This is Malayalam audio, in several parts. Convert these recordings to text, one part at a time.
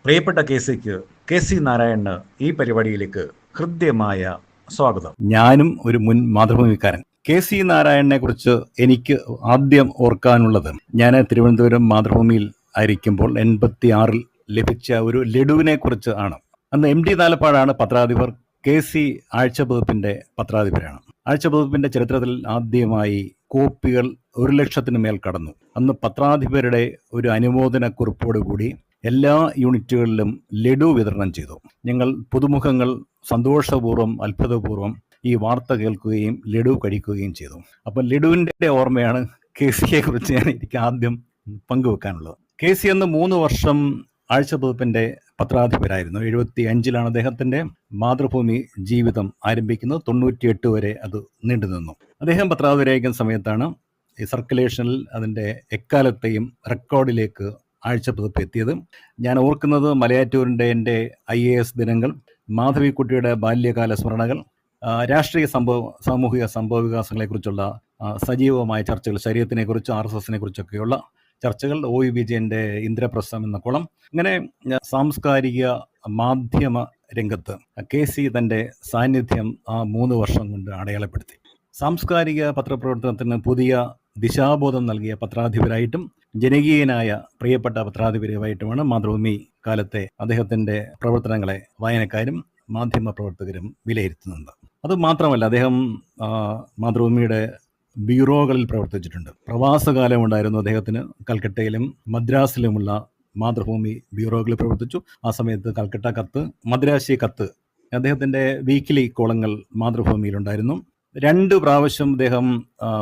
പ്രിയപ്പെട്ട കെ സി നാരായണന് ഈ പരിപാടിയിലേക്ക് ഹൃദ്യമായ സ്വാഗതം. ഞാനും ഒരു മുൻ മാതൃഭൂമിക്കാരൻ. കെ സി നാരായണനെ കുറിച്ച് എനിക്ക് ആദ്യം ഓർക്കാനുള്ളത്, ഞാൻ തിരുവനന്തപുരം മാതൃഭൂമിയിൽ ആയിരിക്കുമ്പോൾ 86 ലഭിച്ച ഒരു ലഡുവിനെ കുറിച്ച് ആണ്. അന്ന് എം ഡി നാലപ്പാടാണ് പത്രാധിപർ. കെ സി ആഴ്ചപ്പതിപ്പിന്റെ പത്രാധിപരാണ്. ആഴ്ചപ്പതിപ്പിന്റെ ചരിത്രത്തിൽ ആദ്യമായി കോപ്പികൾ 1,00,000 മേൽ കടന്നു. അന്ന് പത്രാധിപരുടെ ഒരു അനുമോദന കുറിപ്പോടുകൂടി എല്ലാ യൂണിറ്റുകളിലും ലഡു വിതരണം ചെയ്തു. ഞങ്ങൾ പുതുമുഖങ്ങൾ സന്തോഷപൂർവ്വം അത്ഭുതപൂർവ്വം ഈ വാർത്ത കേൾക്കുകയും ലഡു കഴിക്കുകയും ചെയ്തു. അപ്പം ലഡുവിൻ്റെ ഓർമ്മയാണ് കെ സിയെ കുറിച്ച് എനിക്ക് ആദ്യം പങ്കുവെക്കാനുള്ളത്. കെ സി അന്ന് 3 വർഷം ആഴ്ചപ്പതിപ്പിന്റെ പത്രാധിപരായിരുന്നു. 75 അദ്ദേഹത്തിന്റെ മാതൃഭൂമി ജീവിതം ആരംഭിക്കുന്നത്. 98 വരെ അത് നീണ്ടുനിന്നു. അദ്ദേഹം പത്രാധിപരായിരിക്കുന്ന സമയത്താണ് ഈ സർക്കുലേഷനിൽ അതിൻ്റെ എക്കാലത്തെയും റെക്കോർഡിലേക്ക് ആഴ്ചപ്പതിപ്പ് എത്തിയത്. ഞാൻ ഓർക്കുന്നത് മലയാറ്റൂരിൻ്റെ എൻ്റെ IAS ദിനങ്ങൾ, മാധവിക്കുട്ടിയുടെ ബാല്യകാല സ്മരണകൾ, രാഷ്ട്രീയ സാമൂഹിക സംഭവ വികാസങ്ങളെക്കുറിച്ചുള്ള സജീവമായ ചർച്ചകൾ, ശരീരത്തിനെക്കുറിച്ച് RSSനെ കുറിച്ചൊക്കെയുള്ള ചർച്ചകൾ, OV വിജയൻ്റെ ഇന്ദ്രപ്രസ്ഥം എന്ന കുളം, ഇങ്ങനെ സാംസ്കാരിക മാധ്യമ രംഗത്ത് കെ സി തൻ്റെ സാന്നിധ്യം ആ 3 വർഷം കൊണ്ട് അടയാളപ്പെടുത്തി. സാംസ്കാരിക പത്രപ്രവർത്തനത്തിന് പുതിയ ദിശാബോധം നൽകിയ പത്രാധിപരായിട്ടും ജനകീയനായ പ്രിയപ്പെട്ട പത്രാധിപരുമായിട്ടുമാണ് മാതൃഭൂമി കാലത്തെ അദ്ദേഹത്തിൻ്റെ പ്രവർത്തനങ്ങളെ വായനക്കാരും മാധ്യമ പ്രവർത്തകരും വിലയിരുത്തുന്നുണ്ട്. അതുമാത്രമല്ല, അദ്ദേഹം മാതൃഭൂമിയുടെ ബ്യൂറോകളിൽ പ്രവർത്തിച്ചിട്ടുണ്ട്. പ്രവാസകാലം ഉണ്ടായിരുന്നു അദ്ദേഹത്തിന്. കൽക്കട്ടയിലും മദ്രാസിലുമുള്ള മാതൃഭൂമി ബ്യൂറോകളിൽ പ്രവർത്തിച്ചു. ആ സമയത്ത് കൽക്കട്ട കത്ത്, മദ്രാശി കത്ത്, അദ്ദേഹത്തിൻ്റെ വീക്കിലി കോളങ്ങൾ മാതൃഭൂമിയിലുണ്ടായിരുന്നു. 2 പ്രാവശ്യം അദ്ദേഹം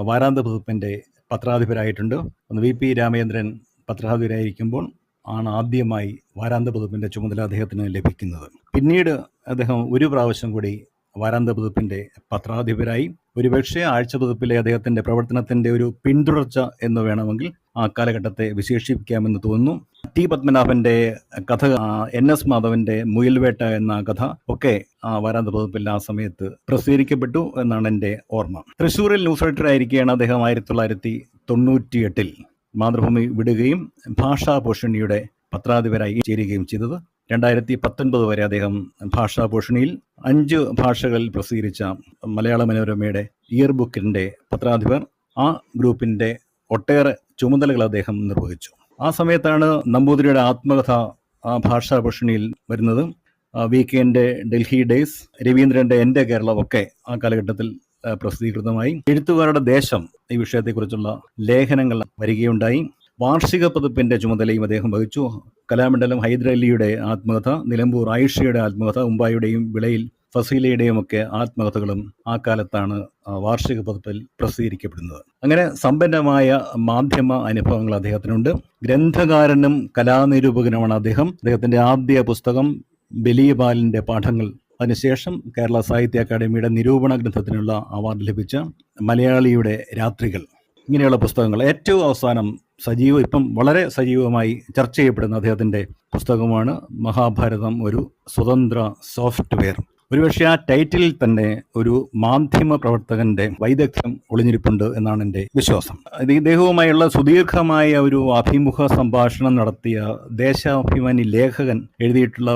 വാരാന്ത പതിപ്പിൻ്റെ പത്രാധിപരായിട്ടുണ്ട്. ഒന്ന് VP രാമചന്ദ്രൻ പത്രാധിപരായിരിക്കുമ്പോൾ ആണ് ആദ്യമായി വാരാന്ത പതിപ്പിൻ്റെ ചുമതല അദ്ദേഹത്തിന് ലഭിക്കുന്നത്. പിന്നീട് അദ്ദേഹം 1 പ്രാവശ്യം കൂടി വാരാന്ത പതിപ്പിൻ്റെ പത്രാധിപരായി. ഒരുപക്ഷെ ആഴ്ചപ്പതിപ്പിലെ അദ്ദേഹത്തിൻ്റെ പ്രവർത്തനത്തിൻ്റെ ഒരു പിന്തുടർച്ച എന്ന് വേണമെങ്കിൽ ആ കാലഘട്ടത്തെ വിശേഷിപ്പിക്കാമെന്ന് തോന്നുന്നു. T പത്മനാഭൻ്റെ കഥ, NS മാധവൻ്റെ മുയൽവേട്ട എന്ന കഥ ഒക്കെ വാരാന്ത പതിപ്പിൽ ആ സമയത്ത് പ്രസിദ്ധീകരിക്കപ്പെട്ടു എന്നാണ് എൻ്റെ ഓർമ്മ. തൃശ്ശൂരിൽ ന്യൂസ് എഡിറ്റർ ആയിരിക്കുകയാണ് അദ്ദേഹം 1998 മാതൃഭൂമി വിടുകയും ഭാഷാപോഷിണിയുടെ പത്രാധിപരായി ചേരുകയും ചെയ്തത്. 2019 വരെ അദ്ദേഹം ഭാഷാപോഷിണിയിൽ 5 ഭാഷകളിൽ പ്രസിദ്ധീകരിച്ച മലയാള മനോരമയുടെ ഇയർ ബുക്കിൻ്റെ പത്രാധിപർ. ആ ഗ്രൂപ്പിൻ്റെ ഒട്ടേറെ ചുമതലകൾ അദ്ദേഹം നിർവഹിച്ചു. ആ സമയത്താണ് നമ്പൂതിരിയുടെ ആത്മകഥ ആ ഭാഷാപോഷിണിയിൽ വരുന്നത്. വീക്കെൻഡ്, ഡൽഹി ഡേയ്സ്, രവീന്ദ്രൻ്റെ എൻ്റെ കേരളം ഒക്കെ ആ കാലഘട്ടത്തിൽ പ്രസിദ്ധീകൃതമായി. എഴുത്തുകാരുടെ ദേശം ഈ വിഷയത്തെക്കുറിച്ചുള്ള ലേഖനങ്ങൾ വരികയുണ്ടായി. വാർഷിക പതിപ്പിൻ്റെ ചുമതലയും അദ്ദേഹം വഹിച്ചു. കലാമണ്ഡലം ഹൈദരലിയുടെ ആത്മകഥ, നിലമ്പൂർ ആയിഷയുടെ ആത്മകഥ, ഉമ്പായുടെയും വിളയിൽ ഫസീലയുടെയും ഒക്കെ ആത്മകഥകളും ആ കാലത്താണ് വാർഷിക പതിപ്പിൽ പ്രസിദ്ധീകരിക്കപ്പെടുന്നത്. അങ്ങനെ സമ്പന്നമായ മാധ്യമ അനുഭവങ്ങൾ അദ്ദേഹത്തിനുണ്ട്. ഗ്രന്ഥകാരനും കലാനിരൂപകനുമാണ് അദ്ദേഹം. അദ്ദേഹത്തിൻ്റെ ആദ്യ പുസ്തകം ബലിയപാലിൻ്റെ പാഠങ്ങൾ, അതിനുശേഷം കേരള സാഹിത്യ അക്കാദമിയുടെ നിരൂപണ ഗ്രന്ഥത്തിനുള്ള അവാർഡ് ലഭിച്ച മലയാളിയുടെ രാത്രികൾ, ഇങ്ങനെയുള്ള പുസ്തകങ്ങൾ. ഏറ്റവും അവസാനം ഇപ്പം വളരെ സജീവമായി ചർച്ച ചെയ്യപ്പെടുന്ന അദ്ദേഹത്തിൻ്റെ പുസ്തകമാണ് മഹാഭാരതം, ഒരു സ്വതന്ത്ര സോഫ്റ്റ്വെയർ. ഒരുപക്ഷെ ആ ടൈറ്റിലിൽ തന്നെ ഒരു മാധ്യമ പ്രവർത്തകന്റെ വൈദഗ്ധ്യം ഒളിഞ്ഞിരിപ്പുണ്ട് എന്നാണ് എൻ്റെ വിശ്വാസം. ഇദ്ദേഹവുമായുള്ള സുദീർഘമായ ഒരു അഭിമുഖ സംഭാഷണം നടത്തിയ ദേശാഭിമാനി ലേഖകൻ എഴുതിയിട്ടുള്ള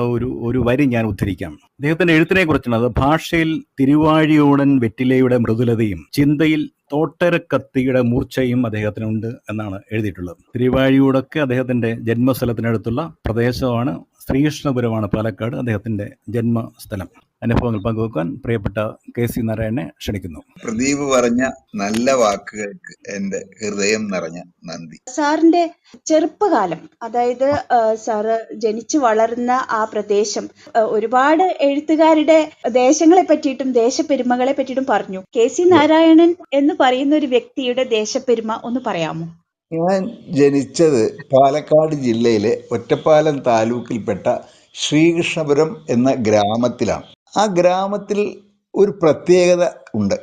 ഒരു വരി ഞാൻ ഉദ്ധരിക്കാം. അദ്ദേഹത്തിൻ്റെ എഴുത്തിനെ കുറിച്ചാണ്. അത് ഭാഷയിൽ തിരുവാഴിയോടൻ വെറ്റിലയുടെ മൃദുലതയും ചിന്തയിൽ തോട്ടരക്കത്തിയുടെ മൂർച്ചയും അദ്ദേഹത്തിനുണ്ട് എന്നാണ് എഴുതിയിട്ടുള്ളത്. തിരുവാഴിയൂടൊക്കെ അദ്ദേഹത്തിൻ്റെ ജന്മസ്ഥലത്തിനടുത്തുള്ള പ്രദേശമാണ്. ശ്രീകൃഷ്ണപുരമാണ് പാലക്കാട് അദ്ദേഹത്തിൻ്റെ ജന്മസ്ഥലം. അനുഭവങ്ങൾ പങ്കുവെക്കാൻ പ്രിയപ്പെട്ട കെ സി നാരായണനെ ക്ഷണിക്കുന്നു. പ്രദീപ് പറഞ്ഞ നല്ല വാക്കുകൾക്ക് എൻ്റെ ഹൃദയം നിറഞ്ഞ നന്ദി. സാറിന്റെ ചെറുപ്പകാലം, അതായത് സാറ് ജനിച്ചു വളർന്ന ആ പ്രദേശം, ഒരുപാട് എഴുത്തുകാരുടെ ദേശങ്ങളെ പറ്റിയിട്ടും ദേശപ്പെരുമകളെ പറ്റിയിട്ടും പറഞ്ഞു. കെ സി നാരായണൻ എന്ന് പറയുന്ന ഒരു വ്യക്തിയുടെ ദേശപ്പെരുമ ഒന്ന് പറയാമോ? ഞാൻ ജനിച്ചത് പാലക്കാട് ജില്ലയിലെ ഒറ്റപ്പാലം താലൂക്കിൽപ്പെട്ട ശ്രീകൃഷ്ണപുരം എന്ന ഗ്രാമത്തിലാണ്. ആ ഗ്രാമത്തിൽ ഒരു പ്രത്യേകത ഉണ്ട്.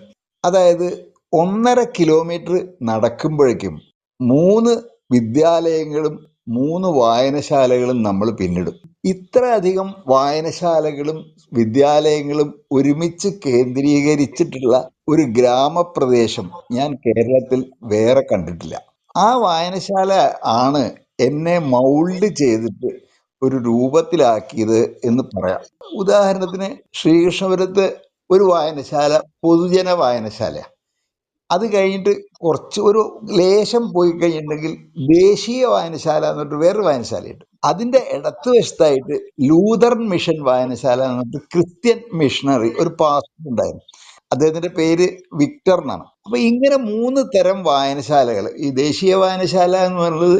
അതായത് 1.5 കിലോമീറ്റർ നടക്കുമ്പോഴേക്കും 3 വിദ്യാലയങ്ങളും 3 വായനശാലകളും നമ്മൾ പിന്നിടും. ഇത്രയധികം വായനശാലകളും വിദ്യാലയങ്ങളും ഒരുമിച്ച് കേന്ദ്രീകരിച്ചിട്ടുള്ള ഒരു ഗ്രാമപ്രദേശം ഞാൻ കേരളത്തിൽ വേറെ കണ്ടിട്ടില്ല. ആ വായനശാല ആണ് എന്നെ മൗൾഡ് ചെയ്തിട്ട് ഒരു രൂപത്തിലാക്കിയത് എന്ന് പറയാം. ഉദാഹരണത്തിന് ശ്രീകൃഷ്ണപുരത്ത് ഒരു വായനശാല പൊതുജന വായനശാല. അത് കഴിഞ്ഞിട്ട് കുറച്ച് ഒരു ലേശം പോയി കഴിഞ്ഞിട്ടുണ്ടെങ്കിൽ ദേശീയ വായനശാല എന്നിട്ട് വേറൊരു വായനശാലയുണ്ട്. അതിന്റെ ഇടത്തുവശത്തായിട്ട് ലൂതറൻ മിഷൻ വായനശാല എന്നിട്ട് ക്രിസ്ത്യൻ മിഷണറി ഒരു പാസ്റ്റർ ഉണ്ടായിരുന്നു. അദ്ദേഹത്തിന്റെ പേര് വിക്ടർ എന്നാണ്. അപ്പൊ ഇങ്ങനെ 3 തരം വായനശാലകൾ. ഈ ദേശീയ വായനശാല എന്ന് പറയുന്നത്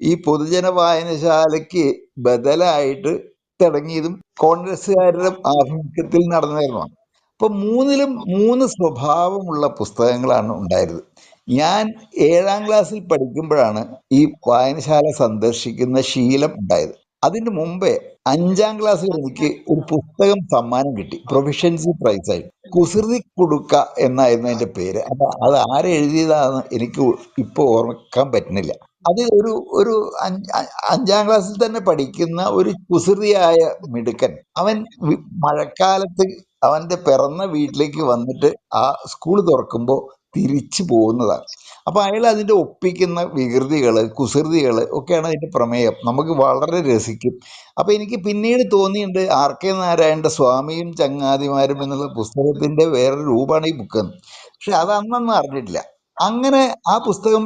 ഈ പൊതുജന വായനശാലയ്ക്ക് ബദലായിട്ട് തുടങ്ങിയതും കോൺഗ്രസ്സുകാരുടെ ആഭിമുഖ്യത്തിൽ നടന്നതായിരുന്നു. അപ്പൊ 3ലും 3 സ്വഭാവമുള്ള പുസ്തകങ്ങളാണ് ഉണ്ടായിരുന്നത്. ഞാൻ 7ാം ക്ലാസ്സിൽ പഠിക്കുമ്പോഴാണ് ഈ വായനശാല സന്ദർശിക്കുന്ന ശീലം ഉണ്ടായത്. അതിന് മുമ്പേ 5ാം ക്ലാസ്സിൽ എനിക്ക് ഒരു പുസ്തകം സമ്മാനം കിട്ടി, പ്രൊഫിഷ്യൻസി പ്രൈസ് ആയിട്ട്. കുസൃതി കുടുക്ക എന്നായിരുന്നു അതിന്റെ പേര്. അത് ആരെഴുതിയതാന്ന് എനിക്ക് ഇപ്പൊ ഓർമ്മിക്കാൻ പറ്റുന്നില്ല. അത് ഒരു 5ാം ക്ലാസ്സിൽ തന്നെ പഠിക്കുന്ന ഒരു കുസൃതിയായ മിടുക്കൻ. അവൻ മഴക്കാലത്ത് അവന്റെ പിറന്ന വീട്ടിലേക്ക് വന്നിട്ട് ആ സ്കൂൾ തുറക്കുമ്പോൾ തിരിച്ചു പോകുന്നതാണ്. അപ്പൊ അയാൾ അതിന്റെ ഒപ്പിക്കുന്ന വികൃതികള് കുസൃതികള് ഒക്കെയാണ് അതിന്റെ പ്രമേയം. നമുക്ക് വളരെ രസിക്കും. അപ്പൊ എനിക്ക് പിന്നീട് തോന്നിയിട്ടുണ്ട് RK നാരായണന്റെ സ്വാമിയും ചങ്ങാതിമാരും എന്നുള്ള പുസ്തകത്തിന്റെ വേറൊരു രൂപമാണ് ഈ ബുക്ക്. പക്ഷെ അത് അന്നൊന്നും അറിഞ്ഞിട്ടില്ല. അങ്ങനെ ആ പുസ്തകം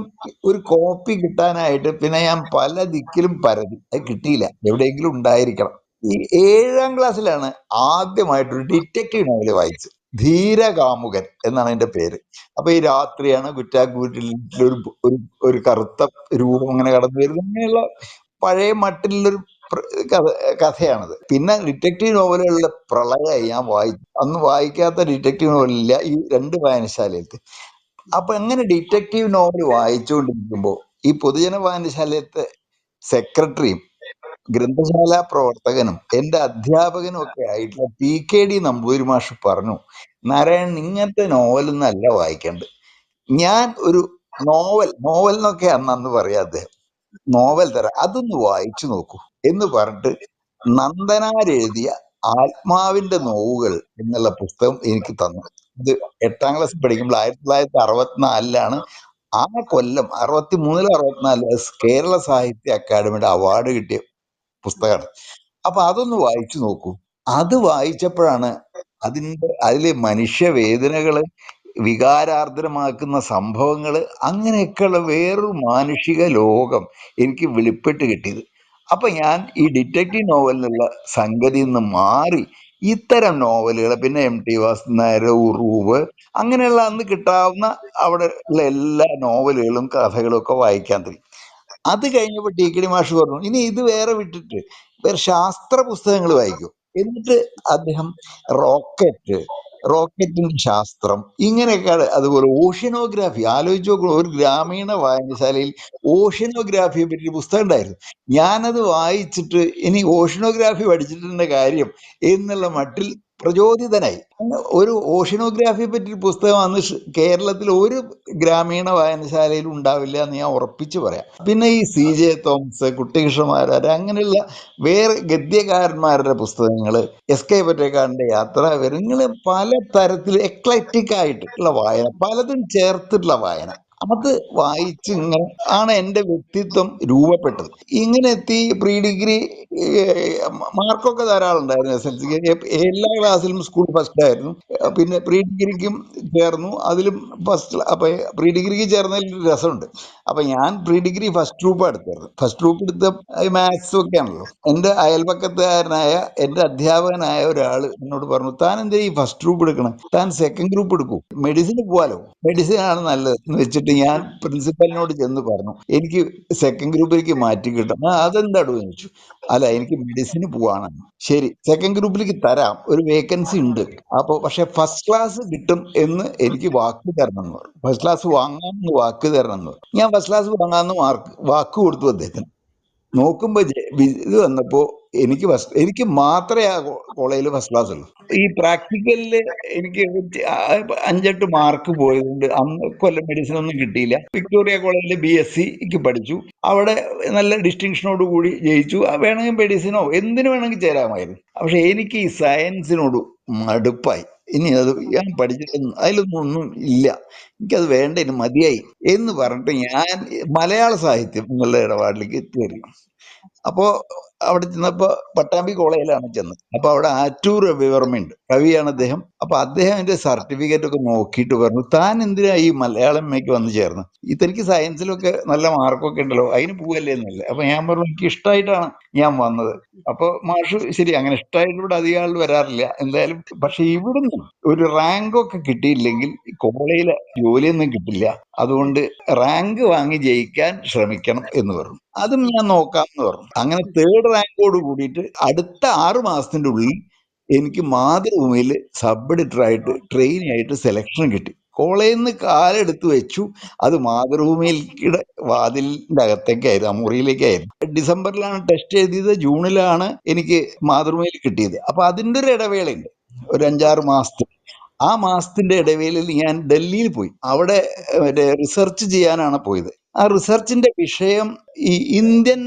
ഒരു കോപ്പി കിട്ടാനായിട്ട് പിന്നെ ഞാൻ പല ദിക്കിലും പരതി. അത് കിട്ടിയില്ല. എവിടെയെങ്കിലും ഉണ്ടായിരിക്കണം. ഈ 7ാം ക്ലാസ്സിലാണ് ആദ്യമായിട്ടൊരു ഡിറ്റക്റ്റീവ് നോവൽ വായിച്ചത്. ധീരകാമുകൻ എന്നാണ് അതിന്റെ പേര്. അപ്പൊ ഈ രാത്രിയാണ് കുറ്റാക്കൂറ്റിലൊരു ഒരു കറുത്ത രൂപം അങ്ങനെ കടന്നു വരുന്നത്. അങ്ങനെയുള്ള പഴയ മട്ടിലുള്ളൊരു കഥയാണത്. പിന്നെ ഡിറ്റക്റ്റീവ് നോവലുകളുടെ പ്രളയമായി ഞാൻ വായിച്ചു. അന്ന് വായിക്കാത്ത ഡിറ്റക്റ്റീവ് നോവലില്ല ഈ 2 വായനശാലയിലത്തെ. അപ്പൊ അങ്ങനെ ഡിറ്റക്റ്റീവ് നോവൽ വായിച്ചുകൊണ്ടിരിക്കുമ്പോൾ ഈ പൊതുജന വായനശാലയത്തെ സെക്രട്ടറിയും ഗ്രന്ഥശാല പ്രവർത്തകനും എന്റെ അധ്യാപകനും ഒക്കെ ആയിട്ടുള്ള PKD നമ്പൂതിരി മാഷ് പറഞ്ഞു, നാരായണൻ ഇങ്ങനത്തെ നോവലൊന്നും അല്ല വായിക്കേണ്ടത്. ഞാൻ ഒരു നോവൽ എന്നൊക്കെ അന്ന് പറയാ അദ്ദേഹം, നോവൽ തരാം, അതൊന്ന് വായിച്ചു നോക്കൂ എന്ന് പറഞ്ഞിട്ട് നന്ദനാരെഴുതിയ ആത്മാവിന്റെ നോവുകൾ എന്നുള്ള പുസ്തകം എനിക്ക് തന്നു. ഇത് 8ാം ക്ലാസ് പഠിക്കുമ്പോൾ 1964 ആ കൊല്ലം 63 64 കേരള സാഹിത്യ അക്കാദമിയുടെ അവാർഡ് കിട്ടിയ പുസ്തകമാണ്. അപ്പൊ അതൊന്ന് വായിച്ചു നോക്കൂ. അത് വായിച്ചപ്പോഴാണ് അതിലെ മനുഷ്യവേദനകള്, വികാരാർദ്രമാക്കുന്ന സംഭവങ്ങള്, അങ്ങനെയൊക്കെയുള്ള വേറൊരു മാനുഷിക ലോകം എനിക്ക് വെളിപ്പെട്ട് കിട്ടിയത്. അപ്പൊ ഞാൻ ഈ ഡിറ്റക്റ്റീവ് നോവലിനുള്ള സംഗതിയിൽ നിന്ന് മാറി ഇത്തരം നോവലുകൾ, പിന്നെ MT വാസുദേവൻ നായർ, ഉറൂവ്, അങ്ങനെയുള്ള അന്ന് കിട്ടാവുന്ന അവിടെ ഉള്ള എല്ലാ നോവലുകളും കഥകളും ഒക്കെ വായിക്കാൻ തുടങ്ങി. അത് കഴിഞ്ഞപ്പോൾ TKD മാഷ് പറഞ്ഞു, ഇനി ഇത് വേറെ വിട്ടിട്ട് വേറെ ശാസ്ത്ര പുസ്തകങ്ങൾ വായിക്കും. എന്നിട്ട് അദ്ദേഹം റോക്കറ്റിന്റെ ശാസ്ത്രം, ഇങ്ങനെയൊക്കെയാണ്. അതുപോലെ ഓഷ്യനോഗ്രാഫി, ആലോചിച്ച് നോക്കണം, ഒരു ഗ്രാമീണ വായനശാലയിൽ ഓഷ്യനോഗ്രാഫിയെ പറ്റി പുസ്തകം ഉണ്ടായിരുന്നു. ഞാനത് വായിച്ചിട്ട് ഇനി ഓഷ്യനോഗ്രാഫി പഠിച്ചിട്ടുണ്ട് കാര്യം എന്നുള്ള മട്ടിൽ പ്രചോദിതനായി. ഒരു ഓഷ്യനോഗ്രാഫിയെ പറ്റി പുസ്തകം അന്ന് കേരളത്തിൽ ഒരു ഗ്രാമീണ വായനശാലയിൽ ഉണ്ടാവില്ല എന്ന് ഞാൻ ഉറപ്പിച്ചു പറയാം. പിന്നെ ഈ CJ തോമസ്, കുട്ടികൃഷ്ണമാരാർ, അങ്ങനെയുള്ള വേറെ ഗദ്യകാരന്മാരുടെ പുസ്തകങ്ങള്, SK പൊറ്റക്കാടിന്റെ യാത്ര, ഇങ്ങനെ പല തരത്തിൽ എക്ലക്റ്റിക് ആയിട്ടുള്ള വായന, പലതും ചേർത്തിട്ടുള്ള വായന, അത് വായിച്ച് ഇങ്ങനെ ആണ് എൻ്റെ വ്യക്തിത്വം രൂപപ്പെട്ടത്. ഇങ്ങനെ എത്തി പ്രീ ഡിഗ്രി മാർക്കൊക്കെ ധാരാളം ഉണ്ടായിരുന്നു. SLC എല്ലാ ക്ലാസ്സിലും സ്കൂൾ ഫസ്റ്റ് ആയിരുന്നു. പിന്നെ പ്രീ ഡിഗ്രിക്കും ചേർന്നു, അതിലും ഫസ്റ്റ്. അപ്പൊ പ്രീ ഡിഗ്രിക്ക് ചേർന്നതിൽ രസമുണ്ട്. അപ്പൊ ഞാൻ പ്രീ ഡിഗ്രി ഫസ്റ്റ് ഗ്രൂപ്പ് എടുത്തായിരുന്നു. ഫസ്റ്റ് ഗ്രൂപ്പ് എടുത്ത മാത്സ് ഒക്കെ ആണല്ലോ. എന്റെ അയൽപക്കത്തുകാരനായ എന്റെ അധ്യാപകനായ ഒരാൾ എന്നോട് പറഞ്ഞു, താൻ എന്താ ഈ ഫസ്റ്റ് ഗ്രൂപ്പ് എടുക്കണം, താൻ സെക്കൻഡ് ഗ്രൂപ്പ് എടുക്കൂ, മെഡിസിന് പോവാലോ, മെഡിസിൻ ആണ് നല്ലത് എന്ന് വെച്ചിട്ട് ഞാൻ പ്രിൻസിപ്പലിനോട് ചെന്ന് പറഞ്ഞു, എനിക്ക് സെക്കൻഡ് ഗ്രൂപ്പിലേക്ക് മാറ്റി കിട്ടും. അതെന്താടോ എന്ന് ചോദിച്ചു. അല്ല, എനിക്ക് മെഡിസിന് പോവാണെന്ന്. ശരി, സെക്കൻഡ് ഗ്രൂപ്പിലേക്ക് തരാം, ഒരു വേക്കൻസി ഉണ്ട്. അപ്പൊ പക്ഷെ ഫസ്റ്റ് ക്ലാസ് കിട്ടും എന്ന് എനിക്ക് വാക്ക് തരണം എന്ന് പറഞ്ഞു. ഫസ്റ്റ് ക്ലാസ് വാങ്ങാമെന്ന് വാക്ക് തരണം എന്ന് പറഞ്ഞു. ഞാൻ ഫസ്റ്റ് ക്ലാസ് വാങ്ങാമെന്ന് വാക്ക് കൊടുത്തു അദ്ദേഹത്തിന്. നോക്കുമ്പോ ഇത് വന്നപ്പോ എനിക്ക് മാത്രമേ ആ കോളേജിൽ ഫസ്റ്റ് ക്ലാസ് ഉള്ളൂ. ഈ പ്രാക്ടിക്കലില് എനിക്ക് 5-8 മാർക്ക് പോയതുകൊണ്ട് അന്ന് കൊല്ലം മെഡിസിൻ ഒന്നും കിട്ടിയില്ല. വിക്ടോറിയ കോളേജിൽ BSc പഠിച്ചു. അവിടെ നല്ല ഡിസ്റ്റിങ്ഷനോട് കൂടി ജയിച്ചു. വേണമെങ്കിൽ മെഡിസിനോ എന്തിനു വേണമെങ്കിൽ ചേരാമായിരുന്നു. പക്ഷെ എനിക്ക് ഈ സയൻസിനോട് മടുപ്പായി. ഇനി അത് ഞാൻ പഠിച്ചിട്ടൊന്നും അതിലൊന്നും ഇല്ല, എനിക്കത് വേണ്ട, ഇനി മതിയായി എന്ന് പറഞ്ഞിട്ട് ഞാൻ മലയാള സാഹിത്യം എന്നുള്ള ഇടപാടിലേക്ക് കയറി. അപ്പോ അവിടെ ചെന്നപ്പോ പട്ടാമ്പി കോളേജിലാണ് ചെന്നത്. അപ്പൊ അവിടെ ആറ്റൂർ രവിവർമ്മയുണ്ട്, കവിയാണ് അദ്ദേഹം. അപ്പൊ അദ്ദേഹം എന്റെ സർട്ടിഫിക്കറ്റ് ഒക്കെ നോക്കിയിട്ട് പറഞ്ഞു, താൻ എന്തിനാ ഈ മലയാളം എമ്മയ്ക്ക് വന്ന് ചേർന്ന്, തനിക്ക് സയൻസിലൊക്കെ നല്ല മാർക്കൊക്കെ ഉണ്ടല്ലോ, അതിന് പോവല്ലേ എന്നല്ലേ. അപ്പൊ ഞാൻ പറഞ്ഞു, എനിക്ക് ഇഷ്ടമായിട്ടാണ് ഞാൻ വന്നത്. അപ്പൊ മാഷ് ശരി, അങ്ങനെ ഇഷ്ടമായിട്ട് ഇവിടെ അധികം ആൾ വരാറില്ല എന്തായാലും, പക്ഷെ ഇവിടുന്ന് ഒരു റാങ്കൊക്കെ കിട്ടിയില്ലെങ്കിൽ കോളേജിലെ ജോലിയൊന്നും കിട്ടില്ല, അതുകൊണ്ട് റാങ്ക് വാങ്ങി ജയിക്കാൻ ശ്രമിക്കണം എന്ന് പറഞ്ഞു. അതും ഞാൻ നോക്കാം എന്ന് പറഞ്ഞു. അങ്ങനെ 3rd റാങ്കോട് കൂടിയിട്ട് അടുത്ത 6 മാസത്തിന്റെ ഉള്ളിൽ എനിക്ക് മാതൃഭൂമിയിൽ സബ് എഡിറ്ററായിട്ട് ട്രെയിനി ആയിട്ട് സെലക്ഷൻ കിട്ടി. കോളേജിൽ നിന്ന് കാലെടുത്ത് വെച്ചു, അത് മാതൃഭൂമിയുടെ വാതിലിന്റെ അകത്തേക്കായിരുന്നു, ആ മുറിയിലേക്കായിരുന്നു. ഡിസംബറിലാണ് ടെസ്റ്റ് എഴുതിയത്, ജൂണിലാണ് എനിക്ക് മാതൃഭൂമിയിൽ കിട്ടിയത്. അപ്പൊ അതിന്റെ ഒരു ഇടവേളയുണ്ട്, ഒരു 5-6 മാസത്തിൽ. ആ മാസത്തിന്റെ ഇടവേളയിൽ ഞാൻ ഡൽഹിയിൽ പോയി. അവിടെ മറ്റേ റിസർച്ച് ചെയ്യാനാണ് പോയത്. ആ റിസർച്ചിന്റെ വിഷയം ഈ ഇന്ത്യൻ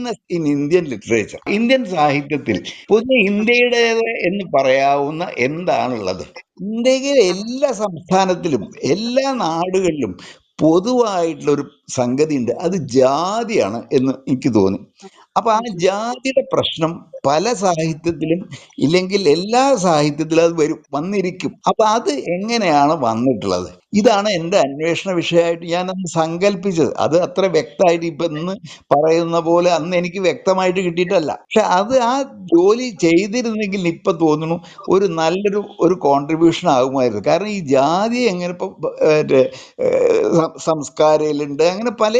ലിറ്ററേച്ചർ, ഇന്ത്യൻ സാഹിത്യത്തിൽ പൊതുവെ ഇന്ത്യയുടേത് എന്ന് പറയാവുന്ന എന്താണുള്ളത്. ഇന്ത്യയിലെ എല്ലാ സംസ്ഥാനത്തിലും എല്ലാ നാടുകളിലും പൊതുവായിട്ടുള്ള ഒരു സംഗതി ഉണ്ട്, അത് ജാതിയാണ് എന്ന് എനിക്ക് തോന്നി. അപ്പൊ ആ ജാതിയുടെ പ്രശ്നം പല സാഹിത്യത്തിലും ഇല്ലെങ്കിൽ എല്ലാ സാഹിത്യത്തിലും അത് വന്നിരിക്കും. അപ്പൊ അത് എങ്ങനെയാണ് വന്നിട്ടുള്ളത്, ഇതാണ് എൻ്റെ അന്വേഷണ വിഷയമായിട്ട് ഞാൻ അന്ന് സങ്കല്പിച്ചത്. അത് അത്ര വ്യക്തമായിട്ട് ഇപ്പൊ ഇന്ന് പറയുന്ന പോലെ അന്ന് എനിക്ക് വ്യക്തമായിട്ട് കിട്ടിയിട്ടല്ല. പക്ഷെ അത് ആ ജോലി ചെയ്തിരുന്നെങ്കിൽ ഇപ്പൊ തോന്നുന്നു ഒരു കോൺട്രിബ്യൂഷൻ ആകുമായിരുന്നു. കാരണം ഈ ജാതി എങ്ങനെ ഇപ്പൊ സംസ്കാരയിലുണ്ട്, അങ്ങനെ പല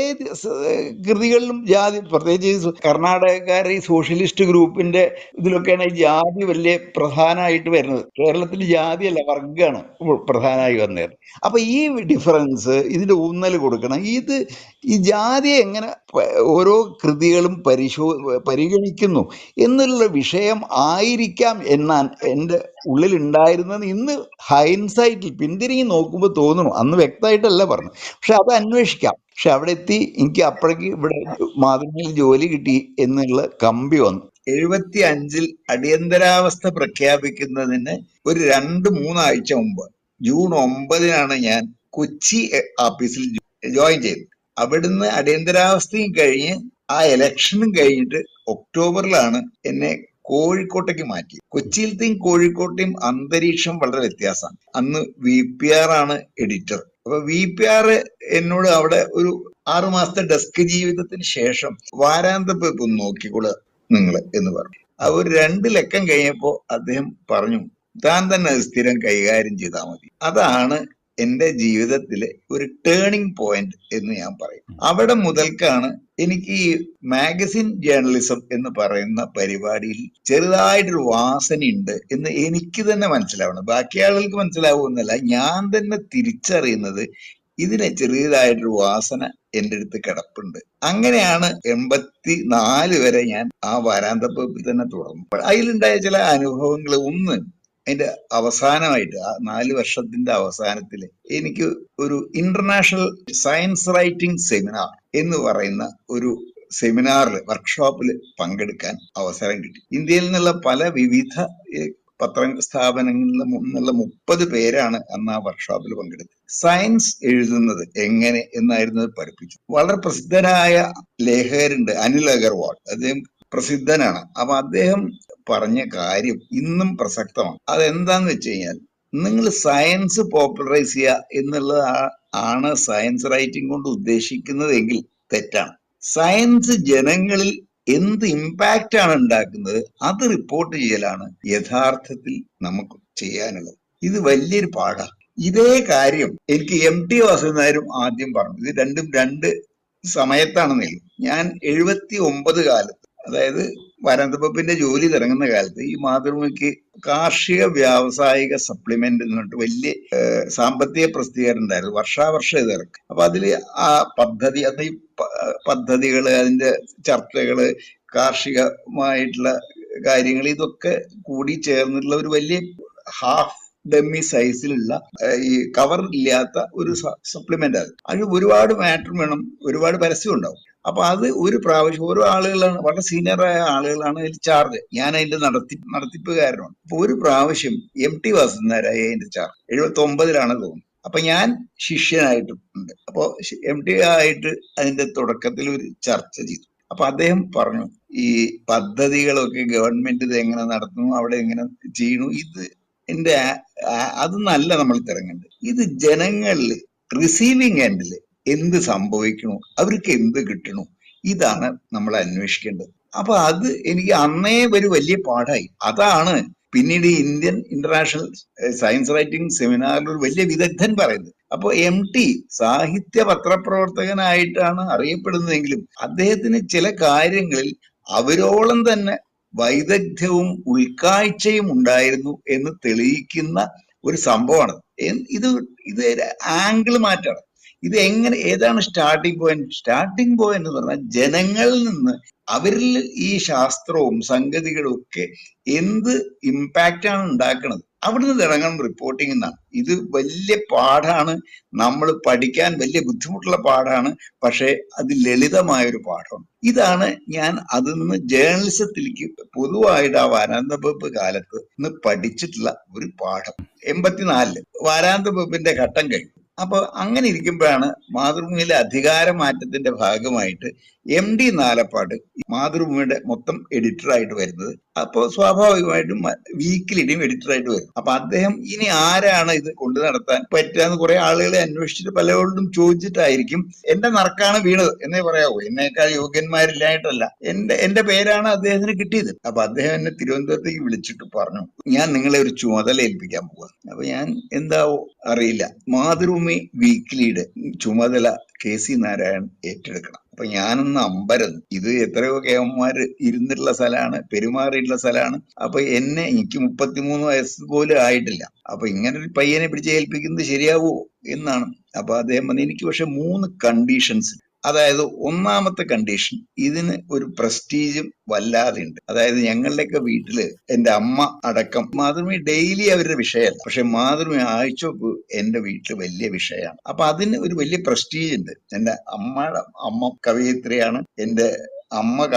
കൃതികളിലും ജാതി, പ്രത്യേകിച്ച് കർണാടകക്കാരെ ഈ സോഷ്യലിസ്റ്റ് ഗ്രൂപ്പിന്റെ ഇതിലൊക്കെയാണ് ഈ ജാതി വലിയ പ്രധാനമായിട്ട് വരുന്നത്. കേരളത്തിൽ ജാതിയല്ല, വർഗ്ഗമാണ് പ്രധാനമായി വന്നത്. അപ്പൊ ഈ ഡിഫറൻസ്, ഇതിന്റെ ഊന്നൽ കൊടുക്കണം. ഈ ജാതിയെ എങ്ങനെ ഓരോ കൃതികളും പരിഗണിക്കുന്നു എന്നുള്ള വിഷയം ആയിരിക്കാം എന്നാണ് എൻ്റെ ഉള്ളിലുണ്ടായിരുന്നത്. ഇന്ന് ഹൈൻസൈറ്റിൽ പിന്തിരിഞ്ഞ് നോക്കുമ്പോൾ തോന്നുന്നു, അന്ന് വ്യക്തമായിട്ടല്ല പറഞ്ഞു. പക്ഷെ അത് അന്വേഷിക്കാം. പക്ഷെ അവിടെ എത്തി എനിക്ക് അപ്പോഴേക്ക് ഇവിടെ മാതൃഭൂമിയിൽ ജോലി കിട്ടി എന്നുള്ള കമ്പി വന്നു. 75 അടിയന്തരാവസ്ഥ പ്രഖ്യാപിക്കുന്നതിന് ഒരു 2-3 ആഴ്ച മുമ്പ് ജൂൺ 9 ഞാൻ കൊച്ചി ഓഫീസിൽ ജോയിൻ ചെയ്തു. അവിടുന്ന് അടിയന്തരാവസ്ഥയും കഴിഞ്ഞ് ആ ഇലക്ഷനും കഴിഞ്ഞിട്ട് ഒക്ടോബറിലാണ് എന്നെ കോഴിക്കോട്ടേക്ക് മാറ്റി. കൊച്ചിയിലത്തെയും കോഴിക്കോട്ടെയും അന്തരീക്ഷം വളരെ വ്യത്യാസമാണ്. അന്ന് VPR ആണ് എഡിറ്റർ. അപ്പൊ VPR എന്നോട് അവിടെ ഒരു 6 മാസത്തെ ഡെസ്ക് ജീവിതത്തിന് ശേഷം വാരാന്തപ്പ് നോക്കിക്കൊള്ളുക നിങ്ങൾ എന്ന് പറഞ്ഞു. ആ ഒരു 2 ലക്കം കഴിഞ്ഞപ്പോ അദ്ദേഹം പറഞ്ഞു, താൻ തന്നെ അത് സ്ഥിരം കൈകാര്യം ചെയ്താൽ മതി. അതാണ് എന്റെ ജീവിതത്തിലെ ഒരു ടേണിംഗ് പോയിന്റ് എന്ന് ഞാൻ പറയും. അവിടെ മുതൽക്കാണ് എനിക്ക് ഈ മാഗസിൻ ജേർണലിസം എന്ന് പറയുന്ന പരിപാടിയിൽ ചെറുതായിട്ടൊരു വാസനയുണ്ട് എന്ന് എനിക്ക് തന്നെ മനസ്സിലാവണം. ബാക്കി ആളുകൾക്ക് മനസ്സിലാവുമെന്നല്ല, ഞാൻ തന്നെ തിരിച്ചറിയുന്നത് ഇതിനെ ചെറിയതായിട്ടൊരു വാസന എൻ്റെ അടുത്ത് കിടപ്പുണ്ട്. അങ്ങനെയാണ് 84 വരെ ഞാൻ ആ വാരാന്തപ്പത്തിൽ തന്നെ തുടർന്നു. അതിലുണ്ടായ ചില അനുഭവങ്ങൾ, ഒന്ന് അതിന്റെ അവസാനമായിട്ട് ആ 4 വർഷത്തിന്റെ അവസാനത്തിൽ എനിക്ക് ഒരു ഇന്റർനാഷണൽ സയൻസ് റൈറ്റിംഗ് സെമിനാർ എന്ന് പറയുന്ന ഒരു സെമിനാറിൽ, വർക്ക്ഷോപ്പിൽ പങ്കെടുക്കാൻ അവസരം കിട്ടി. ഇന്ത്യയിൽ നിന്നുള്ള പല വിവിധ സ്ഥാപനങ്ങളിൽ നിന്നുള്ള 30 പേരാണ് അന്ന് ആ വർക്ക്ഷോപ്പിൽ പങ്കെടുത്തത്. സയൻസ് എഴുതുന്നത് എങ്ങനെ എന്നായിരുന്നു പഠിപ്പിച്ചു. വളരെ പ്രസിദ്ധനായ ലേഖകരുണ്ട്, അനിൽ അഗർവാൾ, അദ്ദേഹം പ്രസിദ്ധനാണ്. അപ്പൊ അദ്ദേഹം പറഞ്ഞ കാര്യം ഇന്നും പ്രസക്തമാണ്. അതെന്താന്ന് വെച്ച് കഴിഞ്ഞാൽ, നിങ്ങൾ സയൻസ് പോപ്പുലറൈസ് ചെയ്യുക എന്നുള്ളത് ആണ് സയൻസ് റൈറ്റിംഗ് കൊണ്ട് ഉദ്ദേശിക്കുന്നതെങ്കിൽ തെറ്റാണ്. സയൻസ് ജനങ്ങളിൽ എന്ത് ഇമ്പാക്റ്റ് ആണ് ഉണ്ടാക്കുന്നത് അത് റിപ്പോർട്ട് ചെയ്യലാണ് യഥാർത്ഥത്തിൽ നമുക്ക് ചെയ്യാനുള്ളത്. ഇത് വലിയൊരു പാഠമാണ്. ഇതേ കാര്യം എനിക്ക് MT വാസുദേവൻ ആദ്യം പറഞ്ഞു. ഇത് രണ്ടും 2 സമയത്താണെന്നേ. ഞാൻ 79 കാലത്ത്, അതായത് വാരാന്തപ്പപ്പിന്റെ ജോലി തുടങ്ങുന്ന കാലത്ത്, ഈ മാതൃഭൂമിക്ക് കാർഷിക വ്യാവസായിക സപ്ലിമെന്റ് എന്ന് പറഞ്ഞിട്ട് വലിയ സാമ്പത്തിക പ്രസിദ്ധീകരണം ഉണ്ടായിരുന്നു, വർഷാവർഷം ഇതിറക്കും. അപ്പൊ അതില് ആ പദ്ധതി, അത് ഈ പദ്ധതികള്, അതിന്റെ ചർച്ചകള്, കാർഷികമായിട്ടുള്ള കാര്യങ്ങൾ, ഇതൊക്കെ കൂടി ചേർന്നിട്ടുള്ള ഒരു വലിയ ഹാഫ് ഡമ്മി സൈസിലുള്ള ഈ കവർ ഇല്ലാത്ത ഒരു സപ്ലിമെന്റ്. അതിന് ഒരുപാട് മാറ്റർ വേണം, ഒരുപാട് പരസ്യം ഉണ്ടാവും. അപ്പൊ അത് ഒരു പ്രാവശ്യം ഓരോ ആളുകളാണ്, വളരെ സീനിയറായ ആളുകളാണ് അതിൽ ചാർജ്. ഞാൻ അതിന്റെ നടത്തിപ്പുകാരനാണ്. അപ്പൊ ഒരു പ്രാവശ്യം MT വാസുദേവനായി അതിന്റെ ചാർജ് 79 തോന്നുന്നു. അപ്പൊ ഞാൻ ശിഷ്യനായിട്ടുണ്ട്. അപ്പോ MT ആയിട്ട് അതിന്റെ തുടക്കത്തിൽ ഒരു ചർച്ച ചെയ്തു. അപ്പൊ അദ്ദേഹം പറഞ്ഞു, ഈ പദ്ധതികളൊക്കെ ഗവൺമെന്റ് ഇത് എങ്ങനെ നടത്തുന്നു, അവിടെ എങ്ങനെ ചെയ്യണു, ഇത് എന്റെ അതൊന്നല്ല നമ്മൾ തിരങ്ങേണ്ടത്. ഇത് ജനങ്ങളിൽ റിസീവിങ് എൻഡിൽ എന്ത് സംഭവിക്കണു, അവർക്ക് എന്ത് കിട്ടണു, ഇതാണ് നമ്മൾ അന്വേഷിക്കേണ്ടത്. അപ്പൊ അത് എനിക്ക് അന്നേ ഒരു വലിയ പാഠമായി. അതാണ് പിന്നീട് ഇന്ത്യൻ ഇന്റർനാഷണൽ സയൻസ് റൈറ്റിംഗ് സെമിനാറിൽ ഒരു വലിയ വിദഗ്ധൻ പറയുന്നത്. അപ്പൊ MT സാഹിത്യ പത്രപ്രവർത്തകനായിട്ടാണ് അറിയപ്പെടുന്നതെങ്കിലും അദ്ദേഹത്തിന് ചില കാര്യങ്ങളിൽ അവരോളം തന്നെ വൈദഗ്ധ്യവും ഉൾക്കാഴ്ചയും ഉണ്ടായിരുന്നു എന്ന് തെളിയിക്കുന്ന ഒരു സംഭവമാണ്. ഇത് ഇത് ആംഗിൾ മാറ്റാണ്. ഇത് എങ്ങനെ, ഏതാണ് സ്റ്റാർട്ടിംഗ് പോയിന്റ്? സ്റ്റാർട്ടിംഗ് പോയിന്റ് എന്ന് പറഞ്ഞാൽ ജനങ്ങളിൽ നിന്ന് അവരിൽ ഈ ശാസ്ത്രവും സംഗതികളും ഒക്കെ എന്ത് ഇമ്പാക്റ്റ് ആണ് ഉണ്ടാക്കുന്നത്, അവിടുന്ന് തുടങ്ങണം റിപ്പോർട്ടിംഗ് എന്നാണ്. ഇത് വലിയ പാഠാണ്, നമ്മൾ പഠിക്കാൻ വലിയ ബുദ്ധിമുട്ടുള്ള പാഠാണ്, പക്ഷെ അത് ലളിതമായൊരു പാഠമാണ്. ഇതാണ് ഞാൻ അതിൽ നിന്ന് ജേർണലിസത്തിലേക്ക് പൊതുവായിട്ട് ആ വാരാന്തപപ്പ് കാലത്ത് നിന്ന് പഠിച്ചിട്ടുള്ള ഒരു പാഠം. 84 വാരാന്തപപ്പിന്റെ ഘട്ടം കഴിഞ്ഞു. അപ്പൊ അങ്ങനെ ഇരിക്കുമ്പോഴാണ് മാതൃഭൂമിയിലെ അധികാര മാറ്റത്തിന്റെ ഭാഗമായിട്ട് MD നാലപ്പാട് മാതൃഭൂമിയുടെ മൊത്തം എഡിറ്ററായിട്ട് വരുന്നത്. അപ്പോൾ സ്വാഭാവികമായിട്ടും വീക്കിലിയും എഡിറ്ററായിട്ട് വരും. അപ്പൊ അദ്ദേഹം ഇനി ആരാണ് ഇത് കൊണ്ടു നടത്താൻ പറ്റുക കുറെ ആളുകളെ അന്വേഷിച്ചിട്ട് പലരോടും ചോദിച്ചിട്ടായിരിക്കും എന്റെ നറുക്കാണ് വീണത് എന്നേ പറയാവൂ. എന്നേക്കാൾ യോഗ്യന്മാരില്ലായിട്ടല്ല, എന്റെ പേരാണ് അദ്ദേഹത്തിന് കിട്ടിയത്. അപ്പൊ അദ്ദേഹം എന്നെ തിരുവനന്തപുരത്തേക്ക് വിളിച്ചിട്ട് പറഞ്ഞു, ഞാൻ നിങ്ങളെ ഒരു ചുമതല ഏൽപ്പിക്കാൻ പോവാ. അപ്പൊ ഞാൻ എന്താവോ അറിയില്ല, മാതൃഭൂമി വീക്കിലിയുടെ ചുമതല KC നാരായണൻ ഏറ്റെടുക്കണം. അപ്പൊ ഞാനൊന്ന് അമ്പരന്നു. ഇത് എത്രയോ കേവന്മാര് ഇരുന്നിട്ടുള്ള സ്ഥലമാണ്, പെരുമാറിയിട്ടുള്ള സ്ഥലമാണ്. അപ്പൊ എനിക്ക് 33 വയസ്സ് പോലും ആയിട്ടില്ല. അപ്പൊ ഇങ്ങനെ ഒരു പയ്യനെ പിടിച്ച് ഏൽപ്പിക്കുന്നത് ശരിയാവോ എന്നാണ്. അപ്പൊ അദ്ദേഹം പറഞ്ഞു, എനിക്ക് പക്ഷെ 3 കണ്ടീഷൻസ്. അതായത് ഒന്നാമത്തെ കണ്ടീഷൻ, ഇതിന് ഒരു പ്രസ്റ്റീജും വല്ലാതെ ഉണ്ട്. അതായത് ഞങ്ങളുടെയൊക്കെ വീട്ടില് എന്റെ അമ്മ അടക്കം, മാതൃഭൂമി ഡെയിലി അവരുടെ വിഷയമല്ല, പക്ഷെ മാതൃഭൂമി ആഴ്ചക്ക് എന്റെ വീട്ടിൽ വലിയ വിഷയമാണ്. അപ്പൊ അതിന് ഒരു വലിയ പ്രസ്റ്റീജ് ഉണ്ട്. എന്റെ അമ്മ കവയിത്രിയാണ്, എന്റെ അമ്മ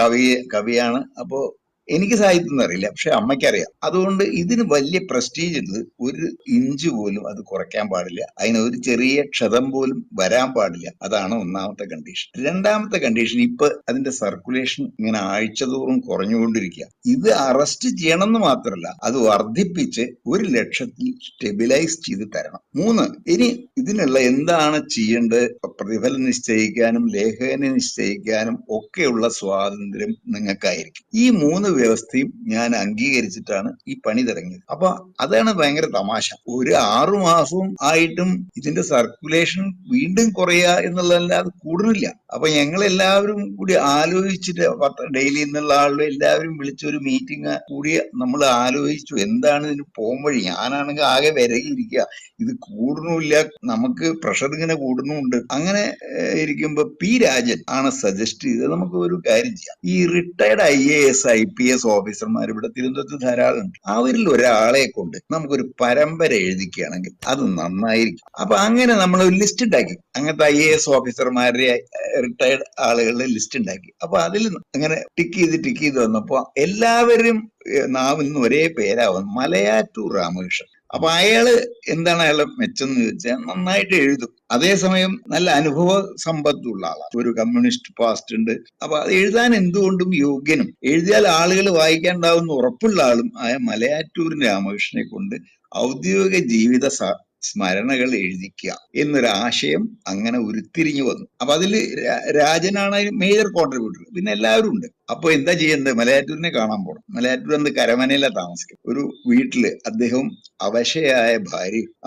കവിയാണ്. അപ്പോ എനിക്ക് സാഹിത്യം അറിയില്ല, പക്ഷെ അമ്മയ്ക്കറിയാം. അതുകൊണ്ട് ഇതിന് വലിയ പ്രസ്റ്റീജ് ഉണ്ട്. 1 ഇഞ്ച് പോലും അത് കുറയ്ക്കാൻ പാടില്ല, അതിന് ഒരു ചെറിയ ക്ഷതം പോലും വരാൻ പാടില്ല. അതാണ് ഒന്നാമത്തെ കണ്ടീഷൻ. രണ്ടാമത്തെ കണ്ടീഷൻ, ഇപ്പൊ അതിന്റെ സർക്കുലേഷൻ ഇങ്ങനെ ആഴ്ചതോറും കുറഞ്ഞുകൊണ്ടിരിക്കുക. ഇത് അറസ്റ്റ് ചെയ്യണം എന്ന് മാത്രമല്ല, അത് വർദ്ധിപ്പിച്ച് 1 ലക്ഷത്തിൽ സ്റ്റെബിലൈസ് ചെയ്ത് തരണം. 3, ഇനി ഇതിനുള്ള എന്താണ് ചെയ്യേണ്ടത്, പ്രതിഫലം നിശ്ചയിക്കാനും ലേഖകനെ നിശ്ചയിക്കാനും ഒക്കെയുള്ള സ്വാതന്ത്ര്യം നിങ്ങൾക്കായിരിക്കും. ഈ 3 വ്യവസ്ഥയും ഞാൻ അംഗീകരിച്ചിട്ടാണ് ഈ പണി തുടങ്ങിയത്. അപ്പൊ അതാണ് ഭയങ്കര തമാശ. ഒരു 6 മാസവും ആയിട്ടും ഇതിന്റെ സർക്കുലേഷൻ വീണ്ടും കുറയുക എന്നുള്ളതല്ലാതെ കൂടുന്നില്ല. അപ്പൊ ഞങ്ങൾ എല്ലാവരും കൂടി ആലോചിച്ചിട്ട്, ഡെയിലി എന്നുള്ള ആളുടെ എല്ലാവരും വിളിച്ചൊരു മീറ്റിംഗ് കൂടി നമ്മൾ ആലോചിച്ചു എന്താണ് ഇതിന് പോംവഴി. ഞാനാണെങ്കിൽ ആകെ വിരകിയിരിക്കുക, ഇത് കൂടുന്നില്ല, നമുക്ക് പ്രഷർ ഇങ്ങനെ കൂടുന്നുണ്ട്. അങ്ങനെ ഇരിക്കുമ്പോ P. രാജൻ ആണ് സജസ്റ്റ് ചെയ്തത്, നമുക്ക് ഒരു കാര്യം ചെയ്യാം, ഈ റിട്ടയർഡ് IAS IPS ഓഫീസർമാർ ഇവിടെ തിരുവനന്തപുരത്ത് ധാരാളം ഉണ്ട്, അവരിൽ ഒരാളെ കൊണ്ട് നമുക്കൊരു പരമ്പര എഴുതിക്കുകയാണെങ്കിൽ അത് നന്നായിരിക്കും. അപ്പൊ അങ്ങനെ നമ്മൾ ഒരു ലിസ്റ്റ് ഉണ്ടാക്കി, അങ്ങനത്തെ IAS ഓഫീസർമാരുടെ റിട്ടയർഡ് ആളുകളുടെ ലിസ്റ്റ് ഉണ്ടാക്കി. അപ്പൊ അതിൽ അങ്ങനെ ടിക്ക് ചെയ്ത് വന്നപ്പോ എല്ലാവരും നാവിന്ന് ഒരേ പേരാവും, മലയാറ്റൂർ രാമകൃഷ്ണൻ. അപ്പൊ അയാള് എന്താണ് അയാളുടെ മെച്ചം എന്ന് ചോദിച്ചാൽ നന്നായിട്ട് എഴുതും, അതേസമയം നല്ല അനുഭവ സമ്പത്തുള്ള ആളാണ്, ഒരു കമ്മ്യൂണിസ്റ്റ് പാസ്റ്റ് ഉണ്ട്. അപ്പൊ അത് എഴുതാൻ എന്തുകൊണ്ടും യോഗ്യനും എഴുതിയാൽ ആളുകൾ വായിക്കാണ്ടാവുന്ന ഉറപ്പുള്ള ആളും ആയ മലയാറ്റൂർ രാമകൃഷ്ണനെ കൊണ്ട് ഔദ്യോഗിക ജീവിത സ്മരണകൾ എഴുതിക്കുക എന്നൊരു ആശയം അങ്ങനെ ഉരുത്തിരിഞ്ഞു വന്നു. അപ്പൊ അതില് രാജനാണ് മേജർ കോൺട്രിബ്യൂട്ടർ, പിന്നെ എല്ലാവരും ഉണ്ട്. അപ്പൊ എന്താ ചെയ്യേണ്ടത്, മലയാറ്റൂരിനെ കാണാൻ പോകണം. മലയാറ്റൂർ എന്ത് കരമനയില താമസിക്കും. ഒരു വീട്ടില് അദ്ദേഹം അവശയായ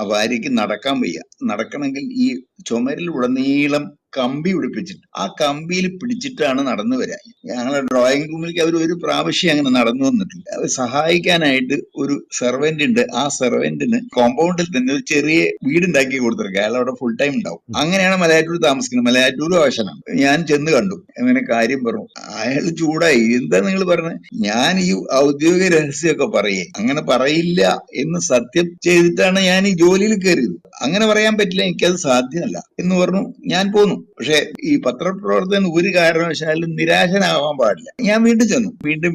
ആ ഭാര്യയ്ക്ക് നടക്കാൻ വയ്യ. നടക്കണമെങ്കിൽ ഈ ചുമരിൽ ഉടനീളം കമ്പി പിടിപ്പിച്ചിട്ട് ആ കമ്പിയിൽ പിടിച്ചിട്ടാണ് നടന്നു വരാൻ. ഞങ്ങളുടെ ഡ്രോയിങ് റൂമിലേക്ക് അവർ ഒരു പ്രാവശ്യം അങ്ങനെ നടന്നു വന്നിട്ടില്ല. അവർ സഹായിക്കാനായിട്ട് ഒരു സെർവന്റ് ഉണ്ട്. ആ സെർവന്റിന് കോമ്പൗണ്ടിൽ തന്നെ ഒരു ചെറിയ വീടുണ്ടാക്കി കൊടുത്തിരിക്കുക. അയാൾ അവിടെ ഫുൾ ടൈം ഉണ്ടാവും. അങ്ങനെയാണ് മലയാറ്റൂർ താമസിക്കുന്നത്. മലയാറ്റൂരും അവശനാണ്. ഞാൻ ചെന്ന് കണ്ടു, അങ്ങനെ കാര്യം പറഞ്ഞു. അയാൾ ചൂടായി, എന്താ നിങ്ങൾ പറഞ്ഞത്, ഞാൻ ഈ ഔദ്യോഗിക രഹസ്യമൊക്കെ പറയേ, അങ്ങനെ പറയില്ല എന്ന് സത്യം ചെയ്തിട്ടാണ് ഞാൻ ഈ ജോലിയിൽ കയറിയത്. അങ്ങനെ പറയാൻ പറ്റില്ല, എനിക്കത് സാധ്യമല്ല എന്ന് പറഞ്ഞു. ഞാൻ പോന്നു. പക്ഷെ ഈ പത്രപ്രവർത്തകൻ ഒരു കാരണവശാലും നിരാശനാവാൻ പാടില്ല. ഞാൻ വീണ്ടും ചെന്നു,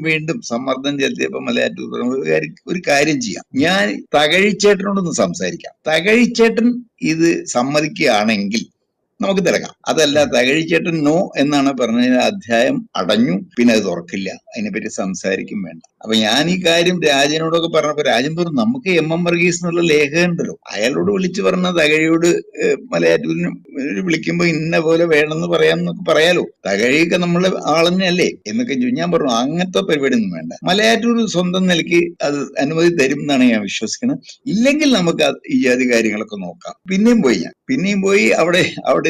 വീണ്ടും സമ്മർദ്ദം ചെലുത്തിയപ്പോ മലയാറ്റൂർ ഒരു കാര്യം ചെയ്യാം, ഞാൻ തകഴിച്ചേട്ടനോടൊന്ന് സംസാരിക്കാം, തകഴിച്ചേട്ടൻ ഇത് സമ്മതിക്കുകയാണെങ്കിൽ നമുക്ക് തിരക്കാം. അതല്ല, തകഴിച്ചേട്ടൻ നോ എന്നാണ് പറഞ്ഞത്, അധ്യായം അടഞ്ഞു, പിന്നെ അത് തുറക്കില്ല, അതിനെപ്പറ്റി സംസാരിക്കും വേണ്ട. അപ്പൊ ഞാൻ ഈ കാര്യം രാജനോടൊക്കെ പറഞ്ഞപ്പോ രാജൻ പറഞ്ഞു, നമുക്ക് എം വർഗീസ് എന്നുള്ള ലേഖകൻ ഉണ്ടല്ലോ, അയാളോട് വിളിച്ചു പറഞ്ഞ തകഴിയോട് മലയാറ്റൂരിന് വിളിക്കുമ്പോ ഇന്ന പോലെ വേണമെന്ന് പറയാമെന്നൊക്കെ പറയാലോ, തകഴിയൊക്കെ നമ്മളെ ആളഞ്ഞല്ലേ എന്നൊക്കെ ഞാൻ പറഞ്ഞു, അങ്ങനത്തെ പരിപാടി ഒന്നും വേണ്ട, മലയാറ്റൂർ സ്വന്തം നിലയ്ക്ക് അത് അനുമതി തരും എന്നാണ് ഞാൻ വിശ്വസിക്കുന്നത്. ഇല്ലെങ്കിൽ നമുക്ക് ഈ ജാതി കാര്യങ്ങളൊക്കെ നോക്കാം. പിന്നെയും പോയി അവിടെ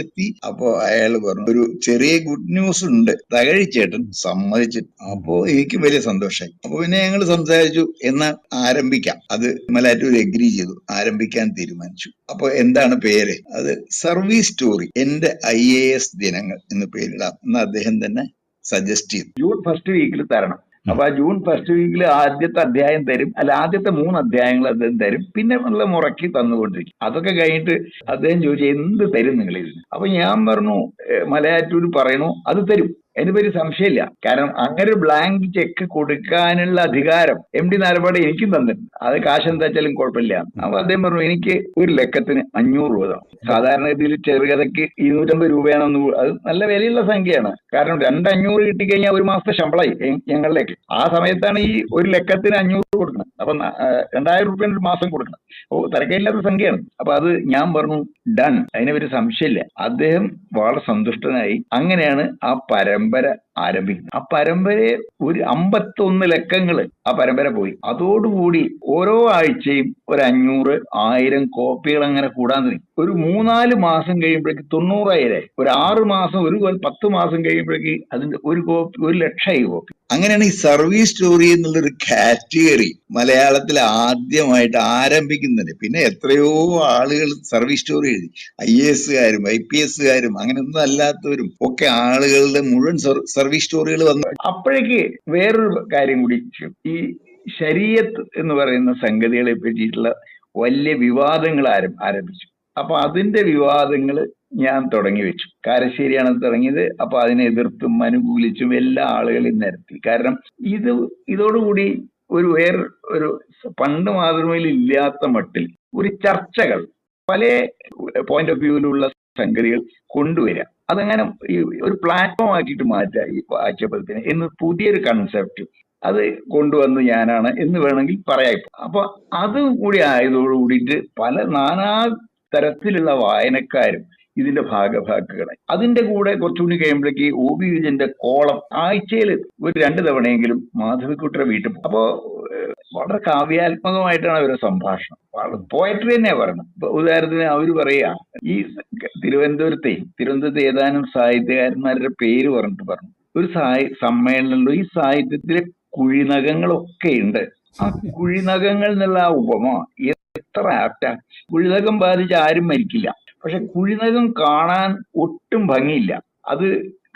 എത്തി. അപ്പോ അയാൾ പറഞ്ഞു, ഒരു ചെറിയ ഗുഡ് ന്യൂസ് ഉണ്ട്, തകഴിച്ചേട്ടൻ സമ്മതിച്ചു. അപ്പോ എനിക്ക് വലിയ സന്തോഷമായി. അപ്പൊ പിന്നെ ഞങ്ങൾ സംസാരിച്ചു, എന്നാൽ ആരംഭിക്കാം. അത് മലയാറ്റൂർ എഗ്രി ചെയ്തു, ആരംഭിക്കാൻ തീരുമാനിച്ചു. അപ്പൊ എന്താണ് പേര്? അത് സർവീസ് സ്റ്റോറി എന്റെ IAS ദിനങ്ങൾ എന്ന് പേരിടാം എന്ന് അദ്ദേഹം തന്നെ സജസ്റ്റ് ചെയ്തു. ജൂൺ ഫസ്റ്റ് വീക്കിൽ തരണം. അപ്പൊ ആ ജൂൺ ഫസ്റ്റ് വീക്കിൽ ആദ്യത്തെ അധ്യായം തരും, അല്ല ആദ്യത്തെ 3 അധ്യായങ്ങൾ അദ്ദേഹം തരും, പിന്നെ നല്ല മുറക്കി തന്നുകൊണ്ടിരിക്കും. അതൊക്കെ കഴിഞ്ഞിട്ട് അദ്ദേഹം ചോദിച്ചു, എന്ത് തരും നിങ്ങൾ ഇതിന്? അപ്പൊ ഞാൻ പറഞ്ഞു, മലയാറ്റൂർ പറയണു അത് തരും, അതിന് പേര് സംശയമില്ല. കാരണം അങ്ങനെ ഒരു ബ്ലാങ്ക് ചെക്ക് കൊടുക്കാനുള്ള അധികാരം MD നാരായണൻ എനിക്കും തന്നിട്ടുണ്ട്. അത് കാശ് എന്താ വെച്ചാലും കുഴപ്പമില്ല. അപ്പൊ അദ്ദേഹം പറഞ്ഞു, എനിക്ക് 1 ലക്കത്തിന് 500 രൂപ. സാധാരണഗതിയിൽ ചെറുകഥയ്ക്ക് 250 രൂപയാണെന്ന്, അത് നല്ല വിലയുള്ള സംഖ്യയാണ്. കാരണം 2,500 കിട്ടിക്കഴിഞ്ഞാൽ 1 മാസത്തെ ശമ്പളമായി ഞങ്ങളിലേക്ക്. ആ സമയത്താണ് ഈ 1 ലക്കത്തിന് 500 കൊടുക്കണം. അപ്പൊ 2,000 രൂപ ഒരു മാസം കൊടുക്കണം. ഓ, തിരക്കില്ലാത്ത സംഖ്യയാണ്. അപ്പൊ അത് ഞാൻ പറഞ്ഞു, ഡൺ, അതിനെ ഒരു സംശയമില്ല. അദ്ദേഹം വളരെ സന്തുഷ്ടനായി. അങ്ങനെയാണ് ആ പരമ്പര ആരംഭിക്കുന്നത്. ആ പരമ്പരയെ ഒരു 51 ലക്കങ്ങള് ആ പരമ്പര പോയി. അതോടുകൂടി ഓരോ ആഴ്ചയും ഒരു 500, 1000 കോപ്പികൾ അങ്ങനെ കൂടാൻ തുടങ്ങി. ഒരു 3-4 മാസം കഴിയുമ്പോഴേക്ക് 90,000. ഒരു 6 മാസം, 10 മാസം കഴിയുമ്പോഴേക്ക് അതിന്റെ ഒരു 1,00,000 കോപ്പി. അങ്ങനെയാണ് ഈ സർവീസ് സ്റ്റോറി എന്നുള്ളൊരു കാറ്റഗറി മലയാളത്തിൽ ആദ്യമായിട്ട് ആരംഭിക്കുന്നത്. പിന്നെ എത്രയോ ആളുകൾ സർവീസ് സ്റ്റോറി എഴുതി, IASകാരും IPSകാരും അങ്ങനെയൊന്നും അല്ലാത്തവരും ഒക്കെ ആളുകളുടെ മുഴുവൻ സർവീസ് സ്റ്റോറികൾ വന്നു. അപ്പോഴേക്ക് വേറൊരു കാര്യം കൂടി, ഈ ശരീഅത്ത് എന്ന് പറയുന്ന സംഗതികളെ പറ്റിയിട്ടുള്ള വലിയ വിവാദങ്ങൾ ആരംഭിച്ചു. അപ്പൊ അതിന്റെ വിവാദങ്ങൾ ഞാൻ തുടങ്ങി വെച്ചു. കാരശ്ശേരിയാണ് തുടങ്ങിയത്. അപ്പൊ അതിനെ എതിർത്തും അനുകൂലിച്ചും എല്ലാ ആളുകളെയും നിരത്തി. കാരണം ഇതോടുകൂടി ഒരു പണ്ട് മാതൃഭൂമിയിൽ ഇല്ലാത്ത മട്ടിൽ ഒരു ചർച്ചകൾ, പല പോയിന്റ് ഓഫ് വ്യൂവിലുള്ള സംഗതികൾ കൊണ്ടുവരിക, അതങ്ങനെ ഒരു പ്ലാറ്റ്ഫോം ആക്കിയിട്ട് മാറ്റുക ഈ ആഴ്ചപ്പതിന് എന്ന് പുതിയൊരു കൺസെപ്റ്റ് അത് കൊണ്ടുവന്ന് ഞാനാണ് എന്ന് വേണമെങ്കിൽ പറയാം. അപ്പൊ അതും കൂടി ആയതോടുകൂടിയിട്ട് പല നാനാ തരത്തിലുള്ള വായനക്കാരും ഇതിന്റെ ഭാഗഭാക്കുകളായി. അതിന്റെ കൂടെ കുറച്ചുകൂടി കഴിയുമ്പോഴേക്ക് OB വിജയന്റെ കോളം ആഴ്ചയിൽ ഒരു 2 തവണയെങ്കിലും മാധവിക്കുട്ടിയുടെ വീട്ടിൽ പോകും. അപ്പോ വളരെ കാവ്യാത്മകമായിട്ടാണ് അവരുടെ സംഭാഷണം, പോയട്രി തന്നെയാ പറയുന്നത്. ഇപ്പൊ ഉദാഹരണത്തിന് അവര് പറയാ, ഈ തിരുവനന്തപുരത്ത് ഏതാനും സാഹിത്യകാരന്മാരുടെ പേര് പറഞ്ഞു ഒരു സമ്മേളനത്തിലോ ഈ സാഹിത്യത്തിലെ കുഴിനകങ്ങളൊക്കെ ഉണ്ട്. ആ കുഴിനകങ്ങൾ എന്നുള്ള ആ ഉപമ എത്ര ആപ്റ്റാ. കുഴിനകം ബാധിച്ച് ആരും മരിക്കില്ല, പക്ഷെ കുഴിനകം കാണാൻ ഒട്ടും ഭംഗിയില്ല. അത്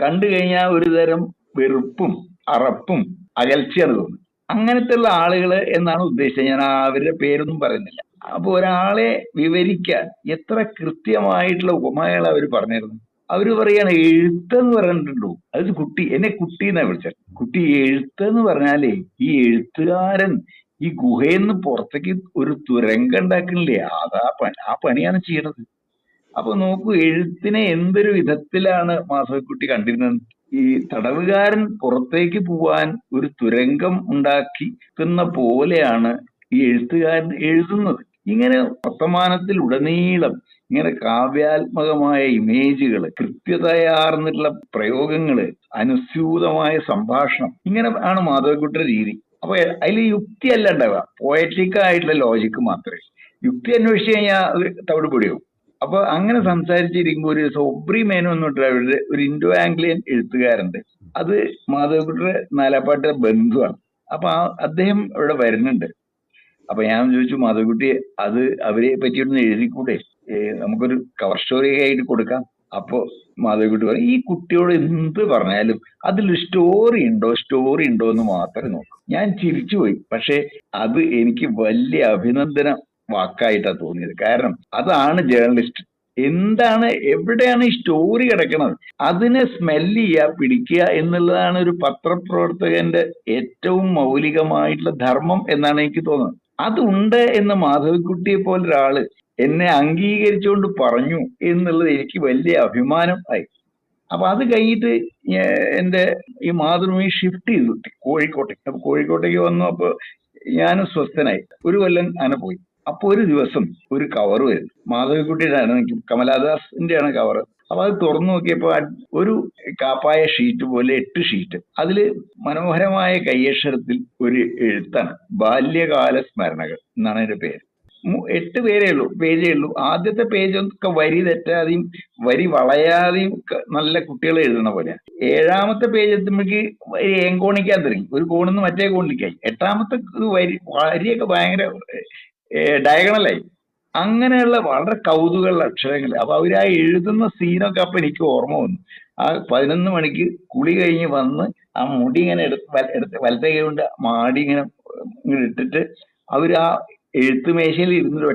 കണ്ടു കഴിഞ്ഞാൽ ഒരു തരം വെറുപ്പും അറപ്പും അകൽച്ചയാണ് തോന്നുന്നത്. അങ്ങനത്തെ ഉള്ള ആളുകള് എന്നാണ് ഉദ്ദേശിച്ചത്. ഞാൻ അവരുടെ പേരൊന്നും പറയുന്നില്ല. അപ്പൊ ഒരാളെ വിവരിക്കാൻ എത്ര കൃത്യമായിട്ടുള്ള ഉപമകൾ അവർ പറഞ്ഞിരുന്നു. അവര് പറയാണ്, എഴുത്തെന്ന് പറഞ്ഞിട്ടുണ്ടോ, അത് എന്നെ കുട്ടി എന്നാ വിളിച്ചത്. കുട്ടി, എഴുത്തെന്ന് പറഞ്ഞാലേ ഈ എഴുത്തുകാരൻ ഈ ഗുഹയെന്ന് പുറത്തേക്ക് ഒരു തുരങ്കം ഉണ്ടാക്കുന്നില്ലേ, ആ പണിയാണ് ചെയ്യണത്. അപ്പൊ നോക്കൂ, എഴുത്തിനെ എന്തൊരു വിധത്തിലാണ് മാധവിക്കുട്ടി കണ്ടിരുന്നത്. ഈ തടവുകാരൻ പുറത്തേക്ക് പോവാൻ ഒരു തുരങ്കം ഉണ്ടാക്കുന്ന പോലെയാണ് ഈ എഴുത്തുകാരൻ എഴുതുന്നത്. ഇങ്ങനെ വർത്തമാനത്തിൽ ഉടനീളം ഇങ്ങനെ കാവ്യാത്മകമായ ഇമേജുകൾ, കൃത്യതയാർന്നിട്ടുള്ള പ്രയോഗങ്ങള്, അനുസ്യൂതമായ സംഭാഷണം, ഇങ്ങനെ ആണ് മാധവിക്കുട്ടിയുടെ രീതി. അപ്പൊ അതിൽ യുക്തിയല്ല ഉണ്ടാവുക, പോയറ്റിക് ആയിട്ടുള്ള ലോജിക്ക് മാത്രമേ. യുക്തി അന്വേഷിച്ചു കഴിഞ്ഞാൽ അത് തവിട് പൊടിയാവും. അപ്പൊ അങ്ങനെ സംസാരിച്ചിരിക്കുമ്പോൾ ഒരു ഒബ്രി മേനോൻ എന്ന് പറഞ്ഞിട്ട് ഒരു ഇൻഡോ ആംഗ്ലിയൻ എഴുത്തുകാരുണ്ട്. അത് മാധവിക്കുട്ടിയുടെ നാലാപ്പാട്ട് ബന്ധുവാണ്. അപ്പൊ അദ്ദേഹം ഇവിടെ വരുന്നുണ്ട്. അപ്പൊ ഞാൻ ചോദിച്ചു, മാധവിക്കുട്ടി, അത് അവരെ പറ്റിയൊന്ന് എഴുതിക്കൂടെ, നമുക്കൊരു കവർ സ്റ്റോറി ആയിട്ട് കൊടുക്കാം. അപ്പൊ മാധവിക്കുട്ടി പറയും, ഈ കുട്ടിയോട് എന്ത് പറഞ്ഞാലും അതിൽ സ്റ്റോറി ഉണ്ടോ എന്ന് മാത്രമേ നോക്കൂ. ഞാൻ ചിരിച്ചുപോയി. പക്ഷെ അത് എനിക്ക് വലിയ അഭിനന്ദനം വാക്കായിട്ടാണ് തോന്നിയത്. കാരണം അതാണ് ജേർണലിസ്റ്റ്. എവിടെയാണ് ഈ സ്റ്റോറി കിടക്കുന്നത്, അതിനെ സ്മെല്ല് ചെയ്യുക, പിടിക്കുക എന്നുള്ളതാണ് ഒരു പത്രപ്രവർത്തകന്റെ ഏറ്റവും മൗലികമായിട്ടുള്ള ധർമ്മം എന്നാണ് എനിക്ക് തോന്നുന്നത്. അതുണ്ട് എന്ന് മാധവിക്കുട്ടിയെ പോലെ ഒരാള് എന്നെ അംഗീകരിച്ചുകൊണ്ട് പറഞ്ഞു എന്നുള്ളത് എനിക്ക് വലിയ അഭിമാനം ആയി. അപ്പൊ അത് കഴിഞ്ഞിട്ട് എന്റെ ഈ മാതൃഭൂമി ഷിഫ്റ്റ് ചെയ്തു കോഴിക്കോട്ടേക്ക്. അപ്പൊ കോഴിക്കോട്ടേക്ക് വന്നു. അപ്പൊ ഞാൻ സ്വസ്ഥനായി. ഒരു കൊല്ലം അങ്ങനെ പോയി. അപ്പൊ ഒരു ദിവസം ഒരു കവർ വരുന്നു, മാധവിക്കുട്ടിയുടെ ആണ്, കമലാദാസിന്റെ ആണ് കവർ. അപ്പൊ അത് തുറന്നു നോക്കിയപ്പോ ഒരു കാപ്പായ ഷീറ്റ് പോലെ 8 ഷീറ്റ്, അതില് മനോഹരമായ കയ്യക്ഷരത്തിൽ ഒരു എഴുത്താണ്, ബാല്യകാല സ്മരണകൾ എന്നാണ് അതിന്റെ പേര്. 8 പേജേ ഉള്ളൂ. ആദ്യത്തെ പേജൊക്കെ വരി തെറ്റാതെയും വരി വളയാതെയും നല്ല കുട്ടികൾ എഴുതുന്ന പോലെയാണ്. 7ാമത്തെ പേജ് എത്തുമ്പോഴേക്ക് ഏങ്കോണിക്കാൻ തുടങ്ങി, ഒരു കോണിന്ന് മറ്റേ കോണിലേക്കായി. 8ാമത്തെ വരിയൊക്കെ ഭയങ്കര ഡയഗണലായി. അങ്ങനെയുള്ള വളരെ കൗതുകമുള്ള അക്ഷരങ്ങൾ. അപ്പൊ അവരാ എഴുതുന്ന സീനൊക്കെ അപ്പൊ എനിക്ക് ഓർമ്മ വന്നു. ആ 11 മണിക്ക് കുളി കഴിഞ്ഞ് വന്ന് ആ മുടി ഇങ്ങനെ എടുത്ത് വലത്തെ കൈ കൊണ്ട് മാടി ഇങ്ങനെ ഇട്ടിട്ട് അവർ ആ എഴുത്തുമേശയിൽ ഇരുന്നൊരു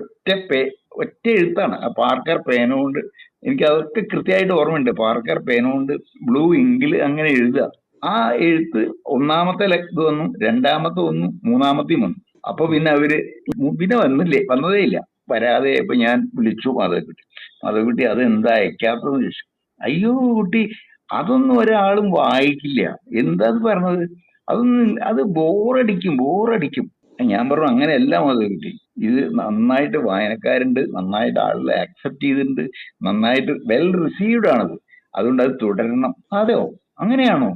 ഒറ്റ എഴുത്താണ്. ആ പാർക്കർ പേന കൊണ്ട്, എനിക്ക് അതൊക്കെ കൃത്യമായിട്ട് ഓർമ്മയുണ്ട്. പാർക്കർ പേന കൊണ്ട് ബ്ലൂ ഇങ്കിൽ അങ്ങനെ എഴുതുക. ആ എഴുത്ത് 1ാമത്തെ ഇത് വന്നു, 2ാമത്തെ വന്നു, 3ാമത്തെയും വന്നു. അപ്പൊ പിന്നെ അവര് പിന്നെ വന്നതേ ഇല്ല. വരാതെ ഇപ്പൊ ഞാൻ വിളിച്ചു മാധവിക്കുട്ടി അത് എന്താ അയക്കാത്തതെന്ന് ചോദിച്ചു. അയ്യോ കുട്ടി, അതൊന്നും ഒരാളും വായിക്കില്ല. എന്താ പറഞ്ഞത്? അത് ബോറടിക്കും. ഞാൻ പറഞ്ഞു അങ്ങനെയല്ല മാധവിക്കുട്ടി, ഇത് നന്നായിട്ട് വായനക്കാരുണ്ട്, നന്നായിട്ട് ആളുകളെ അക്സെപ്റ്റ് ചെയ്തിട്ടുണ്ട്, നന്നായിട്ട് വെൽ റിസീവ്ഡ് ആണത്, അതുകൊണ്ട് അത് തുടരണം. അതെയോ, അങ്ങനെയാണോ?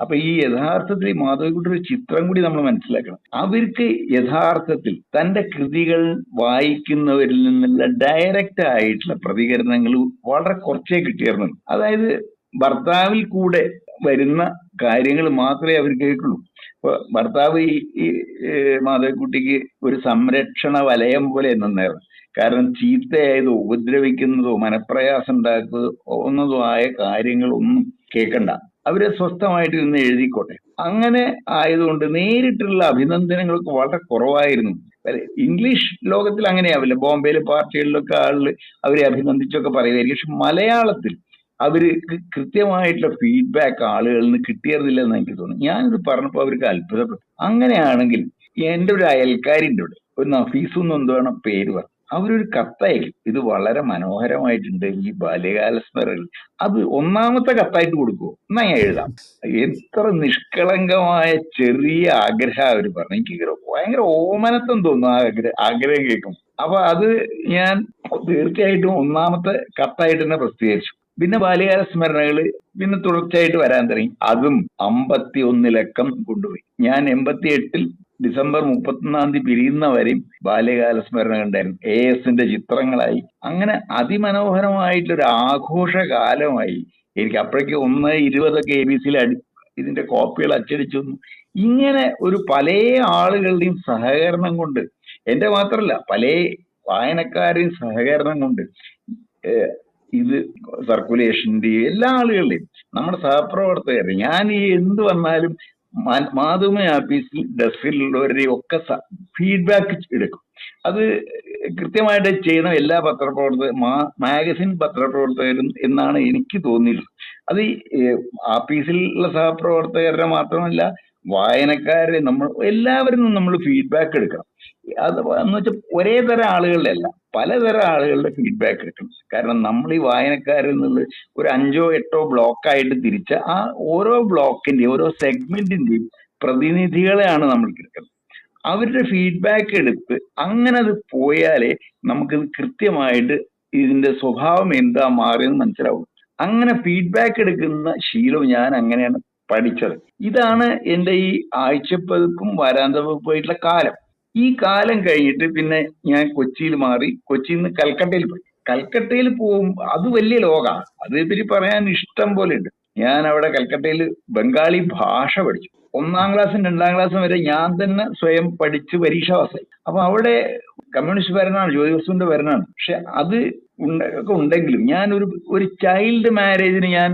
അപ്പൊ ഈ യഥാർത്ഥത്തിൽ മാധവിക്കുട്ടിയുടെ ചിത്രം കൂടി നമ്മൾ മനസ്സിലാക്കണം. അവർക്ക് യഥാർത്ഥത്തിൽ തന്റെ കൃതികൾ വായിക്കുന്നവരിൽ നിന്നുള്ള ഡയറക്റ്റ് ആയിട്ടുള്ള പ്രതികരണങ്ങൾ വളരെ കുറച്ചേ കിട്ടിയിരുന്നു. അതായത് ഭർത്താവിൽ കൂടെ വരുന്ന കാര്യങ്ങൾ മാത്രമേ അവർ കേൾക്കുള്ളൂ. ഇപ്പൊ ഭർത്താവ് ഈ മാധവിക്കുട്ടിക്ക് ഒരു സംരക്ഷണ വലയം പോലെ നിന്നായിരുന്നു. കാരണം ചീത്തയായതോ ഉപദ്രവിക്കുന്നതോ മനപ്രയാസം ഉണ്ടാക്കുന്നതോ ആയ കാര്യങ്ങളൊന്നും കേൾക്കണ്ട, അവരെ സ്വസ്ഥമായിട്ട് നിന്ന് എഴുതിക്കോട്ടെ. അങ്ങനെ ആയതുകൊണ്ട് നേരിട്ടുള്ള അഭിനന്ദനങ്ങൾക്ക് വളരെ കുറവായിരുന്നു. ഇംഗ്ലീഷ് ലോകത്തിൽ അങ്ങനെയാവില്ല. ബോംബെയിലെ പാർട്ടികളിലൊക്കെ ആളുകൾ അവരെ അഭിനന്ദിച്ചൊക്കെ പറയുമായിരിക്കും. പക്ഷെ മലയാളത്തിൽ അവർക്ക് കൃത്യമായിട്ടുള്ള ഫീഡ്ബാക്ക് ആളുകളിൽ നിന്ന് കിട്ടിയിരുന്നില്ല എന്ന് എനിക്ക് തോന്നുന്നു. ഞാനിത് പറഞ്ഞപ്പോൾ അവർക്ക് അത്ഭുതപ്പെട്ടു. അങ്ങനെയാണെങ്കിൽ എൻ്റെ ഒരു അയൽക്കാരിൻ്റെ ഇവിടെ ഒരു നഫീസു എന്തോണ് പേര് പറഞ്ഞു, അവരൊരു കത്തയക്കും, ഇത് വളരെ മനോഹരമായിട്ടുണ്ട് ഈ ബാല്യകാല സ്മരണകൾ, അത് 1ാമത്തെ കത്തായിട്ട് കൊടുക്കുമോ എന്നാ ഞാൻ എഴുതാം. എത്ര നിഷ്കളങ്കമായ ചെറിയ ആഗ്രഹം അവർ പറഞ്ഞു. എനിക്ക് ഭയങ്കര ഓമനത്വം തോന്നുന്നു ആ ആഗ്രഹം കേൾക്കും. അപ്പൊ അത് ഞാൻ തീർച്ചയായിട്ടും 1ാമത്തെ കത്തായിട്ട് തന്നെ പ്രസിദ്ധീകരിച്ചു. പിന്നെ ബാല്യകാല സ്മരണകള് പിന്നെ തുടർച്ചയായിട്ട് വരാൻ തുടങ്ങി. അതും 51 ലക്കം കൊണ്ടുപോയി. ഞാൻ 88-ൽ ഡിസംബർ 31-ാം തീയതി പിരിയുന്നവരെയും ബാല്യകാല സ്മരണകൾ ഉണ്ടായിരുന്നു. ASന്റെ ചിത്രങ്ങളായി. അങ്ങനെ അതിമനോഹരമായിട്ടൊരു ആഘോഷകാലമായി. എനിക്ക് അപ്പോഴേക്ക് 1:20 ABCയിൽ ഇതിന്റെ കോപ്പികൾ അച്ചടിച്ചു വന്നു. ഇങ്ങനെ ഒരു പല ആളുകളുടെയും സഹകരണം കൊണ്ട്, എന്റെ മാത്രമല്ല പല വായനക്കാരുടെയും സഹകരണം കൊണ്ട് ഇത് സർക്കുലേഷന്റെയും എല്ലാ ആളുകളുടെയും, നമ്മുടെ സഹപ്രവർത്തകർ, ഞാൻ ഈ എന്ത് വന്നാലും മാതൃഭൂമി ആഫീസിൽ ഡെസ്കിലുള്ളവരുടെയും ഒക്കെ ഫീഡ്ബാക്ക് എടുക്കും. അത് കൃത്യമായിട്ട് ചെയ്യണം എല്ലാ മാഗസിൻ പത്രപ്രവർത്തകരും എന്നാണ് എനിക്ക് തോന്നിയിട്ടുള്ളത്. അത് ആഫീസിലുള്ള സഹപ്രവർത്തകരുടെ മാത്രമല്ല, വായനക്കാരെ എല്ലാവരും നമ്മൾ ഫീഡ്ബാക്ക് എടുക്കണം. അത് എന്ന് വെച്ചാൽ ഒരേ തരം ആളുകളുടെ അല്ല, പലതരം ആളുകളുടെ ഫീഡ്ബാക്ക് എടുക്കണം. കാരണം നമ്മൾ ഈ വായനക്കാരിൽ നിന്ന് ഒരു 5-8 ബ്ലോക്കായിട്ട് തിരിച്ച ആ ഓരോ ബ്ലോക്കിന്റെയും ഓരോ സെഗ്മെന്റിന്റെയും പ്രതിനിധികളെയാണ് നമ്മൾ എടുക്കുന്നത്. അവരുടെ ഫീഡ്ബാക്ക് എടുത്ത് അങ്ങനെ അത് പോയാലേ നമുക്കിത് കൃത്യമായിട്ട് ഇതിന്റെ സ്വഭാവം എന്താ മാറിയെന്ന് മനസ്സിലാവും. അങ്ങനെ ഫീഡ്ബാക്ക് എടുക്കുന്ന ശീലം ഞാൻ അങ്ങനെയാണ് പഠിച്ചത്. ഇതാണ് എൻ്റെ ഈ ആഴ്ചപ്പതിപ്പും വാരാന്തപതിപ്പുമായിട്ടുള്ള കാലം. ഈ കാലം കഴിഞ്ഞിട്ട് പിന്നെ ഞാൻ കൊച്ചിയിൽ മാറി. കൊച്ചിയിൽ നിന്ന് കൽക്കട്ടയിൽ പോയി. കൽക്കട്ടയിൽ പോകുമ്പോൾ അത് വലിയ ലോകമാണ്. അതേപറ്റി പറയാൻ ഇഷ്ടം പോലെ ഉണ്ട്. ഞാൻ അവിടെ കൽക്കട്ടയിൽ ബംഗാളി ഭാഷ പഠിച്ചു. 1-ാം ക്ലാസ്സും 2-ാം ക്ലാസ്സും വരെ ഞാൻ തന്നെ സ്വയം പഠിച്ച് പരീക്ഷ പാസ്സായി. അപ്പൊ അവിടെ കമ്മ്യൂണിസ്റ്റ് ഭരണമാണ്, ജ്യോതിബസുവിന്റെ ഭരണമാണ്. പക്ഷെ അത് ഒക്കെ ഉണ്ടെങ്കിലും ഞാൻ ഒരു ചൈൽഡ് മാരേജിന് ഞാൻ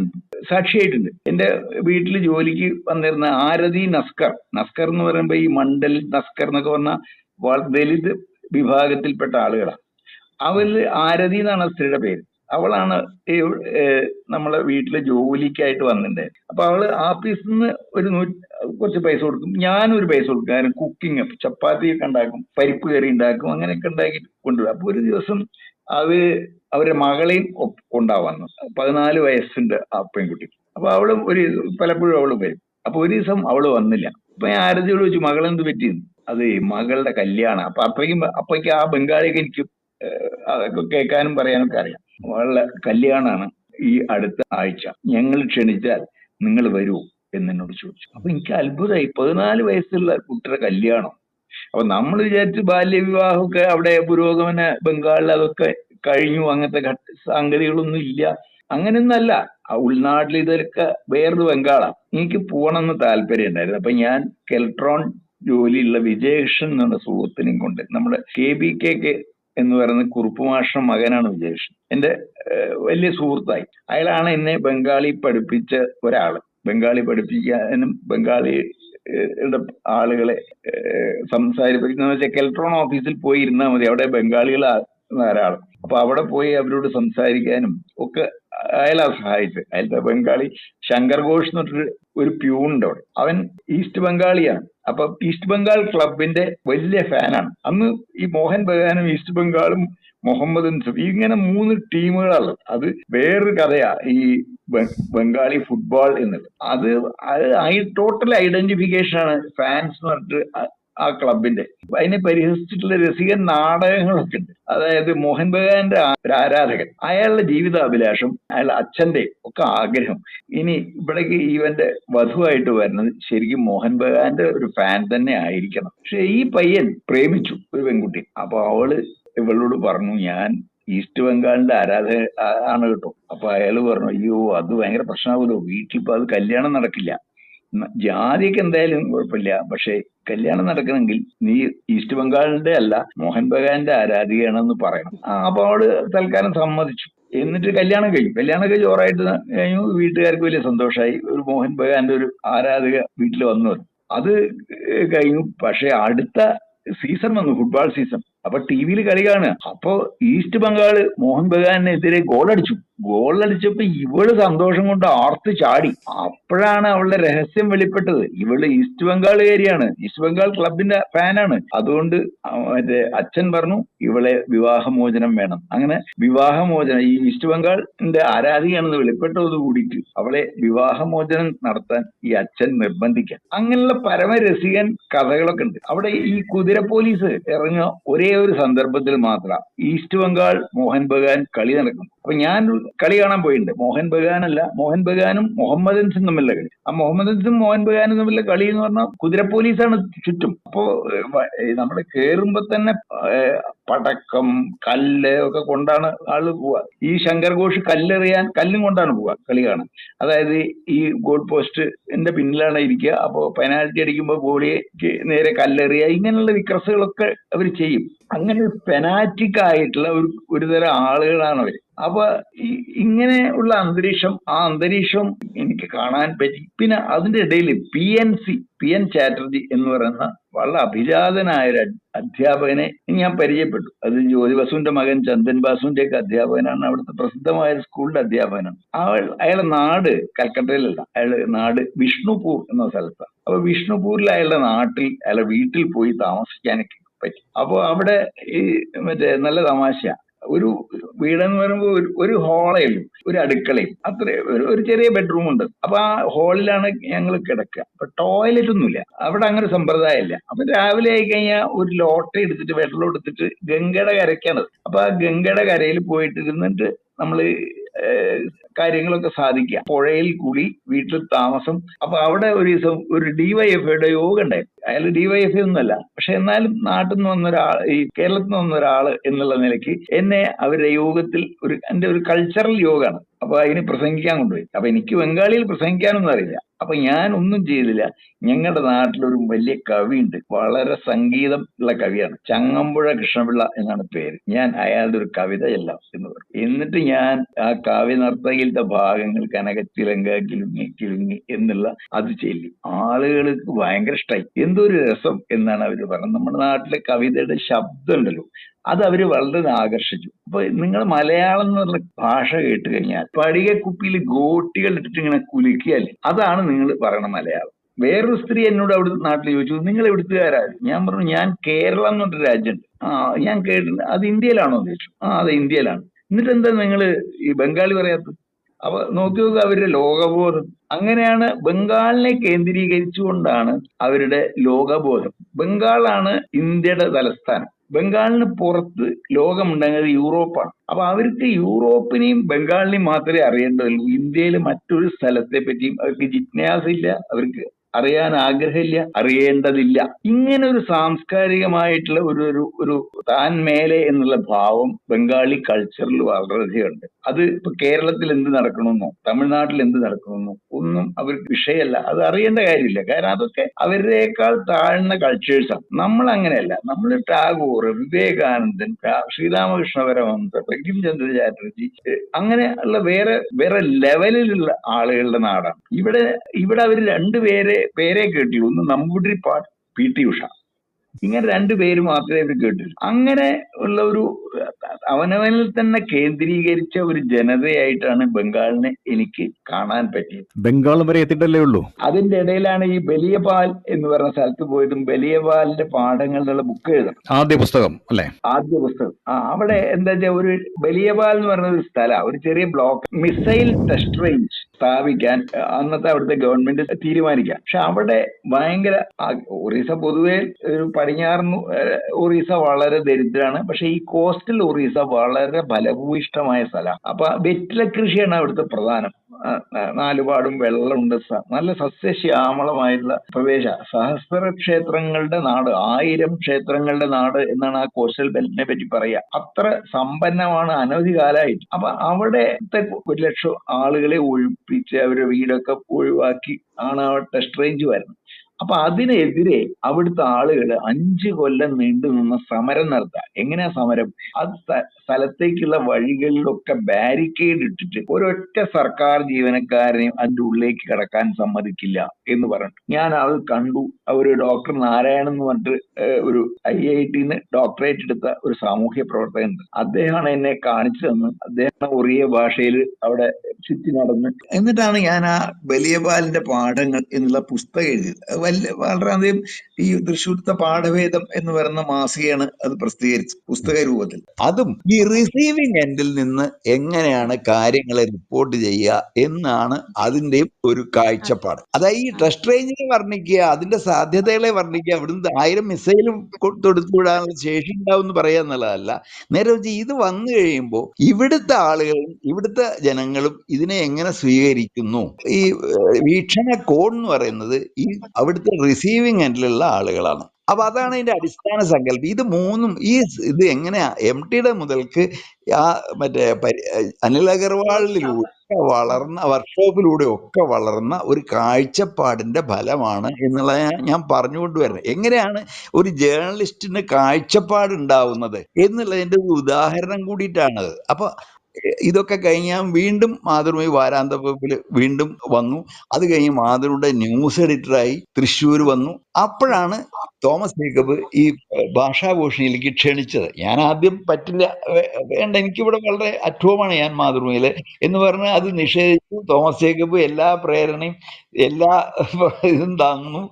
സാക്ഷിയായിട്ടുണ്ട്. എന്റെ വീട്ടിൽ ജോലിക്ക് വന്നിരുന്ന ആരതി നസ്കർ എന്ന് പറയുമ്പോൾ ഈ മണ്ഡൽ നസ്കർ എന്നൊക്കെ പറഞ്ഞ ദലിത് വിഭാഗത്തിൽപ്പെട്ട ആളുകളാണ്. അവരിൽ ആരതി എന്നാണ് സ്ത്രീയുടെ പേര്. അവളാണ് നമ്മളെ വീട്ടിലെ ജോലിക്കായിട്ട് വന്നിട്ടുണ്ടായത്. അപ്പൊ അവള് ആഫീസിൽ നിന്ന് കുറച്ച് പൈസ കൊടുക്കും, ഞാനൊരു പൈസ കൊടുക്കും. കാരണം കുക്കിംഗ്, ചപ്പാത്തി ഒക്കെ ഉണ്ടാക്കും, പരിപ്പ് കറി ഉണ്ടാക്കും, അങ്ങനെയൊക്കെ ഉണ്ടാക്കി കൊണ്ടുവരും. അപ്പൊ ഒരു ദിവസം അത് അവരുടെ മകളെയും കൊണ്ടാവന്നു. 14 വയസ്സുണ്ട് ആ പെൺകുട്ടി. അപ്പൊ അവളും പലപ്പോഴും അവള് വരും. അപ്പൊ ഒരു ദിവസം അവള് വന്നില്ല. അപ്പൊ ഞാൻ ആരതിയോട് ചോദിച്ചു, മകളെന്ത് പറ്റിയെന്ന്. അത് മകളുടെ കല്യാണം. അപ്പോഴേക്കും ആ ബംഗാളിയൊക്കെ എനിക്ക് അതൊക്കെ കേൾക്കാനും പറയാനൊക്കെ അറിയാം. മകളുടെ കല്യാണമാണ് ഈ അടുത്ത ആഴ്ച, ഞങ്ങൾ ക്ഷണിച്ചാൽ നിങ്ങൾ വരുമോ എന്നോട് ചോദിച്ചു. അപ്പൊ എനിക്ക് അത്ഭുതമായി, 14 വയസ്സുള്ള കുട്ടിയുടെ കല്യാണം. അപ്പൊ നമ്മൾ വിചാരിച്ചു ബാല്യവിവാഹമൊക്കെ അവിടെ പുരോഗമന ബംഗാളിൽ അതൊക്കെ കഴിഞ്ഞു, അങ്ങനത്തെ സംഗതികളൊന്നും ഇല്ല. അങ്ങനെയൊന്നല്ല. ആ ഉൾനാട്ടിൽ ഇതൊക്കെ വേറൊരു ബംഗാളാണ്. എനിക്ക് പോകണമെന്ന് താല്പര്യം ഉണ്ടായിരുന്നു. അപ്പൊ ഞാൻ കെൽട്രോൺ ജോലിയുള്ള വിജയകൃഷ്ണൻ എന്നുള്ള സുഹൃത്തിനെയും കൊണ്ട്, നമ്മുടെ KBK എന്ന് പറയുന്ന കുറുപ്പ് മാഷ്ടർ മകനാണ് വിജയകൃഷ്ണൻ, എന്റെ വലിയ സുഹൃത്തായി. അയാളാണ് എന്നെ ബംഗാളി പഠിപ്പിച്ച ഒരാള്. ബംഗാളി പഠിപ്പിക്കാനും ബംഗാളിയുടെ ആളുകളെ സംസാരിപ്പിക്കുന്ന വെച്ചാൽ കെൽട്രോൺ ഓഫീസിൽ പോയി ഇരുന്നാൽ മതി, അവിടെ ബംഗാളികൾ ധാരാളം. അപ്പൊ അവിടെ പോയി അവരോട് സംസാരിക്കാനും ഒക്കെ അയാളാ സഹായിച്ചത്. അയാളുടെ ബംഗാളി ശങ്കർ ഘോഷ് എന്ന് പറഞ്ഞിട്ട് ഒരു പ്യൂണുണ്ട് അവിടെ. അവൻ ഈസ്റ്റ് ബംഗാളിയാണ്. അപ്പൊ ഈസ്റ്റ് ബംഗാൾ ക്ലബിന്റെ വലിയ ഫാനാണ്. അന്ന് ഈ മോഹൻ ബഗാനും ഈസ്റ്റ് ബംഗാളും മുഹമ്മദ് അൻസഫ് ഇങ്ങനെ 3 ടീമുകളാണ്. അത് വേറൊരു കഥയാ ഈ ബംഗാളി ഫുട്ബോൾ എന്നുള്ളത്. അത് ടോട്ടൽ ഐഡന്റിഫിക്കേഷൻ ആണ് ഫാൻസ് എന്ന് പറഞ്ഞിട്ട് ആ ക്ലബിന്റെ. അതിനെ പരിഹസിച്ചിട്ടുള്ള രസികൻ നാടകങ്ങളൊക്കെ ഉണ്ട്. അതായത് മോഹൻ ബഗാന്റെ ഒരു ആരാധകൻ, അയാളുടെ ജീവിതാഭിലാഷം, അയാളുടെ അച്ഛന്റെ ഒക്കെ ആഗ്രഹം, ഇനി ഇവിടേക്ക് ഇവന്റെ വധുവായിട്ട് വരുന്നത് ശരിക്കും മോഹൻ ബഗാന്റെ ഒരു ഫാൻ തന്നെ ആയിരിക്കണം. പക്ഷെ ഈ പയ്യൻ പ്രേമിച്ചു ഒരു പെൺകുട്ടി. അപ്പൊ അവള് ഇവളോട് പറഞ്ഞു, ഞാൻ ഈസ്റ്റ് ബംഗാളിന്റെ ആരാധക ആണ് കേട്ടോ. അപ്പൊ അയാള് പറഞ്ഞു, അയ്യോ അത് ഭയങ്കര പ്രശ്നമാകുമല്ലോ, വീട്ടിലിപ്പോ അത് കല്യാണം നടക്കില്ല. ജാതിയൊക്കെ എന്തായാലും കുഴപ്പമില്ല, പക്ഷെ കല്യാണം നടക്കണമെങ്കിൽ നീ ഈസ്റ്റ് ബംഗാളിന്റെ അല്ല മോഹൻ ബഗാന്റെ ആരാധികയാണെന്ന് പറയണം. അപ്പൊ അവള് തൽക്കാലം സമ്മതിച്ചു. എന്നിട്ട് കല്യാണം കഴിഞ്ഞ് ഓറായിട്ട് കഴിഞ്ഞു. വീട്ടുകാർക്ക് വലിയ സന്തോഷമായി. ഒരു മോഹൻ ബഗാന്റെ ഒരു ആരാധിക വീട്ടിൽ വന്നു. അത് കഴിഞ്ഞു. പക്ഷെ അടുത്ത സീസൺ വന്നു, ഫുട്ബോൾ സീസൺ. അപ്പൊ ടിവിയിൽ കളി കാണുക. അപ്പൊ ഈസ്റ്റ് ബംഗാള് മോഹൻ ബഗാനെതിരെ ഗോളടിച്ചപ്പോ ഇവള് സന്തോഷം കൊണ്ട് ആർത്ത് ചാടി. അപ്പോഴാണ് അവളുടെ രഹസ്യം വെളിപ്പെട്ടത്. ഇവള് ഈസ്റ്റ് ബംഗാളുകാരിയാണ്, ഈസ്റ്റ് ബംഗാൾ ക്ലബിന്റെ ഫാനാണ്. അതുകൊണ്ട് അച്ഛൻ പറഞ്ഞു ഇവളെ വിവാഹമോചനം വേണം. അങ്ങനെ വിവാഹമോചനം, ഈ ഈസ്റ്റ് ബംഗാളിന്റെ ആരാധികയാണെന്ന് വെളിപ്പെട്ടത് കൂടിയിട്ട് അവളെ വിവാഹമോചനം നടത്താൻ ഈ അച്ഛൻ നിർബന്ധിക്കാൻ. അങ്ങനെയുള്ള പരമരസികൻ കഥകളൊക്കെ ഉണ്ട്. അവിടെ ഈ കുതിര പോലീസ് ഇറങ്ങുക ഒരേ ഒരു സന്ദർഭത്തിൽ മാത്രം ഈസ്റ്റ് ബംഗാൾ മോഹൻ ബഗാൻ കളി നടക്കും. അപ്പൊ ഞാൻ കളി കാണാൻ പോയിട്ടുണ്ട്. മോഹൻ ബഗാനും മുഹമ്മദൻസും തമ്മിലുള്ള കളി. ആ മുഹമ്മദൻസും മോഹൻ ബഗാനും തമ്മിലുള്ള കളി എന്ന് പറഞ്ഞാൽ കുതിര പോലീസാണ് ചുറ്റും. അപ്പോ നമ്മൾ കേറുമ്പോ തന്നെ പടക്കം, കല്ല് ഒക്കെ കൊണ്ടാണ് ആള് പോവുക. ഈ ശങ്കർ ഘോഷ് കല്ലും കൊണ്ടാണ് പോവുക കളി കാണാൻ. അതായത് ഈ ഗോൾ പോസ്റ്റിന്റെ പിന്നിലാണ് ഇരിക്കുക. അപ്പോ പെനാൽറ്റി അടിക്കുമ്പോൾ ഗോളിക്ക് നേരെ കല്ലെറിയുക, ഇങ്ങനെയുള്ള വിക്രസുകളൊക്കെ അവർ ചെയ്യും. അങ്ങനെ പെനാറ്റിക് ആയിട്ടുള്ള ഒരു തരം ആളുകളാണ് അവര്. അപ്പൊ ഇങ്ങനെ ഉള്ള ആ അന്തരീക്ഷം എനിക്ക് കാണാൻ പറ്റി. പിന്നെ അതിന്റെ ഇടയിൽ PN ചാറ്റർജി എന്ന് പറയുന്ന വളരെ അഭിജാതനായ ഒരു അധ്യാപകനെ ഞാൻ പരിചയപ്പെട്ടു. അത് ജ്യോതി ബസുവിന്റെ മകൻ ചന്ദൻ ബാസുവിന്റെ ഒക്കെ അധ്യാപകനാണ്. അവിടുത്തെ പ്രസിദ്ധമായ സ്കൂളിന്റെ അധ്യാപകനാണ്. അയാളുടെ നാട് കൽക്കട്ടയിലല്ല, അയാളുടെ നാട് വിഷ്ണുപൂർ എന്ന സ്ഥലത്താണ്. അപ്പൊ വിഷ്ണുപൂരിൽ അയാളുടെ വീട്ടിൽ പോയി താമസിക്കാനൊക്കെ പറ്റി. അപ്പൊ അവിടെ ഈ നല്ല തമാശ, ഒരു വീടെന്ന് പറയുമ്പോൾ ഒരു ഹോളേ ഉള്ളൂ, ഒരു അടുക്കളയും, അത്ര ഒരു ചെറിയ ബെഡ്റൂം ഉണ്ട്. അപ്പൊ ആ ഹോളിലാണ് ഞങ്ങൾ കിടക്കുക. അപ്പൊ ടോയ്ലറ്റ് ഒന്നുമില്ല അവിടെ, അങ്ങനെ സമ്പ്രദായം ഇല്ല. അപ്പൊ രാവിലെ ആയി കഴിഞ്ഞാൽ ഒരു ലോട്ട എടുത്തിട്ട് വെള്ളം എടുത്തിട്ട് ഗംഗയുടെ കരയ്ക്കാണത്. അപ്പൊ ആ ഗംഗയുടെ കരയിൽ പോയിട്ടിരുന്നിട്ട് നമ്മള് കാര്യങ്ങളൊക്കെ സാധിക്കുക. പുഴയിൽ കൂടി വീട്ടിൽ താമസം. അപ്പൊ അവിടെ ഒരു ദിവസം ഒരു DYFIയുടെ യോഗം ഉണ്ടായിരുന്നു. അയാൾ DYFI ഒന്നുമല്ല, പക്ഷെ എന്നാലും നാട്ടിൽ നിന്ന് ഈ കേരളത്തിൽ നിന്ന് വന്ന ഒരാള് എന്നുള്ള നിലയ്ക്ക് എന്നെ അവരുടെ യോഗത്തിൽ എന്റെ ഒരു കൾച്ചറൽ യോഗമാണ്. അപ്പൊ അതിന് പ്രസംഗിക്കാൻ കൊണ്ടുപോയി. അപ്പൊ എനിക്ക് ബംഗാളിയിൽ പ്രസംഗിക്കാനൊന്നും അറിയില്ല. അപ്പൊ ഞാൻ ഒന്നും ചെയ്തില്ല. ഞങ്ങളുടെ നാട്ടിലൊരു വലിയ കവിയുണ്ട്, വളരെ സംഗീതം ഉള്ള കവിയാണ്, ചങ്ങമ്പുഴ കൃഷ്ണപിള്ള എന്നാണ് പേര്. ഞാൻ അയാളുടെ ഒരു കവിത ചെല്ലാം എന്ന് പറഞ്ഞു. എന്നിട്ട് ഞാൻ ആ കാവ്യ നർത്തകിലത്തെ ഭാഗങ്ങൾ കനകച്ചിലങ്ക കിലുങ്ങി കിലുങ്ങി എന്നുള്ള അത് ചൊല്ലി. ആളുകൾക്ക് ഭയങ്കര ഇഷ്ടമായി. എന്തൊരു രസം എന്നാണ് അവര് പറഞ്ഞത്. നമ്മുടെ നാട്ടിലെ കവിതയുടെ ശബ്ദം ഉണ്ടല്ലോ, അത് അവര് വളരെ ആകർഷിച്ചു. അപ്പൊ നിങ്ങൾ മലയാളം എന്നുള്ള ഭാഷ കേട്ട് കഴിഞ്ഞാൽ പടികക്കുപ്പിയിൽ ഗോട്ടികൾ ഇട്ടിട്ട് ഇങ്ങനെ കുലുക്കിയാൽ അതാണ് നിങ്ങൾ പറയണ മലയാളം. വേറൊരു സ്ത്രീ എന്നോട് അവിടെ നാട്ടിൽ ചോദിച്ചു, നിങ്ങൾ എവിടുത്തുകാരാ? ഞാൻ പറഞ്ഞു, ഞാൻ കേരളം എന്ന് പറഞ്ഞൊരു രാജ്യമുണ്ട്. ഞാൻ കേട്ടിട്ടുണ്ട്. അത് ഇന്ത്യയിലാണോ എന്ന് ചോദിച്ചു. അത് ഇന്ത്യയിലാണ്. എന്നിട്ട് എന്താ നിങ്ങൾ ഈ ബംഗാളി പറയാത്തത്? അപ്പൊ നോക്കി നോക്കുക അവരുടെ ലോകബോധം. അങ്ങനെയാണ് ബംഗാളിനെ കേന്ദ്രീകരിച്ചുകൊണ്ടാണ് അവരുടെ ലോകബോധം. ബംഗാളാണ് ഇന്ത്യയുടെ തലസ്ഥാനം. ബംഗാളിന് പുറത്ത് ലോകമുണ്ടെങ്കിൽ യൂറോപ്പാണ്. അപ്പൊ അവർക്ക് യൂറോപ്പിനെയും ബംഗാളിനെയും മാത്രമേ അറിയേണ്ടതുള്ളൂ. ഇന്ത്യയിൽ മറ്റൊരു സ്ഥലത്തെ പറ്റിയും അവർക്ക് ജിജ്ഞാസയില്ല, അവർക്ക് അറിയാൻ ആഗ്രഹമില്ല, അറിയേണ്ടതില്ല. ഇങ്ങനെ ഒരു സാംസ്കാരികമായിട്ടുള്ള ഒരു താൻ മേലെ എന്നുള്ള ഭാവം ബംഗാളി കൾച്ചറിൽ വളരെയധികമുണ്ട്. അത് ഇപ്പൊ കേരളത്തിൽ എന്ത് നടക്കണമെന്നോ തമിഴ്നാട്ടിൽ എന്ത് നടക്കണമെന്നോ ഒന്നും അവർക്ക് വിഷയമല്ല, അത് അറിയേണ്ട കാര്യമില്ല. കാരണം അതൊക്കെ അവരുടേക്കാൾ താഴ്ന്ന കൾച്ചേഴ്സാണ്. നമ്മൾ അങ്ങനെയല്ല. നമ്മൾ ടാഗോർ, വിവേകാനന്ദൻ, ശ്രീരാമകൃഷ്ണ പരമഹംസ, ബങ്കിം ചന്ദ്ര ചാറ്റർജി, അങ്ങനെ ഉള്ള വേറെ വേറെ ലെവലിലുള്ള ആളുകളുടെ നാടാണ്. ഇവിടെ അവർ പേരെ കേട്ടിയുള്ളൂ. ഒന്ന് നമ്പൂതിരിപ്പാട്, PT ഉഷ. ഇങ്ങനെ 2 പേര് മാത്രമേ അവർ കേട്ടിട്ടുള്ളൂ. അങ്ങനെ ഉള്ള ഒരു അവനവനിൽ തന്നെ കേന്ദ്രീകരിച്ച ഒരു ജനതയായിട്ടാണ് ബംഗാളിനെ എനിക്ക് കാണാൻ പറ്റിയത്. ബംഗാൾ വരെ എത്തിയിട്ടല്ലേ ഉള്ളൂ. അതിന്റെ ഇടയിലാണ് ഈ ബലിയപാൽ എന്ന് പറഞ്ഞ സ്ഥലത്ത് പോയിട്ടും ബലിയപാലിന്റെ പാഠങ്ങളുടെ ബുക്ക് എഴുതണം. ആദ്യ പുസ്തകം അല്ലേ? ആദ്യ പുസ്തകം. അവിടെ എന്താ വെച്ചാൽ ഒരു ബലിയപാൽ എന്ന് പറഞ്ഞ ഒരു സ്ഥലം, ഒരു ചെറിയ ബ്ലോക്ക്, മിസൈൽ ടെസ്റ്റ് റേഞ്ച് സ്ഥാപിക്കാൻ അന്നത്തെ അവിടുത്തെ ഗവൺമെന്റ് തീരുമാനിക്കാം. പക്ഷെ അവിടെ ഭയങ്കര ഒറീസ പൊതുവെ ഒരു പടിഞ്ഞാറൻ ഒറീസ വളരെ ദരിദ്രമാണ്. പക്ഷെ ഈ കോസ്റ്റൽ ഒറീസ വളരെ ഫലഭൂയിഷ്ടമായ സ്ഥലമാണ്. അപ്പൊ വെറ്റില കൃഷിയാണ് അവിടുത്തെ പ്രധാനം. നാലുപാടും വെള്ളമുണ്ട്, നല്ല സസ്യശ്യാമളമായിട്ടുള്ള പ്രദേശ, സഹസ്ര ക്ഷേത്രങ്ങളുടെ നാട്, 1000 ക്ഷേത്രങ്ങളുടെ നാട് എന്നാണ് ആ കോസ്റ്റൽ ബെൽറ്റിനെ പറ്റി പറയുക. അത്ര സമ്പന്നമാണ് അനവധി കാലമായിട്ട്. അപ്പൊ അവിടത്തെ 1 ലക്ഷം ആളുകളെ ഒഴിപ്പിച്ച് അവരുടെ വീടൊക്കെ ഒഴിവാക്കി ആണ് ആ ടെസ്റ്റ് റേഞ്ച് വരുന്നത്. അപ്പൊ അതിനെതിരെ അവിടുത്തെ ആളുകൾ 5 കൊല്ലം നീണ്ടു നിന്ന സമരം നടത്തുക. എങ്ങനെയാ സമരം? അത് സ്ഥലത്തേക്കുള്ള വഴികളിലൊക്കെ ബാരിക്കേഡ് ഇട്ടിട്ട് ഒരൊറ്റ സർക്കാർ ജീവനക്കാരനെയും അതിന്റെ ഉള്ളിലേക്ക് കടക്കാൻ സമ്മതിക്കില്ല എന്ന് പറഞ്ഞു. ഞാൻ അത് കണ്ടു. ഒരു ഡോക്ടർ നാരായണൻ എന്ന് പറഞ്ഞിട്ട് ഒരു IIT-ന്ന് ഡോക്ടറേറ്റ് എടുത്ത ഒരു സാമൂഹ്യ പ്രവർത്തകനുണ്ട്. അദ്ദേഹമാണ് എന്നെ കാണിച്ചു തന്ന്. അദ്ദേഹം ഒറിയ ഭാഷയിൽ അവിടെ ചുറ്റി നടന്ന്, എന്നിട്ടാണ് ഞാൻ ആ ബലിയപാലിന്റെ പാഠങ്ങൾ എന്നുള്ള പുസ്തകം എഴുതിയത്. വളരെയധികം ഈ തൃശ്ശൂർത്തെ പാഠഭേദം എന്ന് പറയുന്ന മാസികയാണ് അത് പ്രസിദ്ധീകരിച്ചത് പുസ്തക രൂപത്തിൽ. അതും ഈ റിസീവിംഗ് എൻഡിൽ നിന്ന് എങ്ങനെയാണ് കാര്യങ്ങളെ റിപ്പോർട്ട് ചെയ്യുക എന്നാണ് അതിന്റെയും ഒരു കാഴ്ചപ്പാട്. അതായത് ഈ ടെസ്റ്റ് റേഞ്ചിനെ വർണ്ണിക്കുക, അതിന്റെ സാധ്യതകളെ വർണ്ണിക്കുക, ഇവിടുന്ന് 1000 മിസൈലും തൊടുത്തുവിടാനുള്ള ശേഷി ഉണ്ടാവും എന്ന് പറയുക എന്നുള്ളതല്ല. നേരെ വെച്ച് ഇത് വന്നു കഴിയുമ്പോൾ ഇവിടുത്തെ ആളുകളും ഇവിടുത്തെ ജനങ്ങളും ഇതിനെ എങ്ങനെ സ്വീകരിക്കുന്നു, ഈ വീക്ഷണ കോൺ എന്ന് പറയുന്നത് ഈ അവിടുത്തെ റിസീവിംഗ് എൻഡിലുള്ള ആളുകളാണ്. അപ്പൊ അതാണ് ഇതിന്റെ അടിസ്ഥാന സങ്കല്പം. ഇത് മൂന്നും ഇത് എങ്ങനെയാ MTയുടെ മുതൽക്ക് ആ മറ്റേ അനിൽ അഗർവാളിലൂടെ വളർന്ന, വർക്ക്ഷോപ്പിലൂടെ ഒക്കെ വളർന്ന ഒരു കാഴ്ചപ്പാടിന്റെ ഫലമാണ് എന്നുള്ളത് ഞാൻ പറഞ്ഞുകൊണ്ടുവരുന്നത്. എങ്ങനെയാണ് ഒരു ജേർണലിസ്റ്റിന് കാഴ്ചപ്പാട് ഉണ്ടാവുന്നത് എന്നുള്ളതിന്റെ ഒരു ഉദാഹരണം കൂടിയിട്ടാണത്. അപ്പൊ ഇതൊക്കെ കഴിഞ്ഞ് ഞാൻ വീണ്ടും മാതൃഭൂമി വാരാന്ത വകുപ്പിൽ വീണ്ടും വന്നു. അത് കഴിഞ്ഞ് മാതൃഭൂമിയുടെ ന്യൂസ് എഡിറ്ററായി തൃശ്ശൂർ വന്നു. അപ്പോഴാണ് തോമസ് ജേക്കബ് ഈ ഭാഷാഭൂഷണിയിലേക്ക് ക്ഷണിച്ചത്. ഞാൻ ആദ്യം പറ്റില്ല, വേണ്ട, എനിക്കിവിടെ വളരെ അറ്റുവമാണ്, ഞാൻ മാതൃഭൂമിയില് എന്ന് പറഞ്ഞ് അത് നിഷേധിച്ചു. തോമസ് ജേക്കബ് എല്ലാ പ്രേരണയും എല്ലാ ഇതും തന്നു.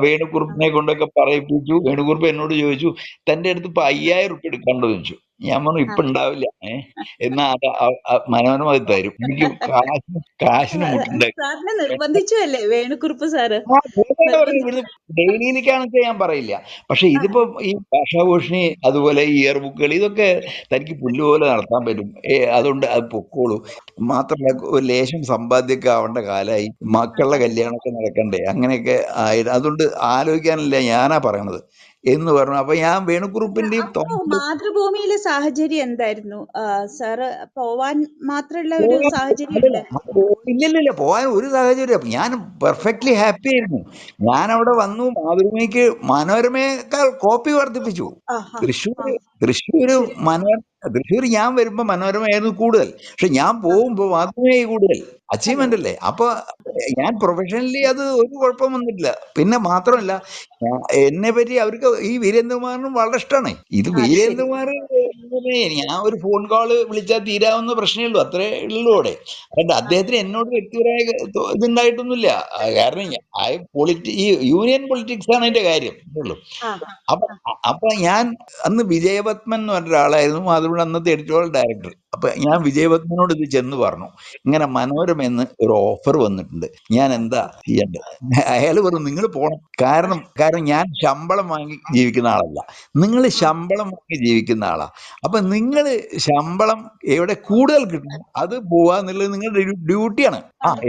വേണുക്കുറുപ്പിനെ കൊണ്ടൊക്കെ പറയിപ്പിച്ചു. വേണുക്കുറുപ്പ് എന്നോട് ചോദിച്ചു, തന്റെ അടുത്ത് ഇപ്പൊ 5000 റുപ്യ എടുക്കാണ്ടോ ചോദിച്ചു. ഞാൻ പറഞ്ഞു ഇപ്പൊ ഉണ്ടാവില്ല, എന്നാ മനോരമ അത് തരും, എനിക്ക് കാശിന് മുട്ടുണ്ടായി. നിർബന്ധിച്ചല്ലേ വേണുക്കുറുപ്പ് സാറ്? ഇവിടുന്ന് ഡെയിലിയിലേക്കാണെന്ന് ഞാൻ പറയില്ല. പക്ഷെ ഇതിപ്പോ ഈ ഭാഷാഭൂഷണി അതുപോലെ ഈ ഇയർ ബുക്കുകൾ ഇതൊക്കെ തനിക്ക് പുല്ലുപോലെ നടത്താൻ പറ്റും. അതുകൊണ്ട് അത് പൊക്കോളൂ. മാത്രമല്ല ഒരു ലേശം സമ്പാദ്യമൊക്കെ ആവേണ്ട കാലമായി, മക്കളുടെ കല്യാണമൊക്കെ നടക്കണ്ടേ, അങ്ങനെയൊക്കെ ആയിട്ട് അതുകൊണ്ട് ആലോചിക്കാനല്ല ഞാനാ പറയണത് എന്ന് പറഞ്ഞു. അപ്പൊ ഞാൻ വേണുക്കുറുപ്പിന്റെയും മാതൃഭൂമിയിലെ സാഹചര്യം എന്തായിരുന്നു സാറ്? പോവാൻ മാത്രമുള്ള ഒരു സാഹചര്യം ഇല്ലില്ല, പോകാൻ ഒരു സാഹചര്യം. ഞാൻ പെർഫെക്റ്റ്ലി ഹാപ്പി ആയിരുന്നു. ഞാൻ അവിടെ വന്നു. മാതൃഭൂമിക്ക് മനോരമയേക്കാൾ കോപ്പി വർദ്ധിപ്പിച്ചു. തൃശ്ശൂര് മനോരമ തൃശ്ശൂർ ഞാൻ വരുമ്പോ മനോരമയായിരുന്നു കൂടുതൽ. പക്ഷെ ഞാൻ പോകുമ്പോ മാതൃഭൂമിയായി കൂടുതൽ. അതെ അച്ചീവ്മെന്റ് അല്ലേ? അപ്പൊ ഞാൻ പ്രൊഫഷണലി അത് ഒരു കുഴപ്പം വന്നിട്ടില്ല. പിന്നെ മാത്രമല്ല എന്നെ പറ്റി അവർക്ക് ഈ വീരേന്ദ്രകുമാറിനും വളരെ ഇഷ്ടമാണ്. ഇത് അത് ശരി വീരേന്ദ്രകുമാർ ഞാൻ ഒരു ഫോൺ കോള് വിളിച്ചാൽ തീരാവുന്ന പ്രശ്നമേ ഉള്ളൂ, അത്രേ ഉള്ളൂ അവിടെ. അതുകൊണ്ട് ആ അദ്ദേഹത്തിന് എന്നോട് വ്യക്തിപരമായ ഇതുണ്ടായിട്ടൊന്നുമില്ല. കാരണം ഈ യൂണിയൻ പൊളിറ്റിക്സ് ആണ് അതിന്റെ കാര്യം, അത്രേ ഉള്ളൂ. ആ അപ്പൊ അപ്പൊ ഞാൻ അന്ന് വിജയപത്മൻ എന്ന് പറഞ്ഞ ഒരാളായിരുന്നു മാതൃഭൂമിയുടെ അന്നത്തെ എഡിറ്റോറിയൽ ഡയറക്ടർ. അപ്പൊ ഞാൻ വിജയപത്മനോട് ഇത് ചെന്ന് പറഞ്ഞു, ഇങ്ങനെ മനോരമയെന്ന് ഒരു ഓഫർ വന്നിട്ടുണ്ട്, ഞാൻ എന്താ ചെയ്യേണ്ടത്? അയാൾ പറഞ്ഞു, നിങ്ങൾ പോണം. കാരണം ഞാൻ ശമ്പളം വാങ്ങി ജീവിക്കുന്ന ആളല്ല, നിങ്ങൾ ശമ്പളം വാങ്ങി ജീവിക്കുന്ന ആളാ. അപ്പൊ നിങ്ങൾ ശമ്പളം എവിടെ കൂടുതൽ കിട്ടും അത് പോവാന്നുള്ളത് നിങ്ങളുടെ ഡ്യൂട്ടിയാണ്.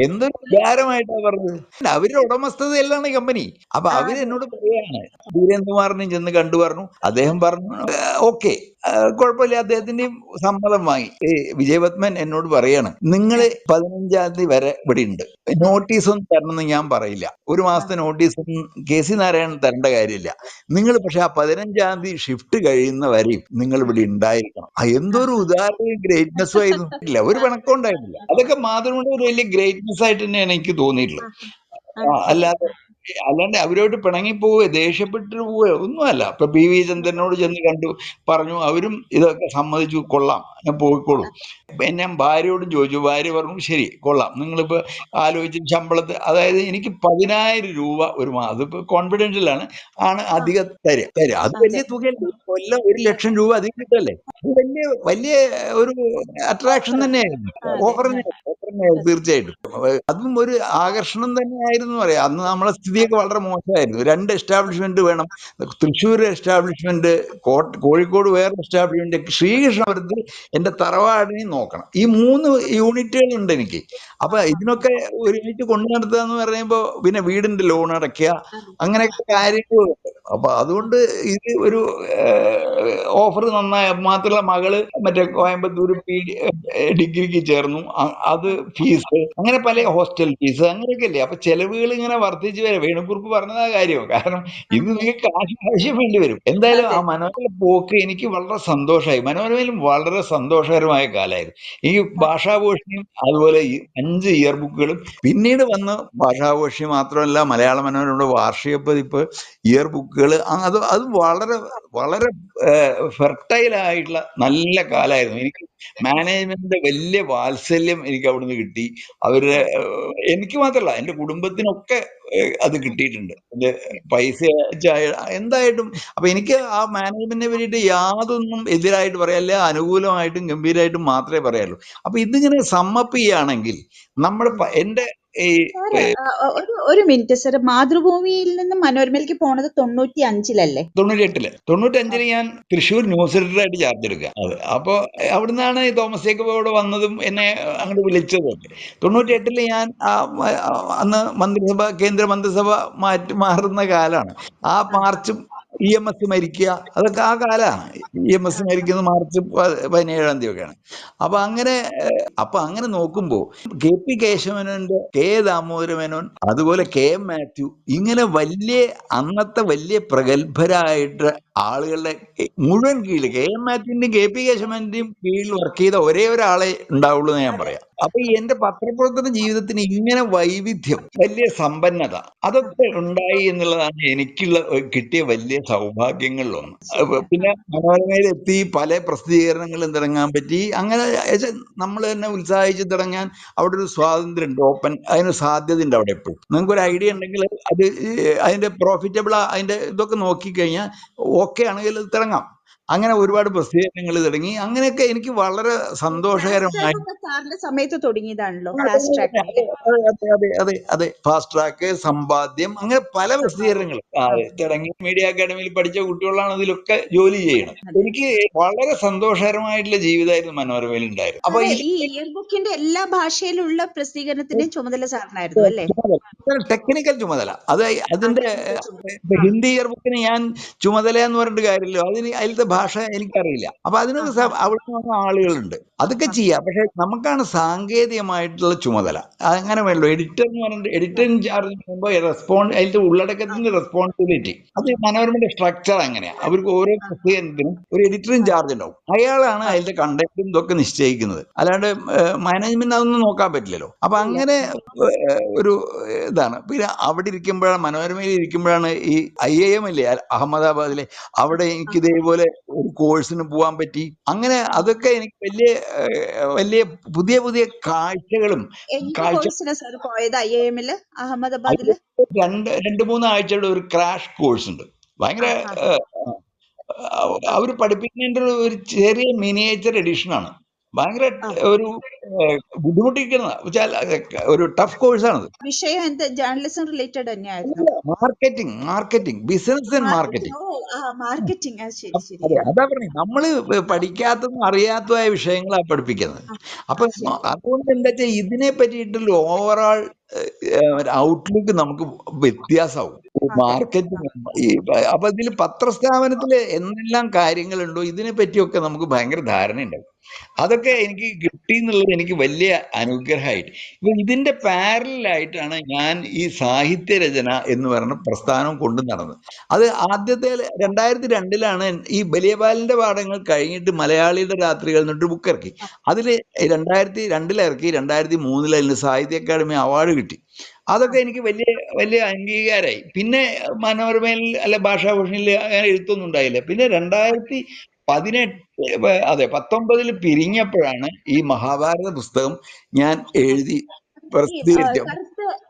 എന്തൊരു വികാരമായിട്ടാ പറഞ്ഞത്. അവരുടെ ഉടമസ്ഥതയിലാണ് കമ്പനി. അപ്പൊ അതെ അവരെന്നോട് പറയാണ്, വീരേന്ദ്രകുമാറിനെയും ചെന്ന് കണ്ടു പറഞ്ഞു. അദ്ദേഹം പറഞ്ഞു ഓക്കെ, കുഴപ്പമില്ല, അദ്ദേഹത്തിന്റെയും സമ്മതം വാങ്ങി. വിജയപത്മൻ എന്നോട് പറയാണ്, നിങ്ങൾ 15-ാം തീയതി വരെ ഇവിടെ ഉണ്ട്, നോട്ടീസ് ഒന്നും തരണമെന്ന് ഞാൻ പറയില്ല. ഒരു മാസത്തെ നോട്ടീസ് ഒന്നും KC നാരായണൻ തരേണ്ട കാര്യമില്ല. നിങ്ങൾ പക്ഷെ ആ 15-ാം തീയതി ഷിഫ്റ്റ് കഴിയുന്ന വരെയും നിങ്ങൾ ഇവിടെ ഉണ്ടായിരിക്കണം. എന്തൊരു ഉദാഹരണവും ഗ്രേറ്റ്നെസ്സും ആയിരുന്നു. ഇല്ല, ഒരു പിണക്കം ഉണ്ടായിരുന്നില്ല. അതൊക്കെ മാതൃഭൂമിയുടെ ഒരു വലിയ ഗ്രേറ്റ്നെസ് ആയിട്ട് തന്നെയാണ് എനിക്ക് തോന്നിയിട്ടുള്ളത്. അല്ലാണ്ട് അവരോട് പിണങ്ങിപ്പോവുക, ദേഷ്യപ്പെട്ട് പോവുക ഒന്നുമല്ല. ഇപ്പൊ PV ചന്ദ്രനോട് ചെന്ന് കണ്ടു പറഞ്ഞു, അവരും ഇതൊക്കെ സമ്മതിച്ചു, കൊള്ളാം, ഞാൻ പോയിക്കോളൂ. ഞാൻ ഭാര്യയോടും ചോദിച്ചു, ഭാര്യ പറഞ്ഞു ശരി കൊള്ളാം, നിങ്ങളിപ്പോ ആലോചിച്ച് ശമ്പളത്തിൽ, അതായത് എനിക്ക് 10,000 രൂപ ഒരു മാസം, അതിപ്പോ കോൺഫിഡൻഷ്യലാണ്, അധികം തരിക. അത് വലിയ തുകയല്ല, കൊല്ലം 1,00,000 രൂപ അധികം കിട്ടല്ലേ. അത് വലിയ വലിയ ഒരു അട്രാക്ഷൻ തന്നെയായിരുന്നു, ഓഫർ തന്നെയായിരുന്നു തീർച്ചയായിട്ടും. അതും ഒരു ആകർഷണം തന്നെയായിരുന്നു പറയാം. അന്ന് നമ്മളെ സ്ഥിതിയൊക്കെ വളരെ മോശമായിരുന്നു. 2 എസ്റ്റാബ്ലിഷ്മെന്റ് വേണം, തൃശ്ശൂർ എസ്റ്റാബ്ലിഷ്മെന്റ്, കോഴിക്കോട് വേറെ എസ്റ്റാബ്ലിഷ്മെന്റ്, ശ്രീകൃഷ്ണപുരത്ത് എന്റെ തറവാടിനെ നോക്കണം. ഈ 3 യൂണിറ്റുകൾ ഉണ്ട് എനിക്ക്. അപ്പൊ ഇതിനൊക്കെ ഒരുമിച്ച് കൊണ്ടു നടത്തുക എന്ന് പറയുമ്പോ പിന്നെ വീടിന്റെ ലോൺ അടയ്ക്കുക, അങ്ങനെയൊക്കെ കാര്യങ്ങളുണ്ട്. അപ്പൊ അതുകൊണ്ട് ഇത് ഒരു ഓഫർ നന്നായി. മാത്രമല്ല മകള് മറ്റേ കോയമ്പത്തൂർ ഡിഗ്രിക്ക് ചേർന്നു, അത് ഫീസ്, അങ്ങനെ പല ഹോസ്റ്റൽ ഫീസ് അങ്ങനെയൊക്കെ അല്ലേ. അപ്പൊ ചെലവുകൾ ഇങ്ങനെ വർദ്ധിച്ചു വരും. വേണുക്കുറുപ്പ് പറഞ്ഞതാ കാര്യം. കാരണം ഇത് നിങ്ങൾക്ക് ആവശ്യം വേണ്ടി വരും. എന്തായാലും ആ മനോരമ പോക്ക് എനിക്ക് വളരെ സന്തോഷമായി. മനോരമയിലും വളരെ സന്തോഷകരമായ കാലമായിരുന്നു. ഈ ഭാഷാഭൂഷണിയും അതുപോലെ ഈ 5 ഇയർ ബുക്കുകളും പിന്നീട് വന്ന് ഭാഷാഭൂഷണി മാത്രമല്ല മലയാള മനോരമയുടെ വാർഷിക പതിപ്പ്, ഇയർ ബുക്കുകൾ, അത് വളരെ വളരെ ഫെർട്ടൈൽ ആയിട്ടുള്ള നല്ല കാലമായിരുന്നു. എനിക്ക് മാനേജ്മെന്റിന്റെ വലിയ വാത്സല്യം എനിക്ക് അവിടുന്ന് കിട്ടി. അവരുടെ എനിക്ക് മാത്രമല്ല എന്റെ കുടുംബത്തിനൊക്കെ അത് കിട്ടിയിട്ടുണ്ട്. എന്റെ പൈസ എന്തായിട്ടും. അപ്പൊ എനിക്ക് ആ മാനേജ്മെന്റിനെ പറ്റിയിട്ട് യാതൊന്നും എതിരായിട്ട് പറയാല്ല, അനുകൂലമായിട്ടും ഗംഭീരമായിട്ടും മാത്രമേ പറയാറുള്ളൂ. അപ്പൊ ഇതിങ്ങനെ സമ്മപ്പ് ചെയ്യുകയാണെങ്കിൽ നമ്മുടെ എന്റെ ഈ ഒരു മിനിറ്റ് സർ, മാതൃഭൂമിയിൽ നിന്ന് മനോരമയിലേക്ക് പോണത് 95-ലല്ലേ? 98-ല് ഞാൻ തൃശ്ശൂർ ന്യൂസ് എഡിറ്റർ ആയിട്ട് ചാർജ് എടുക്കുക. അപ്പൊ അവിടുന്നാണ് തോമസ് ജേക്കബ് അവിടെ വന്നതും എന്നെ അങ്ങോട്ട് വിളിച്ചതും. 98-ല് ഞാൻ അന്ന് കേന്ദ്ര മന്ത്രിസഭ മാറുന്ന കാലാണ്. ആ മാർച്ചും EMS മരിക്കുക, അതൊക്കെ ആ കാലമാണ്. EMS മരിക്കുന്നത് മാർച്ച് 17-ാം തീയതിയൊക്കെയാണ്. അപ്പൊ അങ്ങനെ നോക്കുമ്പോ KP കേശവമേനോന്റെ, K ദാമോദര മേനോൻ, അതുപോലെ KM മാത്യു, ഇങ്ങനെ അന്നത്തെ വലിയ പ്രഗത്ഭരായിട്ട് ആളുകളുടെ മുഴുവൻ കീഴിൽ KM മാത്യുവിന്റെയും KP കേശവമേനോന്റെയും കീഴിൽ വർക്ക് ചെയ്ത ഒരേ ഒരാളെ ഉണ്ടാവുള്ളൂ എന്ന് ഞാൻ പറയാം. അപ്പൊ എന്റെ പത്രപ്രവർത്തന ജീവിതത്തിന് ഇങ്ങനെ വൈവിധ്യം, വലിയ സമ്പന്നത, അതൊക്കെ ഉണ്ടായി എന്നുള്ളതാണ് കിട്ടിയ വലിയ സൗഭാഗ്യങ്ങളിലൊന്ന്. പിന്നെ മനോരമയിൽ എത്തി പല പ്രസിദ്ധീകരണങ്ങളും തുടങ്ങാൻ പറ്റി. അങ്ങനെ നമ്മൾ തന്നെ ഉത്സാഹിച്ച് തുടങ്ങാൻ അവിടെ ഒരു സ്വാതന്ത്ര്യം ഉണ്ട്, അതിന് സാധ്യത ഉണ്ട് അവിടെ എപ്പോഴും. നിങ്ങൾക്ക് ഒരു ഐഡിയ ഉണ്ടെങ്കിൽ അത് അതിന്റെ പ്രോഫിറ്റബിൾ അതിന്റെ ഇതൊക്കെ നോക്കിക്കഴിഞ്ഞാൽ ഓക്കെ ആണെങ്കിൽ അത് തുടങ്ങാം. അങ്ങനെ ഒരുപാട് പ്രസിദ്ധീകരണങ്ങൾ തുടങ്ങി. അങ്ങനെയൊക്കെ എനിക്ക് വളരെ സന്തോഷകരമായി. സാറിന്റെ സമയത്ത് തുടങ്ങിയതാണല്ലോ അതെ, ഫാസ്റ്റ് ട്രാക്ക്, സമ്പാദ്യം, അങ്ങനെ പല പ്രസിദ്ധീകരണങ്ങൾ തുടങ്ങി. മീഡിയ അക്കാഡമിയിൽ പഠിച്ച കുട്ടികളാണ് ഇതിലൊക്കെ ജോലി ചെയ്യണം. എനിക്ക് വളരെ സന്തോഷകരമായിട്ടുള്ള ജീവിതമായിരുന്നു മനോരമയിൽ ഉണ്ടായിരുന്നു. അപ്പൊ ഈ ഇയർ ബുക്കിന്റെ എല്ലാ ഭാഷയിലുള്ള പ്രസിദ്ധീകരണത്തിന്റെയും ചുമതല സാറിനായിരുന്നു അല്ലേ? ടെക്നിക്കൽ ചുമതല. അതിന്റെ ഹിന്ദി ഇയർ ബുക്കിന് ഞാൻ ചുമതല എന്ന് പറഞ്ഞിട്ട് കാര്യമില്ല. അതിൽ അതിലത്തെ ഭാഷ എനിക്കറിയില്ല. അപ്പൊ അതിനൊക്കെ അവിടെ വന്ന ആളുകളുണ്ട്, അതൊക്കെ ചെയ്യാം. പക്ഷെ നമുക്കാണ് സാങ്കേതികമായിട്ടുള്ള ചുമതല. അങ്ങനെ വേണ്ടോ എഡിറ്റർ എന്ന് പറഞ്ഞിട്ട് എഡിറ്റിംഗ് ചാർജ് ചെയ്യുമ്പോൾ അതിന്റെ ഉള്ളടക്കത്തിന്റെ റെസ്പോൺസിബിലിറ്റി അത് മനോരമയുടെ സ്ട്രക്ചർ അങ്ങനെയാ. അവർക്ക് ഓരോ പ്രസിദ്ധീകരണത്തിനും ഒരു എഡിറ്ററിംഗ് ചാർജ് ഉണ്ടാവും. അയാളാണ് അതിന്റെ കണ്ടന്റും ഇതൊക്കെ നിശ്ചയിക്കുന്നത്. അല്ലാണ്ട് മാനേജ്മെന്റ് അതൊന്നും നോക്കാൻ പറ്റില്ലല്ലോ. അപ്പൊ അങ്ങനെ ഒരു ഇതാണ്. പിന്നെ അവിടെ ഇരിക്കുമ്പോഴാണ്, മനോരമയിൽ ഇരിക്കുമ്പോഴാണ് ഈ IIM ഇല്ലേ അഹമ്മദാബാദിലെ, അവിടെ എനിക്ക് ഇതേപോലെ ഒരു കോഴ്സിന് പോകാൻ പറ്റി. അങ്ങനെ അതൊക്കെ എനിക്ക് വലിയ വലിയ പുതിയ പുതിയ കാഴ്ചകളും പോയത് IIM-ല് അഹമ്മദാബാദില് 2-3 ആഴ്ചയുടെ ഒരു ക്രാഷ് കോഴ്സ് ഉണ്ട്. ഭയങ്കര അവർ പഠിപ്പിക്കുന്നതിന്റെ ഒരു ചെറിയ മിനിയേച്ചർ എഡിഷൻ ആണ്. ഭയങ്കര ഒരു ബുദ്ധിമുട്ടിക്കുന്ന ഒരു ടഫ് കോഴ്സാണത്. വിഷയം എന്ത്? ജേർണലിസം റിലേറ്റഡ് തന്നെയായിരുന്നു. Marketing, business and marketing. അതാ പറഞ്ഞത്, നമ്മള് പഠിക്കാത്തതും അറിയാത്തതായ വിഷയങ്ങളാണ് പഠിപ്പിക്കുന്നത്. അപ്പൊ അതുകൊണ്ട് എന്താ വെച്ചാൽ ഇതിനെ പറ്റിയിട്ടുള്ള ഓവറോൾ ഔട്ട്ലുക്ക് നമുക്ക് വ്യത്യാസമാവും. മാർക്കറ്റിംഗ് അപ്പൊ ഇതിൽ പത്രസ്ഥാപനത്തില് എന്തെല്ലാം കാര്യങ്ങളുണ്ടോ ഇതിനെ പറ്റിയൊക്കെ നമുക്ക് ഭയങ്കര ധാരണയുണ്ടാവും. അതൊക്കെ എനിക്ക് കിട്ടി എന്നുള്ളത് എനിക്ക് വലിയ അനുഗ്രഹമായിട്ട്. ഇപ്പൊ ഇതിന്റെ പാരലായിട്ടാണ് ഞാൻ ഈ സാഹിത്യരചന എന്ന് പറഞ്ഞ പ്രസ്ഥാനം കൊണ്ടു നടന്നത്. അത് ആദ്യത്തെ 2002-ലാണ് ഈ ബലിയബാലിന്റെ പാഠങ്ങൾ കഴിഞ്ഞിട്ട് മലയാളിയുടെ രാത്രികൾ എന്നിട്ട് ബുക്ക് ഇറക്കി. അതില് 2002 ഇറക്കി. 2003 അതിന് സാഹിത്യ അക്കാദമി അവാർഡ് കിട്ടി. അതൊക്കെ എനിക്ക് വലിയ വലിയ അംഗീകാരമായി. പിന്നെ മനോരമയിൽ അല്ല ഭാഷാഭൂഷണിയിൽ അങ്ങനെ എഴുത്തൊന്നും ഉണ്ടായില്ല. പിന്നെ 2019 പിരിഞ്ഞപ്പോഴാണ് ഈ മഹാഭാരത പുസ്തകം ഞാൻ എഴുതി പ്രസിദ്ധീകരിച്ചു.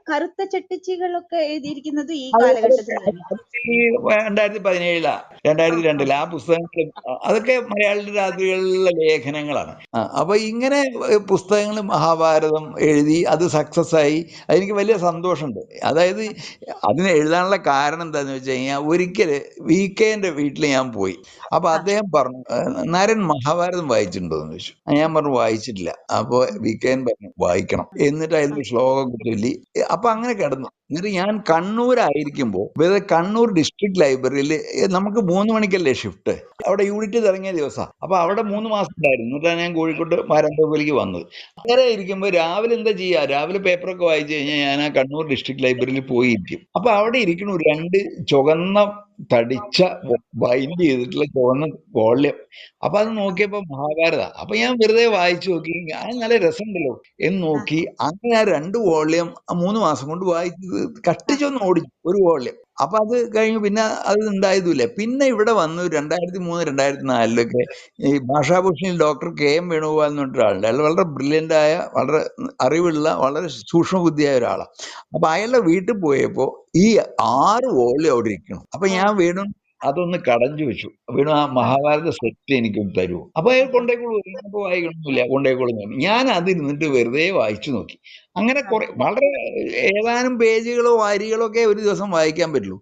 കറുത്ത ചെട്ടിച്ചികളൊക്കെ എഴുതിയിരിക്കുന്നത് ഈ കാലഘട്ടത്തിൽ 2002 ആ പുസ്തകങ്ങൾ അതൊക്കെ മലയാളിയുടെ രാത്രികളിലുള്ള ലേഖനങ്ങളാണ്. അപ്പൊ ഇങ്ങനെ പുസ്തകങ്ങൾ മഹാഭാരതം എഴുതി അത് സക്സസ് ആയി. അതെനിക്ക് വലിയ സന്തോഷമുണ്ട്. അതായത് അതിന് എഴുതാനുള്ള കാരണം എന്താന്ന് വെച്ച് കഴിഞ്ഞാൽ, ഒരിക്കൽ VK-ന്റെ വീട്ടിൽ ഞാൻ പോയി. അപ്പൊ അദ്ദേഹം പറഞ്ഞു, നാരായൺ മഹാഭാരതം വായിച്ചിട്ടുണ്ടോ എന്ന് ചോദിച്ചു. ഞാൻ പറഞ്ഞു വായിച്ചിട്ടില്ല. അപ്പൊ VK-ൻ പറഞ്ഞു വായിക്കണം. എന്നിട്ട് അതിൽ ശ്ലോകം ചൊല്ലി. അപ്പൊ അങ്ങനെ കിടന്നു. എന്നിട്ട് ഞാൻ കണ്ണൂരായിരിക്കുമ്പോൾ കണ്ണൂർ ഡിസ്ട്രിക്ട് ലൈബ്രറിയിൽ നമുക്ക് 3 മണിക്കല്ലേ ഷിഫ്റ്റ്, അവിടെ യൂണിറ്റ് തുടങ്ങിയ ദിവസമാണ്. അപ്പൊ അവിടെ 3 മാസം ഉണ്ടായിരുന്നു. എന്നിട്ടാണ് ഞാൻ കോഴിക്കോട്ട് മാരാന്തോപ്പിലേക്ക് വന്നത്. അങ്ങനെ ഇരിക്കുമ്പോൾ രാവിലെ എന്താ ചെയ്യുക, രാവിലെ പേപ്പറൊക്കെ വായിച്ചു കഴിഞ്ഞാൽ ഞാൻ ആ കണ്ണൂർ ഡിസ്ട്രിക്ട് ലൈബ്രറിയിൽ പോയി ഇരിക്കും. അപ്പൊ അവിടെ ഇരിക്കണ 2 ചുവന്ന തടിച്ച ബൈൻഡ് ചെയ്തിട്ടുള്ള ചുവന്ന വോള്യം. അപ്പൊ അത് നോക്കിയപ്പോ മഹാഭാരത. അപ്പൊ ഞാൻ വെറുതെ വായിച്ചു നോക്കി, അത് നല്ല രസമുണ്ടല്ലോ എന്ന് നോക്കി. അങ്ങനെ ആ 2 വോള്യം 3 മാസം കൊണ്ട് വായിച്ചത് കട്ടിച്ചൊന്ന് ഓടിച്ചു, ഒരു വോള്യം. അപ്പൊ അത് കഴിഞ്ഞു. പിന്നെ അത് ഉണ്ടായതുമില്ല. പിന്നെ ഇവിടെ വന്നു 2003-2004 ഈ ഭാഷാഭൂഷണിയിൽ ഡോക്ടർ KM വേണുഗോപാൽ എന്ന് പറഞ്ഞ ഒരാളുണ്ട്. അയാൾ വളരെ ബ്രില്യൻ്റ് ആയ, വളരെ അറിവുള്ള, വളരെ സൂക്ഷ്മബുദ്ധിയായ ഒരാളാണ്. അപ്പൊ അയാളുടെ വീട്ടിൽ പോയപ്പോ ഈ 6 വോള്യം അവിടെ ഇരിക്കണം. അപ്പൊ ഞാൻ വേണു അതൊന്ന് കടഞ്ഞു വെച്ചു. വേണു ആ മഹാഭാരത സെറ്റ് എനിക്കൊന്ന് തരുമോ? അപ്പൊ അയാൾ കൊണ്ടേക്കോളൂ, ഇപ്പൊ വായിക്കണമെന്നില്ല, കൊണ്ടേക്കോളൂ എന്ന് പറഞ്ഞു. ഞാൻ അതിരുന്നിട്ട് വെറുതെ വായിച്ചു നോക്കി. അങ്ങനെ വളരെ ഏതാനും പേജുകളോ വരികളോ ഒക്കെ ഒരു ദിവസം വായിക്കാൻ പറ്റുള്ളൂ.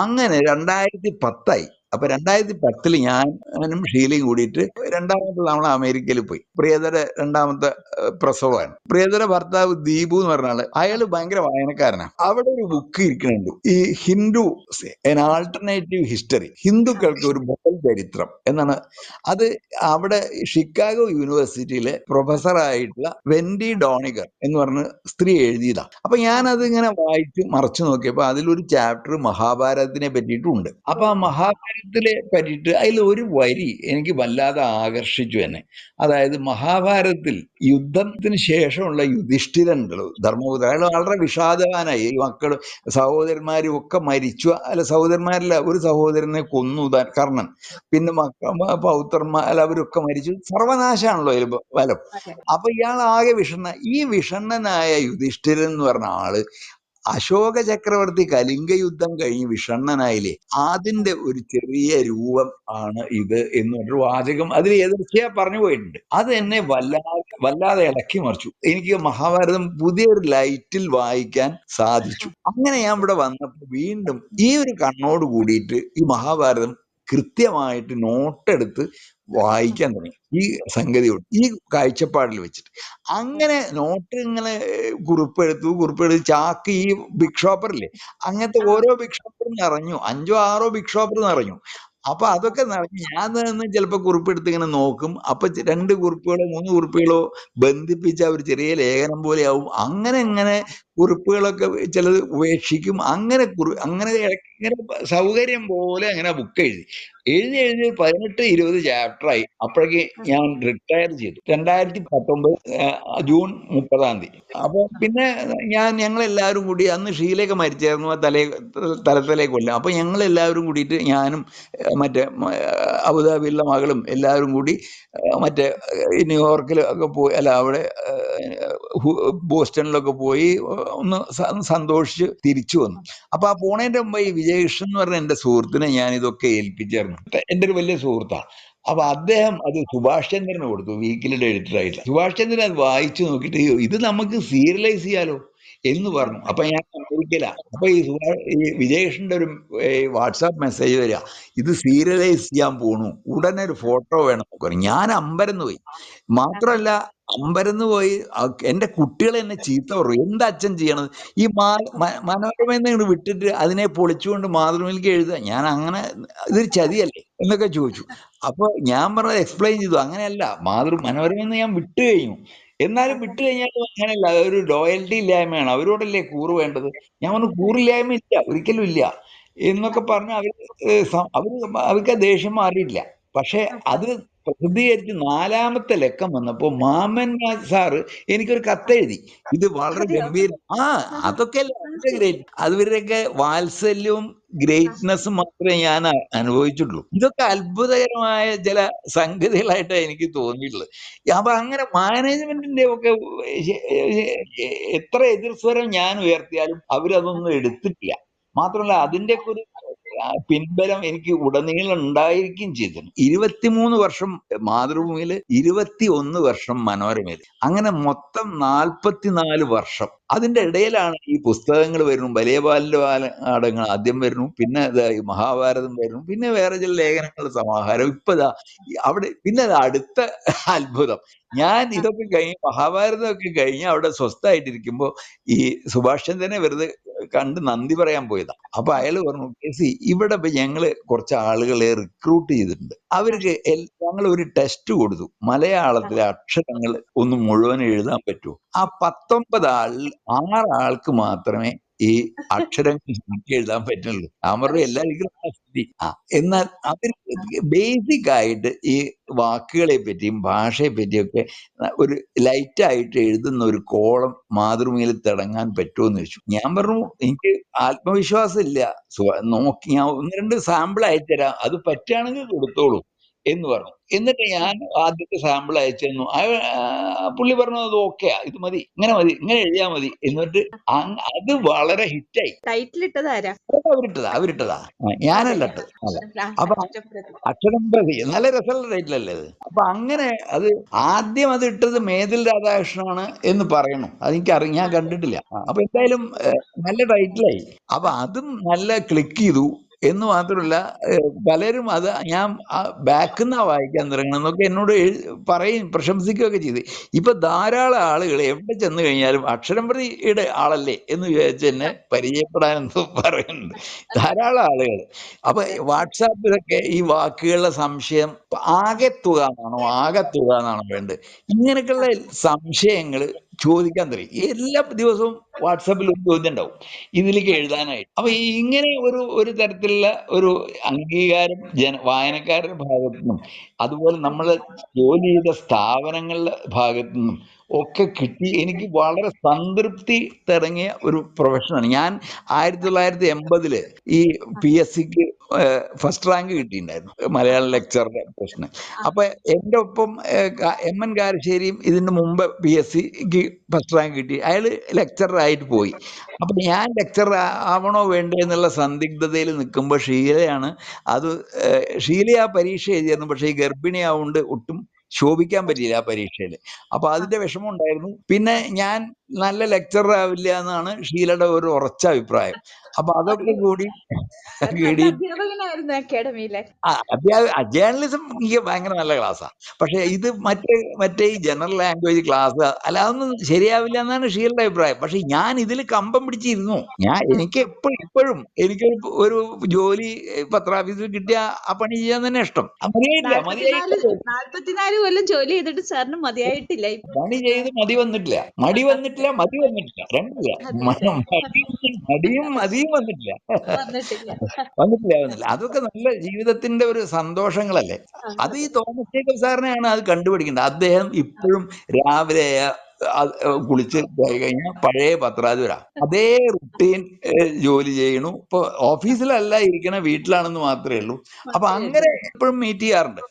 അങ്ങനെ 2010 അപ്പൊ 2010 ഞാനും ഷീലയും കൂടിയിട്ട് 2ാമത്തെ തവണ അമേരിക്കയിൽ പോയി. പ്രിയതര 2ാമത്തെ പ്രസവമാണ്. പ്രിയതര ഭർത്താവ് ദീപു എന്ന് പറഞ്ഞാൽ അയാൾ ഭയങ്കര വായനക്കാരനാണ്. അവിടെ ഒരു ബുക്ക് ഇരിക്കുന്നുണ്ട്, ഈ ഹിന്ദു എൻ ആൾട്ടർനേറ്റീവ് ഹിസ്റ്ററി, ഹിന്ദുക്കൾക്ക് ഒരു ബദൽ ചരിത്രം എന്നാണ്. അത് അവിടെ ഷിക്കാഗോ യൂണിവേഴ്സിറ്റിയിലെ പ്രൊഫസറായിട്ടുള്ള വെൻഡി ഡോണിഗർ എന്ന് പറഞ്ഞ സ്ത്രീ എഴുതിയതാണ്. അപ്പൊ ഞാനത് ഇങ്ങനെ വായിച്ച് മറച്ചു നോക്കിയപ്പോ അതിലൊരു ചാപ്റ്റർ മഹാഭാരതത്തിനെ പറ്റിയിട്ടുണ്ട്. അപ്പൊ ആ മഹാഭാരതത്തിലെ പറ്റിയിട്ട് അതിൽ ഒരു വരി എനിക്ക് വല്ലാതെ ആകർഷിച്ചു എന്നെ. അതായത് മഹാഭാരതത്തിൽ യുദ്ധത്തിന് ശേഷമുള്ള യുധിഷ്ഠിരനുണ്ടല്ലോ, ധർമ്മപുത്ര, അയാൾ വളരെ വിഷാദവാനായി. ഈ മക്കള് സഹോദരന്മാരും ഒക്കെ മരിച്ചു. അല്ല, സഹോദരന്മാരല്ല, ഒരു സഹോദരനെ കൊന്നു കർണൻ. പിന്നെ പൗത്രന്മാർ അവരൊക്കെ മരിച്ചു. സർവനാശാണല്ലോ അതിൽ ഫലം. അപ്പൊ ഇയാൾ ആകെ ഈ വിഷണ്ണനായ യുധിഷ്ഠിരൻ എന്ന് പറഞ്ഞ ആള് അശോക ചക്രവർത്തി കലിംഗ യുദ്ധം കഴിഞ്ഞ് വിഷണ്ണനായില്ലേ, അതിന്റെ ഒരു ചെറിയ രൂപം ആണ് ഇത് എന്നൊരു വാചകം അതിൽ എതിർച്ചയാ പറഞ്ഞു പോയിട്ടുണ്ട്. അത് എന്നെ വല്ലാതെ ഇളക്കി മറിച്ചു. എനിക്ക് മഹാഭാരതം പുതിയൊരു ലൈറ്റിൽ വായിക്കാൻ സാധിച്ചു. അങ്ങനെ ഞാൻ ഇവിടെ വന്നപ്പോൾ വീണ്ടും ഈ ഒരു കണ്ണോട് കൂടിയിട്ട് ഈ മഹാഭാരതം കൃത്യമായിട്ട് നോട്ടെടുത്ത് വായിക്കാൻ തുടങ്ങി. ഈ സംഗതിയോട്, ഈ കാഴ്ചപ്പാടിൽ വെച്ചിട്ട് അങ്ങനെ നോട്ട് ഇങ്ങനെ കുറിപ്പെടുത്ത് ചാക്ക്, ഈ ബിഗ് ഷോപ്പറില്ലേ, അങ്ങനത്തെ ഓരോ ബിഗ് ഷോപ്പറും നിറഞ്ഞു. 5-6 ബിഗ് ഷോപ്പർ നിറഞ്ഞു. അപ്പൊ അതൊക്കെ നടക്കും. ഞാൻ നിന്ന് ചിലപ്പോ കുറിപ്പെടുത്ത് ഇങ്ങനെ നോക്കും. അപ്പൊ 2 കുറിപ്പുകളോ 3 കുറിപ്പുകളോ ബന്ധിപ്പിച്ച ഒരു ചെറിയ ലേഖനം പോലെയാവും. അങ്ങനെ കുറിപ്പുകളൊക്കെ ചിലത് ഉപേക്ഷിക്കും. അങ്ങനെ ഇങ്ങനെ സൗകര്യം പോലെ അങ്ങനെ ബുക്ക് എഴുതി 18, 20 ചാപ്റ്ററായി. അപ്പോഴേക്ക് ഞാൻ റിട്ടയർ ചെയ്തു. 2019 ജൂൺ 30 അപ്പൊ പിന്നെ ഞങ്ങളെല്ലാവരും കൂടി അന്ന് ഷീലയൊക്കെ മരിച്ചായിരുന്നു ആ തലത്തിലേക്ക് കൊല്ലം. അപ്പൊ ഞങ്ങളെല്ലാവരും കൂടിയിട്ട് ഞാനും മറ്റേ അബുദാബിയിലുള്ള മകളും എല്ലാവരും കൂടി മറ്റേ ന്യൂയോർക്കിൽ ഒക്കെ പോയി, അല്ല അവിടെ ബോസ്റ്റണിലൊക്കെ പോയി ഒന്ന് സന്തോഷിച്ച് തിരിച്ചു വന്നു. അപ്പൊ ആ പോണേന്റെ മുമ്പ് ഈ വിജയകൃഷ്ണൻ എന്ന് പറഞ്ഞ എന്റെ സുഹൃത്തിനെ ഞാൻ ഇതൊക്കെ ഏൽപ്പിച്ചായിരുന്നു. എന്റെ ഒരു വലിയ സുഹൃത്താണ്. അപ്പൊ അദ്ദേഹം അത് സുഭാഷ് ചന്ദ്രന് കൊടുത്തു, വീക്കിലിയുടെ എഡിറ്റർ ആയിട്ടില്ല. സുഭാഷ് ചന്ദ്രൻ അത് വായിച്ചു നോക്കിയിട്ട് ഇത് നമുക്ക് സീരിയലൈസ് ചെയ്യാലോ എന്ന് പറഞ്ഞു. അപ്പൊ ഞാൻ അമേരിക്കയില. അപ്പൊ ഈ വിജയകൃഷ്ണന്റെ ഒരു വാട്സാപ്പ് മെസ്സേജ് വരിക, ഇത് സീരിയലൈസ് ചെയ്യാൻ പോണു, ഉടനെ ഒരു ഫോട്ടോ വേണം. ഞാൻ അമ്പരന്ന് പോയി. മാത്രമല്ല അമ്പരന്ന് പോയി എന്റെ കുട്ടികൾ എന്നെ ചീത്ത പറഞ്ഞു. എന്താ അച്ഛൻ ചെയ്യണത്? ഈ മനോരമയിൽ നിന്ന് വിട്ടിട്ട് അതിനെ പൊളിച്ചുകൊണ്ട് മാതൃഭൂമിയിലേക്ക് എഴുതുക, ഞാൻ അങ്ങനെ ഇതൊരു ചതിയല്ലേ എന്നൊക്കെ ചോദിച്ചു. അപ്പൊ ഞാൻ പറഞ്ഞത് എക്സ്പ്ലെയിൻ ചെയ്തു, അങ്ങനെയല്ല, മനോരമയിൽ നിന്ന് ഞാൻ വിട്ടു കഴിഞ്ഞു. എന്നാലും വിട്ടു കഴിഞ്ഞാലും അങ്ങനെയല്ല, അതൊരു ലോയൽറ്റി ഇല്ലായ്മയാണ്, അവരോടല്ലേ കൂറ് വേണ്ടത്. ഞാൻ പറഞ്ഞു കൂറില്ലായ്മ ഇല്ല, ഒരിക്കലും ഇല്ല എന്നൊക്കെ പറഞ്ഞ് അവർക്ക് ആ ദേഷ്യം മാറിയില്ല. പക്ഷെ അത് പ്രസിദ്ധീകരിച്ച് 4ാമത്തെ ലക്കം വന്നപ്പോ മാമൻ സാറ് എനിക്കൊരു കത്തെഴുതി, ഇത് വളരെ ഗംഭീരം. അതൊക്കെ അല്ലേ ഗ്രേറ്റ്. അവരുടെയൊക്കെ വാത്സല്യവും ഗ്രേറ്റ്നെസ്സും മാത്രമേ ഞാൻ അനുഭവിച്ചിട്ടുള്ളൂ. ഇതൊക്കെ അത്ഭുതകരമായ ചില സംഗതികളായിട്ടാണ് എനിക്ക് തോന്നിയിട്ടുള്ളത്. അപ്പൊ അങ്ങനെ മാനേജ്മെന്റിന്റെ ഒക്കെ എത്ര എതിർസ്വരം ഞാൻ ഉയർത്തിയാലും അവരതൊന്നും എടുത്തിട്ടില്ല. മാത്രമല്ല അതിന്റെയൊക്കെ ഒരു പിൻബലം എനിക്ക് ഉടനീളം ഉണ്ടായിരിക്കും ചെയ്തിരുന്നു. 23 വർഷം മാതൃഭൂമിയിൽ, 21 വർഷം മനോരമയിൽ, അങ്ങനെ മൊത്തം 44 വർഷം. അതിന്റെ ഇടയിലാണ് ഈ പുസ്തകങ്ങൾ വരുന്നു, വലിയ ബാലിന്റെ നാടകങ്ങൾ ആദ്യം വരുന്നു, പിന്നെ മഹാഭാരതം വരുന്നു, പിന്നെ വേറെ ചില ലേഖനങ്ങളുടെ സമാഹാരം. ഇപ്പതാ അവിടെ പിന്നെ അടുത്ത അത്ഭുതം. ഞാൻ ഇതൊക്കെ കഴിഞ്ഞ് മഹാഭാരതമൊക്കെ കഴിഞ്ഞ് അവിടെ സ്വസ്ഥമായിട്ടിരിക്കുമ്പോ ഈ സുഭാഷ് ചന്ദ്രനെ വെറുതെ കണ്ട് നന്ദി പറയാൻ പോയതാ. അപ്പൊ അയാൾ പറഞ്ഞു, ഇവിടെ ഞങ്ങള് കുറച്ച് ആളുകളെ റിക്രൂട്ട് ചെയ്തിട്ടുണ്ട്, അവർക്ക് ഞങ്ങൾ ഒരു ടെസ്റ്റ് കൊടുത്തു, മലയാളത്തിലെ അക്ഷരങ്ങൾ ഒന്ന് മുഴുവൻ എഴുതാൻ പറ്റുമോ? ആ 19 ആളിൽ 6 ആൾക്ക് മാത്രമേ ഈ അക്ഷരങ്ങൾ എഴുതാൻ പറ്റുള്ളൂ. ഞാൻ പറഞ്ഞു എല്ലാവർക്കും സ്ഥിതി. എന്നാൽ അവർ ബേസിക് ആയിട്ട് ഈ വാക്കുകളെ പറ്റിയും ഭാഷയെ പറ്റിയൊക്കെ ഒരു ലൈറ്റായിട്ട് എഴുതുന്ന ഒരു കോളം മാതൃഭൂമിയിൽ തിടങ്ങാൻ പറ്റുമെന്ന് ചോദിച്ചു. ഞാൻ പറഞ്ഞു എനിക്ക് ആത്മവിശ്വാസം ഇല്ല, നോക്കി ഞാൻ 1-2 സാമ്പിൾ അയച്ചുതരാം, അത് പറ്റുകയാണെങ്കിൽ കൊടുത്തോളൂ എന്ന് പറഞ്ഞു. എന്നിട്ട് ഞാൻ ആദ്യത്തെ സാമ്പിൾ അയച്ചു തന്നു. പുള്ളി പറഞ്ഞു അത് ഓക്കെയാ, ഇത് മതി, ഇങ്ങനെ എഴുതിയാൽ മതി. എന്നിട്ട് അത് വളരെ ഹിറ്റായി. ടൈറ്റിൽ ഇട്ടതാരാ? അവരിട്ടതാ, ഞാനല്ല ഇട്ടത്. അപ്പൊ അക്ഷരം പ്രതി നല്ല രസമുള്ള ടൈറ്റിലല്ലേ അത്. അപ്പൊ അങ്ങനെ അത് ആദ്യം അത് ഇട്ടത് മേതിൽ രാധാകൃഷ്ണനാണ് എന്ന് പറയണു, അതെനിക്കറിയാം, ഞാൻ കണ്ടിട്ടില്ല. അപ്പൊ എന്തായാലും നല്ല ടൈറ്റിലായി. അപ്പൊ അതും നല്ല ക്ലിക്ക് ചെയ്തു. എന്ന് മാത്രമല്ല പലരും അത് ഞാൻ ബാക്കിൽ നിന്നാ വായിക്കാൻ തുടങ്ങണമെന്നൊക്കെ എന്നോട് പ്രശംസിക്കുകയൊക്കെ ചെയ്ത്. ഇപ്പൊ ധാരാളം ആളുകൾ എവിടെ ചെന്ന് കഴിഞ്ഞാലും അക്ഷരം പ്രതിയുടെ ആളല്ലേ എന്ന് വിചാരിച്ച് എന്നെ പരിചയപ്പെടാനെന്ന് പറയുന്നുണ്ട് ധാരാളം ആളുകൾ. അപ്പൊ വാട്സാപ്പിലൊക്കെ ഈ വാക്കുകളുടെ സംശയം ആകെത്തുക എന്നാണോ വേണ്ടത്, ഇങ്ങനെയൊക്കെയുള്ള സംശയങ്ങൾ ചോദിക്കാൻ തുടങ്ങി. എല്ലാ ദിവസവും വാട്സാപ്പിൽ ഒരു ചോദ്യം ഉണ്ടാവും ഇതിലേക്ക് എഴുതാനായിട്ട്. അപ്പൊ ഇങ്ങനെ ഒരു തരത്തിലുള്ള ഒരു അംഗീകാരം വായനക്കാരുടെ ഭാഗത്തു നിന്നും അതുപോലെ നമ്മൾ ജോലി ചെയ്ത സ്ഥാപനങ്ങളുടെ ഭാഗത്തു നിന്നും ഒക്കെ കിട്ടി. എനിക്ക് വളരെ സംതൃപ്തി തുടങ്ങിയ ഒരു പ്രൊഫഷനാണ്. ഞാൻ 1980 ഈ PSCക്ക് ഫസ്റ്റ് റാങ്ക് കിട്ടിയിട്ടുണ്ടായിരുന്നു, മലയാളം ലെക്ചറുടെ പ്രശ്നം. അപ്പൊ എൻ്റെ ഒപ്പം MN കാരശ്ശേരിയും ഇതിന് മുമ്പ് PSCക്ക് ഫസ്റ്റ് റാങ്ക് കിട്ടി, അയാള് ലെക്ചറായിട്ട് പോയി. അപ്പൊ ഞാൻ ലെക്ചർ ആവണോ വേണ്ടേ എന്നുള്ള സന്ദിഗ്ധതയിൽ നിൽക്കുമ്പോൾ ഷീലയാണ് ഷീല ആ പരീക്ഷ എഴുതിയായിരുന്നു. പക്ഷെ ഈ ഗർഭിണിയാവുകൊണ്ട് ഒട്ടും ശോഭിക്കാൻ പറ്റിയില്ല ആ പരീക്ഷയിൽ. അപ്പൊ അതിന്റെ വിഷമം ഉണ്ടായിരുന്നു. പിന്നെ ഞാൻ നല്ല ലെക്ചറർ ആവില്ല എന്നാണ് ഷീലയുടെ ഒരു ഉറച്ച അഭിപ്രായം. അപ്പൊ അതൊക്കെ കൂടി നല്ല കൂടി അധ്യാപകനായിരുന്നു അക്കാഡമിയിലെ. ജേർണലിസം എനിക്ക് ഭയങ്കര നല്ല ക്ലാസ്സാ. പക്ഷെ ഇത് മറ്റേ ഈ ജനറൽ ലാംഗ്വേജ് ക്ലാസ് അല്ല, അതൊന്നും ശരിയാവില്ല എന്നാണ് ഷീലയുടെ അഭിപ്രായം. പക്ഷെ ഞാൻ ഇതിൽ കമ്പം പിടിച്ചിരുന്നു. എനിക്ക് ഇപ്പോഴും എനിക്കൊരു ഒരു ജോലി പത്രാഫീസിൽ കിട്ടിയ ആ പണി ചെയ്യാൻ തന്നെ ഇഷ്ടം. മതിയായിട്ടില്ല 44 കൊല്ലം ജോലി ചെയ്തിട്ട് സാറിന് മതിയായിട്ടില്ല. പണി ചെയ്ത് മതി വന്നിട്ടില്ല, മടി വന്നിട്ടില്ല, രണ്ടില്ല. മടിയും മതിയും വന്നിട്ടില്ല. അതൊക്കെ നല്ല ജീവിതത്തിന്റെ ഒരു സന്തോഷങ്ങളല്ലേ. അത് ഈ തോമസ് ജേക്കബ് സാറിനെയാണ് അത് കണ്ടുപിടിക്കേണ്ടത്. അദ്ദേഹം ഇപ്പോഴും രാവിലെ കുളിച്ച് പോയി കഴിഞ്ഞാൽ പഴയ പത്രാധിപര അതേ റുട്ടീൻ ജോലി ചെയ്യണു. ഇപ്പൊ ഓഫീസിലല്ല ഇരിക്കണ, വീട്ടിലാണെന്ന് മാത്രമേ ഉള്ളൂ. അപ്പൊ അങ്ങനെ എപ്പോഴും മീറ്റ് ചെയ്യാറുണ്ട്.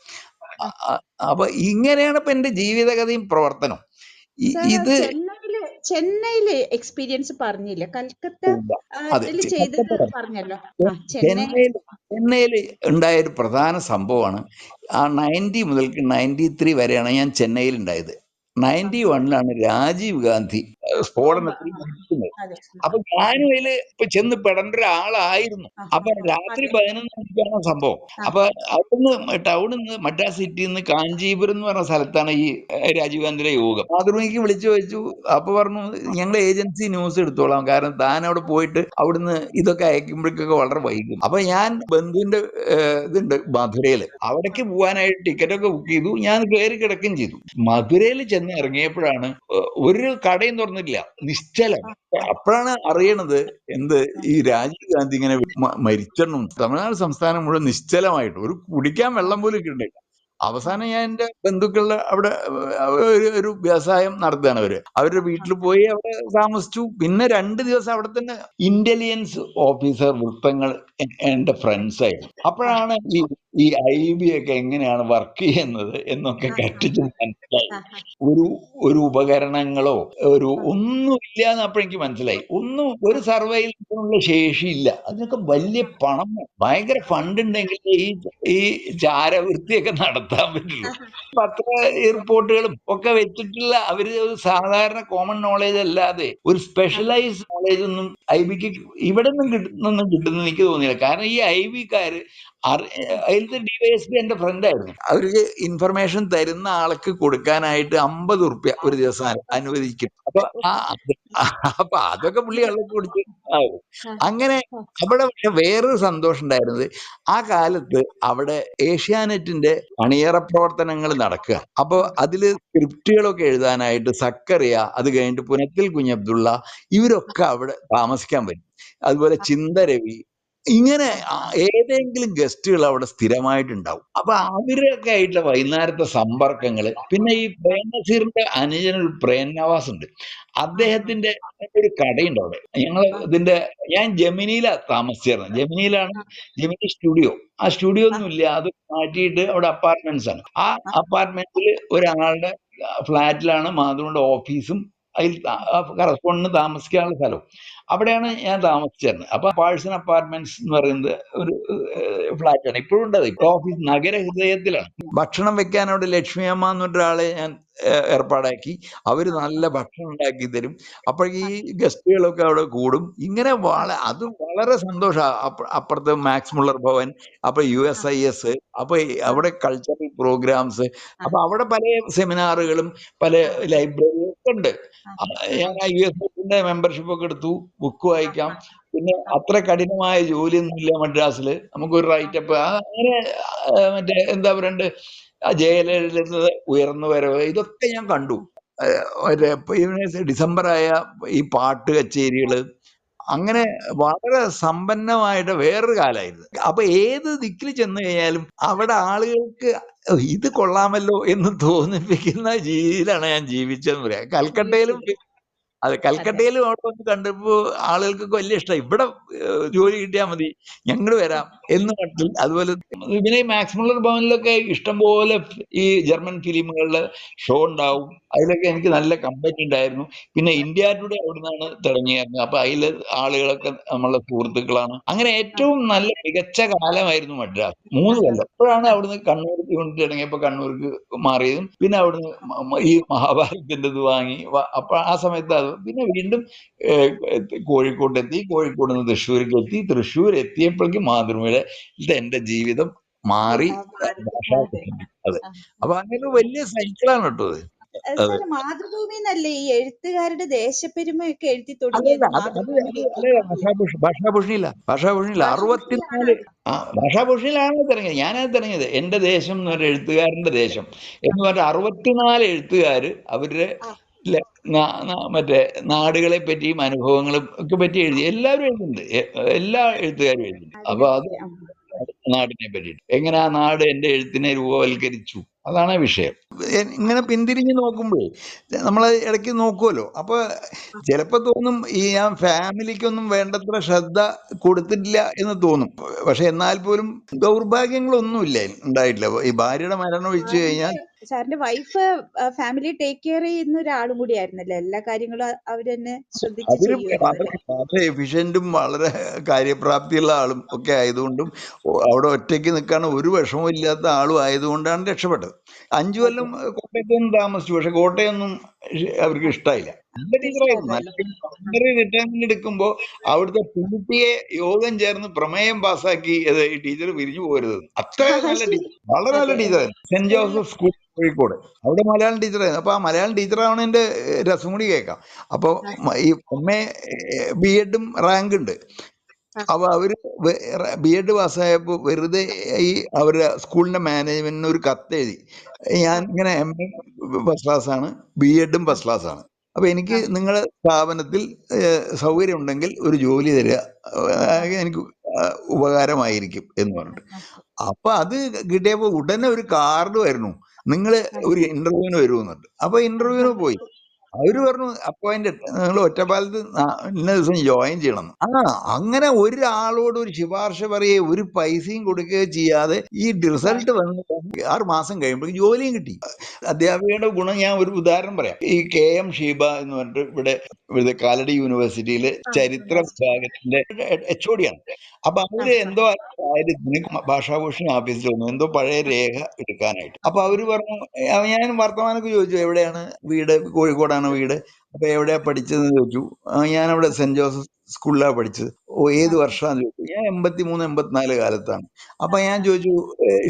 അപ്പൊ ഇങ്ങനെയാണ് ഇപ്പൊ എന്റെ ജീവിതകഥയും പ്രവർത്തനം. ഇത് ചെന്നൈയില് എക്സ്പീരിയൻസ് പറഞ്ഞില്ല, കൽക്കത്ത പറഞ്ഞല്ലോ. ചെന്നൈയിൽ ഉണ്ടായ ഒരു പ്രധാന സംഭവമാണ് ആ 90 മുതൽക്ക് 93 വരെയാണ് ഞാൻ ചെന്നൈയിൽ ഉണ്ടായത്. 91 രാജീവ് ഗാന്ധി സ്ഫോടനത്തിൽ മരിക്കുന്നത്. അപ്പൊ ഞാനും അതിൽ ഇപ്പൊ ചെന്ന് പെടേണ്ട ഒരാളായിരുന്നു. അപ്പൊ രാത്രി 11 മണിക്കാണ് സംഭവം. അപ്പൊ അവിടുന്ന് ടൗണിൽ നിന്ന് മദ്രാസ് സിറ്റിയിൽ നിന്ന് കാഞ്ചീപുരം എന്ന് പറഞ്ഞ സ്ഥലത്താണ് ഈ രാജീവ് ഗാന്ധിയുടെ യോഗം. മാതൃഭൂമിക്ക് വിളിച്ചു വെച്ചു. അപ്പൊ പറഞ്ഞു, ഞങ്ങൾ ഏജൻസി ന്യൂസ് എടുത്തോളാം, കാരണം താൻ അവിടെ പോയിട്ട് അവിടുന്ന് ഇതൊക്കെ അയക്കുമ്പോഴേക്കൊക്കെ വളരെ വൈകും. അപ്പൊ ഞാൻ ബന്ധുവിന്റെ ഇതുണ്ട് മധുരയില്, അവിടേക്ക് പോകാനായിട്ട് ടിക്കറ്റൊക്കെ ബുക്ക് ചെയ്തു. ഞാൻ കയറി കിടക്കുകയും ചെയ്തു. മധുരയിൽ ചെന്ന് ഇറങ്ങിയപ്പോഴാണ് ഒരു കടയും തുറന്നില്ല, നിശ്ചലം. അപ്പോഴാണ് അറിയണത് എന്ത്, ഈ രാജീവ് ഗാന്ധി ഇങ്ങനെ മരിച്ചെന്നും. തമിഴ്നാട് സംസ്ഥാനം മുഴുവൻ നിശ്ചലമായിട്ട് ഒരു കുടിക്കാൻ വെള്ളം പോലും കിട്ടില്ല. അവസാനം ഞാൻ എൻ്റെ ബന്ധുക്കളുടെ അവിടെ ഒരു വ്യവസായം നടത്തുകയാണ് അവരുടെ വീട്ടിൽ പോയി അവിടെ താമസിച്ചു. പിന്നെ 2 ദിവസം അവിടെ തന്നെ ഇന്റലിജൻസ് ഓഫീസർ വൃത്തങ്ങൾ എൻ്റെ ഫ്രണ്ട്സ് ആയിരുന്നു. അപ്പോഴാണ് ഈ IB ഒക്കെ എങ്ങനെയാണ് വർക്ക് ചെയ്യുന്നത് എന്നൊക്കെ കെട്ടിച്ച് മനസ്സിലായി. ഒരു ഉപകരണങ്ങളോ ഒന്നുമില്ല എന്ന് അപ്പോഴെനിക്ക് മനസ്സിലായി. ഒരു സർവൈലൻസിനുള്ള ശേഷിയില്ല. അതിനൊക്കെ വലിയ പണം, ഭയങ്കര ഫണ്ട് ഉണ്ടെങ്കിൽ ഈ ചാരവൃത്തിയൊക്കെ നടത്താൻ പറ്റുള്ളൂ. പത്ര റിപ്പോർട്ടുകളും ഒക്കെ വെച്ചിട്ടുള്ള അവര് സാധാരണ കോമൺ നോളേജ് അല്ലാതെ ഒരു സ്പെഷ്യലൈസ്ഡ് നോളേജ് ഒന്നും IBക്ക് ഇവിടെ നിന്നും കിട്ടുന്ന എനിക്ക് തോന്നിയില്ല. കാരണം ഈ IBക്കാര് അതിലത്തെ DYSP എന്റെ ഫ്രണ്ടായിരുന്നു. അവർക്ക് ഇൻഫർമേഷൻ തരുന്ന ആൾക്ക് കൊടുക്കാനായിട്ട് 50 റുപ്യ ഒരു ദിവസം അനുവദിക്കും. അപ്പൊ അതൊക്കെ പുള്ളി വെള്ളം കുടിച്ച് ആവും. അങ്ങനെ അവിടെ പക്ഷെ വേറൊരു സന്തോഷം ഉണ്ടായിരുന്നത്, ആ കാലത്ത് അവിടെ ഏഷ്യാനെറ്റിന്റെ അണിയറ പ്രവർത്തനങ്ങൾ നടക്കുക. അപ്പൊ അതില് സ്ക്രിപ്റ്റുകളൊക്കെ എഴുതാനായിട്ട് സക്കറിയ, അത് കഴിഞ്ഞിട്ട് പുനത്തിൽ കുഞ്ഞബ്ദുള്ള, ഇവരൊക്കെ അവിടെ താമസിക്കാൻ പറ്റും. അതുപോലെ ചിന്തരവി, ഇങ്ങനെ ഏതെങ്കിലും ഗസ്റ്റുകൾ അവിടെ സ്ഥിരമായിട്ടുണ്ടാവും. അപ്പൊ അവരൊക്കെ ആയിട്ടുള്ള വൈകുന്നേരത്തെ സമ്പർക്കങ്ങള്. പിന്നെ ഈ പ്രേം നസീറിന്റെ അനുജനൊരു പ്രേം നവാസ് ഉണ്ട്, അദ്ദേഹത്തിന്റെ ഒരു കടയുണ്ട് അവിടെ. ഞാൻ ജെമിനിയിലാ താമസിച്ചിരുന്നത്. Gemini studio. ആ സ്റ്റുഡിയോ ഒന്നും ഇല്ല, അത് മാറ്റിയിട്ട് അവിടെ അപ്പാർട്ട്മെന്റ്സ് ആണ്. ആ അപ്പാർട്ട്മെന്റിൽ ഒരാളുടെ ഫ്ലാറ്റിലാണ് മാധുവിന്റെ ഓഫീസും അതിൽ കറസ്പോണ്ടിന് താമസിക്കാനുള്ള സ്ഥലവും. അവിടെയാണ് ഞാൻ താമസിച്ചിരുന്നത്. അപ്പൊ പാഴ്സൺ അപ്പാർട്ട്മെന്റ്സ് എന്ന് പറയുന്നത് ഒരു ഫ്ലാറ്റാണ്, ഇപ്പോഴും ഉണ്ട്. അത് ഓഫീസ് നഗരഹൃദയത്തിലാണ്. ഭക്ഷണം വെക്കാൻ അവിടെ ലക്ഷ്മി അമ്മ എന്നൊരാളെ ഞാൻ ഏർപ്പാടാക്കി. അവര് നല്ല ഭക്ഷണം ഉണ്ടാക്കി തരും. അപ്പോൾ ഈ ഗസ്റ്റുകളൊക്കെ അവിടെ കൂടും. ഇങ്ങനെ അത് വളരെ സന്തോഷമാണ്. അപ്പുറത്ത് മാക്സ് മുള്ളർ ഭവൻ, അപ്പൊ USIS, അപ്പൊ അവിടെ കൾച്ചറൽ പ്രോഗ്രാംസ്, അപ്പൊ അവിടെ പല സെമിനാറുകളും പല ലൈബ്രറിയും ഒക്കെ ഉണ്ട്. ഞാൻ USISന്റെ മെമ്പർഷിപ്പ് ഒക്കെ എടുത്തു. ബുക്ക് വായിക്കാം. പിന്നെ അത്ര കഠിനമായ ജോലിയൊന്നുമില്ല മദ്രാസില്. നമുക്കൊരു റൈറ്റപ്പ് അങ്ങനെ മറ്റേ എന്താ പറയണ്ടേ, ജയലളിത ഉയർന്നു വരവ്, ഇതൊക്കെ ഞാൻ കണ്ടു. ഡിസംബറായ ഈ പാട്ട് കച്ചേരികള്, അങ്ങനെ വളരെ സമ്പന്നമായിട്ട് വേറൊരു കാലമായിരുന്നു. അപ്പൊ ഏത് ദിക്കിൽ ചെന്ന് കഴിഞ്ഞാലും അവിടെ ആളുകൾക്ക് ഇത് കൊള്ളാമല്ലോ എന്ന് തോന്നിപ്പിക്കുന്ന രീതിയിലാണ് ഞാൻ ജീവിച്ചതെന്ന് പറയാം. കൽക്കട്ടയിലും അവിടെ വന്ന് കണ്ടപ്പോ ആളുകൾക്കൊക്കെ വലിയ ഇഷ്ടമായി. ഇവിടെ ജോലി കിട്ടിയാൽ മതി, ഞങ്ങൾ വരാം എന്ന് പറഞ്ഞിട്ട്. അതുപോലെ പിന്നെ ഈ മാക്സ് മുള്ളർ ഭവനിലൊക്കെ ഇഷ്ടംപോലെ ഈ ജർമ്മൻ ഫിലിമുകളുടെ ഷോ ഉണ്ടാവും. അതിലൊക്കെ എനിക്ക് നല്ല കമ്പനി ഉണ്ടായിരുന്നു. പിന്നെ ഇന്ത്യ ടുഡേ അവിടെ നിന്നാണ് തുടങ്ങിയായിരുന്നു. അപ്പൊ അതില് ആളുകളൊക്കെ നമ്മളെ സുഹൃത്തുക്കളാണ്. അങ്ങനെ ഏറ്റവും നല്ല മികച്ച കാലമായിരുന്നു മദ്രാസ്. 3 കൊല്ലം. അപ്പോഴാണ് അവിടുന്ന് കണ്ണൂർക്ക് യൂണിറ്റ് തുടങ്ങിയപ്പോ കണ്ണൂർക്ക് മാറിയതും. പിന്നെ അവിടുന്ന് ഈ മഹാഭാരതത്തിന്റെ ഇത് വാങ്ങി. അപ്പൊ ആ സമയത്ത് അത് പിന്നെ വീണ്ടും കോഴിക്കോട്ട് എത്തി, കോഴിക്കോട് നിന്ന് തൃശ്ശൂർക്ക് എത്തി, തൃശ്ശൂർ എത്തിയപ്പോഴേക്കും മാതൃഭൂമിയുടെ എന്റെ ജീവിതം മാറി. ഭാഷാ അതെ. അതെ. അപ്പൊ അങ്ങനെ വലിയ സൈക്കിളാണ് കേട്ടോ അത്. അതെ. സാർ മാതൃഭൂമി എന്നല്ലേ ഈ എഴുത്തുകാരുടെ ദേശപ്പെരുമയൊക്കെ എഴുതി അല്ലല്ല, തുടങ്ങിയത്? അത് മാതൃഭൂമിയിലേക്ക് ഭാഷാഭൂഷണിയില്ല. 64 ഭാഷാഭൂഷണിയിലാണ് തിരഞ്ഞത്. ഞാനത് തിരഞ്ഞത് എന്റെ ദേശം എന്ന് പറഞ്ഞ എഴുത്തുകാരന്റെ ദേശം എന്ന് പറഞ്ഞ 64 എഴുത്തുകാര് അവരുടെ മറ്റേ നാടുകളെ പറ്റിയും അനുഭവങ്ങളും ഒക്കെ പറ്റി എഴുതി. എല്ലാവരും എഴുതുന്നുണ്ട്, എല്ലാ എഴുത്തുകാരും എഴുതുന്നുണ്ട്. അപ്പൊ അത് നാടിനെ പറ്റിയിട്ട് എങ്ങനെ ആ നാട് എന്റെ എഴുത്തിനെ രൂപവൽക്കരിച്ചു, അതാണ് വിഷയം. ഇങ്ങനെ പിന്തിരിഞ്ഞ് നോക്കുമ്പോഴേ നമ്മൾ ഇടയ്ക്ക് നോക്കുമല്ലോ, അപ്പൊ ചിലപ്പോ തോന്നും ഈ ഞാൻ ഫാമിലിക്കൊന്നും വേണ്ടത്ര ശ്രദ്ധ കൊടുത്തിട്ടില്ല എന്ന് തോന്നും. പക്ഷെ എന്നാൽ പോലും ദൗർഭാഗ്യങ്ങളൊന്നുമില്ല ഉണ്ടായിട്ടില്ല. ഈ ഭാര്യയുടെ മരണം ഒഴിച്ചു കഴിഞ്ഞാൽ സാറിന്റെ വൈഫ് ഫാമിലി ടേക്ക് കെയർ ചെയ്യുന്ന ഒരാളും കൂടി ആയിരുന്നല്ലോ, എല്ലാ കാര്യങ്ങളും അവര് തന്നെ ശ്രദ്ധിച്ച് ചെയ്യുമായിരുന്നു. വളരെ എഫിഷ്യന്റും വളരെ കാര്യപ്രാപ്തിയുള്ള ആളും ഒക്കെ ആയതുകൊണ്ടും അവിടെ ഒറ്റയ്ക്ക് നിൽക്കാൻ ഒരു വിഷമവും ഇല്ലാത്ത ആളും ആയതുകൊണ്ടാണ് രക്ഷപ്പെട്ടത്. 5 കൊല്ലം കോട്ടയത്തൊന്നും താമസിച്ചു, പക്ഷെ കോട്ടയൊന്നും അവർക്ക് ഇഷ്ടമായില്ല. നല്ല ടീച്ചറായിരുന്നു. നല്ല റിട്ടയർമെന്റ് എടുക്കുമ്പോൾ അവിടുത്തെ പിടിയെ യോഗം ചേർന്ന് പ്രമേയം പാസ്സാക്കി ഈ ടീച്ചർ പിരിഞ്ഞു പോരുത്. അത്ര നല്ല ടീച്ചർ, വളരെ നല്ല ടീച്ചറായിരുന്നു. സെന്റ് ജോസഫ് സ്കൂൾ കോഴിക്കോട്, അവിടെ മലയാളം ടീച്ചറായിരുന്നു. അപ്പൊ ആ മലയാളം ടീച്ചറാവണതിന്റെ രസം കൂടി കേൾക്കാം. അപ്പൊ ഈ എംഎ ബി.എഡും റാങ്ക് ഉണ്ട്. അപ്പൊ അവര് ബി.എഡ് പാസ്സായപ്പോ വെറുതെ ഈ അവരുടെ സ്കൂളിന്റെ മാനേജ്മെന്റിന് ഒരു കത്ത് എഴുതി, ഞാൻ ഇങ്ങനെ എംഎ ഫസ്റ്റ് ക്ലാസ് ആണ്, ബി.എഡും ഫസ്റ്റ് ക്ലാസ് ആണ്, അപ്പൊ എനിക്ക് നിങ്ങളുടെ സ്ഥാപനത്തിൽ സൗകര്യം ഉണ്ടെങ്കിൽ ഒരു ജോലി തരിക, എനിക്ക് ഉപകാരമായിരിക്കും എന്ന് പറഞ്ഞിട്ട്. അപ്പൊ അത് കിട്ടിയപ്പോ ഉടനെ ഒരു കാർഡ് വരുന്നു, നിങ്ങൾ ഒരു ഇന്റർവ്യൂവിന് വരുമെന്നുണ്ട്. അപ്പൊ ഇന്റർവ്യൂവിന് പോയി. അവര് പറഞ്ഞു അപ്പോയിന്റഡ്, നിങ്ങൾ ഒറ്റപ്പാലത്ത് ഇന്ന ദിവസം ജോയിൻ ചെയ്യണം. അങ്ങനെ ഒരാളോട് ഒരു ശുപാർശ പറയുകയോ ഒരു പൈസയും കൊടുക്കുകയോ ചെയ്യാതെ ഈ റിസൾട്ട് വന്ന് 6 മാസം കഴിയുമ്പോൾ ജോലിയും കിട്ടി. അധ്യാപികയുടെ ഗുണം ഞാൻ ഒരു ഉദാഹരണം പറയാം. ഈ KM ഷീബ എന്ന് പറഞ്ഞിട്ട് ഇവിടെ കാലടി യൂണിവേഴ്സിറ്റിയിലെ ചരിത്ര വിഭാഗത്തിന്റെ HOD ആണ്. അപ്പൊ അവര് എന്തോ കാര്യത്തിന് ഭാഷാഭൂഷണി ഓഫീസിൽ വന്നു, എന്തോ പഴയ രേഖ എടുക്കാനായിട്ട്. അപ്പൊ അവര് പറഞ്ഞു, ഞാൻ വർത്തമാനമൊക്കെ ചോദിച്ചു, എവിടെയാണ് വീട്? കോഴിക്കോടാണ് വീട്. അപ്പൊ എവിടെയാ പഠിച്ചതെന്ന് ചോദിച്ചു. ഞാൻ അവിടെ സെന്റ് ജോസഫ് സ്കൂളിലാണ് പഠിച്ചത്. ഏത് വർഷമാണെന്ന് ചോദിച്ചു. ഞാൻ 83, 84 കാലത്താണ്. അപ്പൊ ഞാൻ ചോദിച്ചു,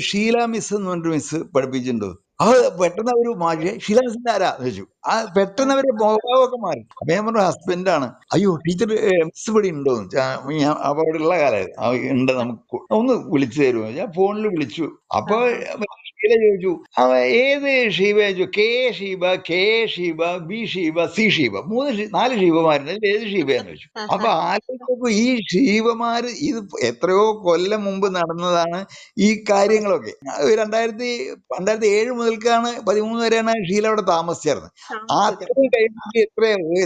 ഷീല മിസ് എന്ന് പറഞ്ഞിട്ട് മിസ് പഠിപ്പിച്ചിട്ടുണ്ടോ? പെട്ടെന്ന് അവര് മാറ്റി, ഷീല മിസ്സിന്റെ ആരാ ചോദിച്ചു. പെട്ടെന്ന് അവര് മുഖഭാവമൊക്കെ മാറി. അപ്പൊ ഞാൻ പറഞ്ഞു ഹസ്ബൻഡാണ്. അയ്യോ ടീച്ചർ മിസ് ഇവിടെ ഉണ്ടോ? ഞാൻ അപ്പൊ അവിടെ ഉള്ള കാലമായിരുന്നു. ഉണ്ട്, നമുക്ക് ഒന്ന് വിളിച്ചു തരുമോ? ഞാൻ ഫോണിൽ വിളിച്ചു. അപ്പൊ ഷീല ചോദിച്ചു, ഏത് ഷീബ ചോദിച്ചു. K Sheeba, B Sheeba, C Sheeba, 4 ഷീബമാരുണ്ട്, ഏത് ഷീബയാന്ന് ചോദിച്ചു. അപ്പൊ ആലോചിച്ചപ്പോ ഈ ഷീബമാര് ഇത് എത്രയോ കൊല്ലം മുമ്പ് നടന്നതാണ് ഈ കാര്യങ്ങളൊക്കെ. 2007 മുതൽക്കാണ് 13 വരെയാണ് ഷീല അവിടെ താമസിച്ചായിരുന്നത്. അത്രയും കഴിഞ്ഞിട്ട്